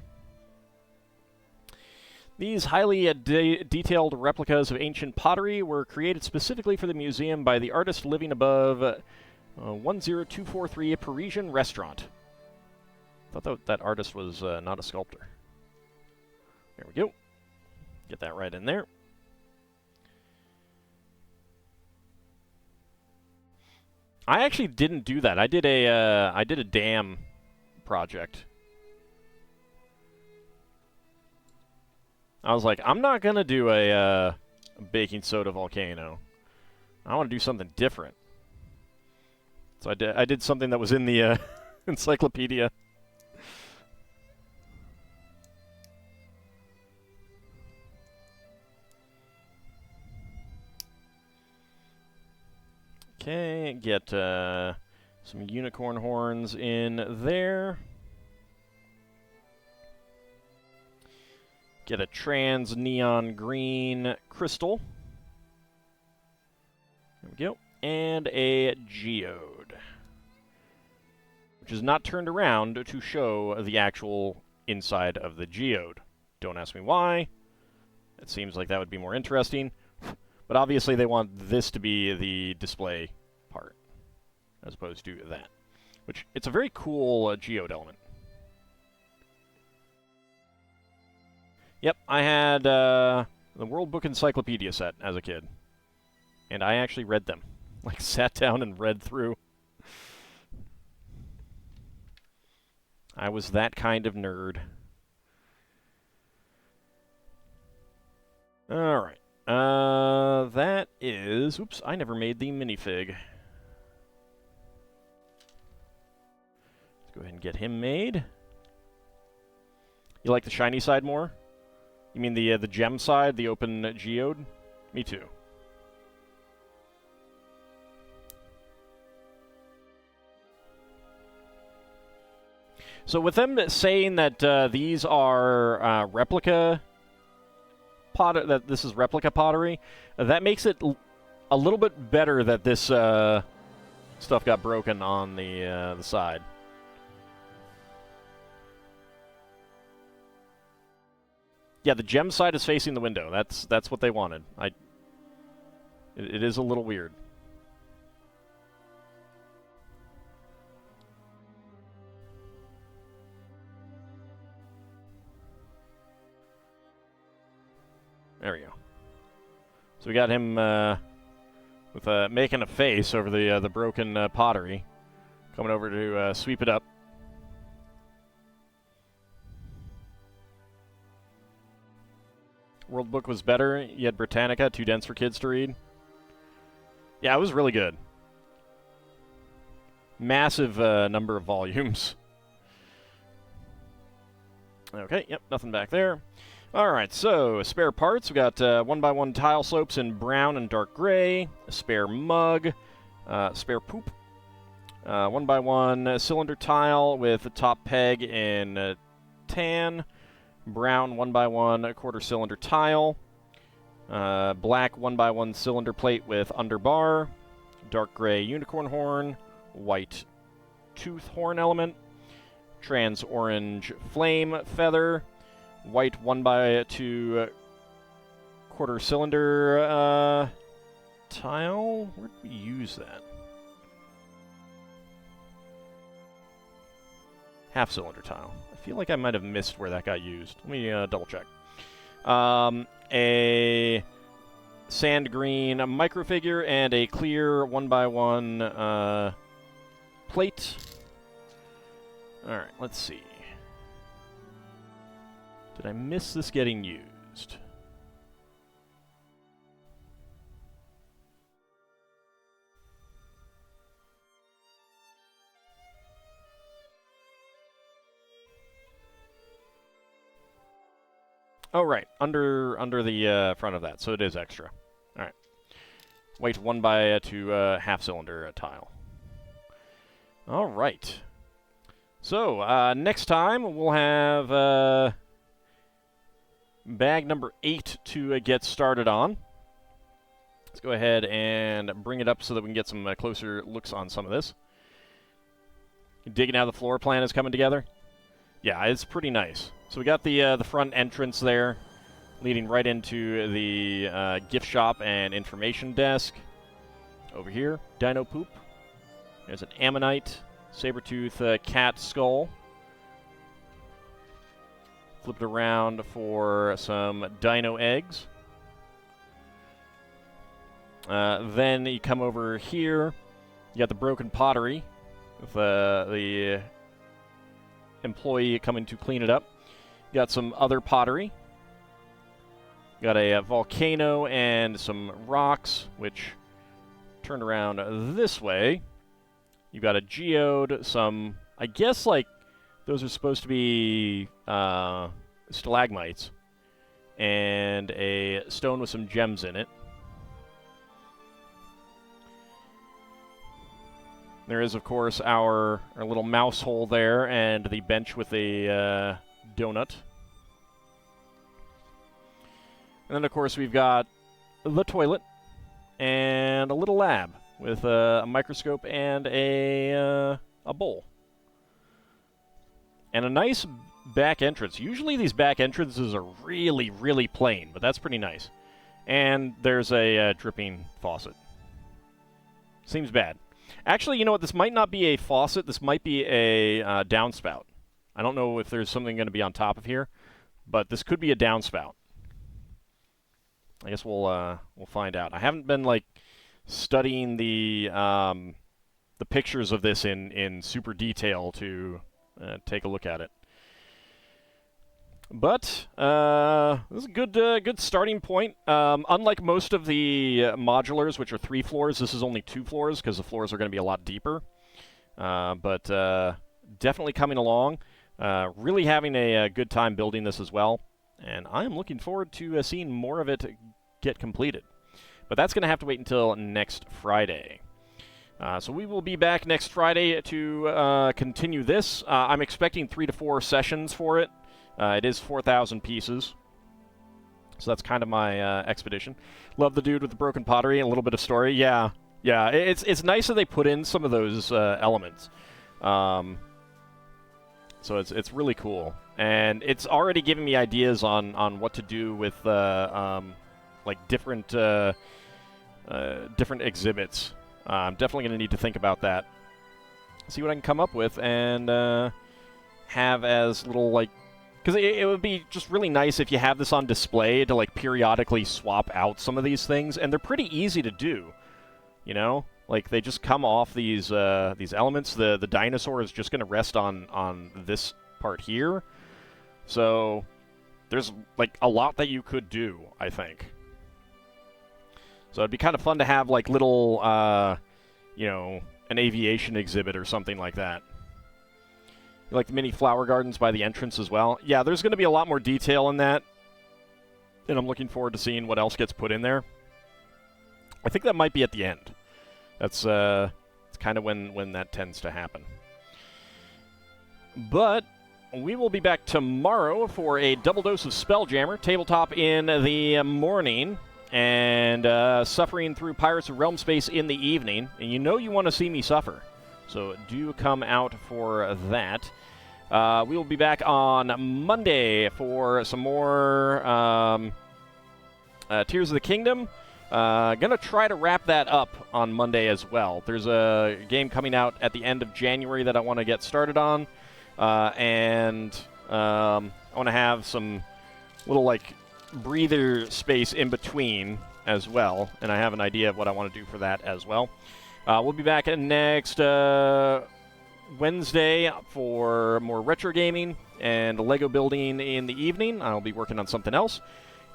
These highly detailed replicas of ancient pottery were created specifically for the museum by the artist living above 10243 Parisian restaurant. I thought that artist was not a sculptor. There we go. Get that right in there. I actually didn't do that. I did a dam project. I was like, I'm not gonna do a baking soda volcano. I want to do something different. So I did something that was in the encyclopedia. Okay, get some unicorn horns in there. Get a trans neon green crystal. There we go. And a geode, which is not turned around to show the actual inside of the geode. Don't ask me why. It seems like that would be more interesting. But obviously they want this to be the display part, as opposed to that. Which, it's a very cool geode element. Yep, I had the World Book Encyclopedia set as a kid. And I actually read them. Like, sat down and read through. I was that kind of nerd. Alright. That is... Oops, I never made the minifig. Let's go ahead and get him made. You like the shiny side more? You mean the gem side, the open geode? Me too. So with them saying that these are replica that this is replica pottery, that makes it a little bit better that this stuff got broken on the side. Yeah, the gem side is facing the window. That's what they wanted. It is a little weird. There we go. So we got him with making a face over the broken pottery, coming over to sweep it up. World Book was better. You had Britannica, too dense for kids to read. Yeah, it was really good. Massive number of volumes. Okay, yep, nothing back there. Alright, so spare parts. We got 1x1 tile slopes in brown and dark gray, a spare mug, spare poop, 1x1 cylinder tile with a top peg in tan, brown 1x1 quarter cylinder tile, black 1x1 cylinder plate with underbar, dark gray unicorn horn, white tooth horn element, trans orange flame feather, white 1x2 quarter cylinder tile. Where did we use that? Half cylinder tile. I feel like I might have missed where that got used. Let me double check. A sand green microfigure and a clear 1x1 plate. Alright, let's see. Did I miss this getting used? Oh, right. Under the front of that, so it is extra. Alright. White 1x2 half cylinder tile. Alright. So, next time we'll have bag number 8 to get started on. Let's go ahead and bring it up so that we can get some closer looks on some of this. Digging how the floor plan is coming together. Yeah, it's pretty nice. So we got the front entrance there, leading right into the gift shop and information desk. Over here, dino poop. There's an ammonite, saber-tooth cat skull. Flip it around for some dino eggs. Then you come over here. You got the broken pottery with the employee coming to clean it up. You got some other pottery. You got a volcano and some rocks, which turn around this way. You got a geode, some, I guess, like, those are supposed to be stalagmites, and a stone with some gems in it. There is, of course, our little mouse hole there, and the bench with a donut. And then, of course, we've got the toilet, and a little lab with a microscope and a bowl. And a nice back entrance. Usually these back entrances are really, really plain, but that's pretty nice. And there's a dripping faucet. Seems bad. Actually, you know what? This might not be a faucet. This might be a downspout. I don't know if there's something going to be on top of here, but this could be a downspout. I guess we'll find out. I haven't been like studying the pictures of this in super detail to take a look at it. But this is a good starting point. Unlike most of the modulars, which are 3 floors, this is only 2 floors because the floors are going to be a lot deeper. But definitely coming along. Really having a good time building this as well. And I am looking forward to seeing more of it get completed. But that's going to have to wait until next Friday. So we will be back next Friday to continue this. I'm expecting 3 to 4 sessions for it. It is 4,000 pieces. So that's kind of my expedition. Love the dude with the broken pottery and a little bit of story. Yeah, it's nice that they put in some of those elements. So it's really cool. And it's already giving me ideas on what to do with like different exhibits. I'm definitely going to need to think about that. See what I can come up with and have as little, like... Because it would be just really nice if you have this on display to, like, periodically swap out some of these things. And they're pretty easy to do, you know? Like, they just come off these elements. The dinosaur is just going to rest on this part here. So there's, like, a lot that you could do, I think. So it'd be kind of fun to have, like, little, you know, an aviation exhibit or something like that. You like the mini flower gardens by the entrance as well? Yeah, there's going to be a lot more detail in that. And I'm looking forward to seeing what else gets put in there. I think that might be at the end. That's it's kind of when that tends to happen. But we will be back tomorrow for a double dose of Spelljammer. Tabletop in the morning. And suffering through Pirates of Realm Space in the evening. And you know you want to see me suffer. So do come out for that. We will be back on Monday for some more Tears of the Kingdom. Gonna try to wrap that up on Monday as well. There's a game coming out at the end of January that I want to get started on. And I want to have some little, like, breather space in between as well. And I have an idea of what I want to do for that as well. We'll be back next Wednesday for more retro gaming and Lego building in the evening. I'll be working on something else.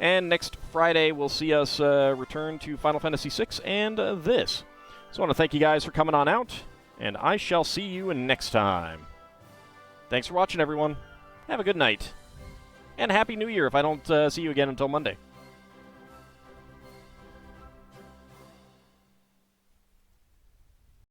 And next Friday, we'll see us return to Final Fantasy VI and this. So I want to thank you guys for coming on out, and I shall see you next time. Thanks for watching, everyone. Have a good night. And Happy New Year if I don't see you again until Monday.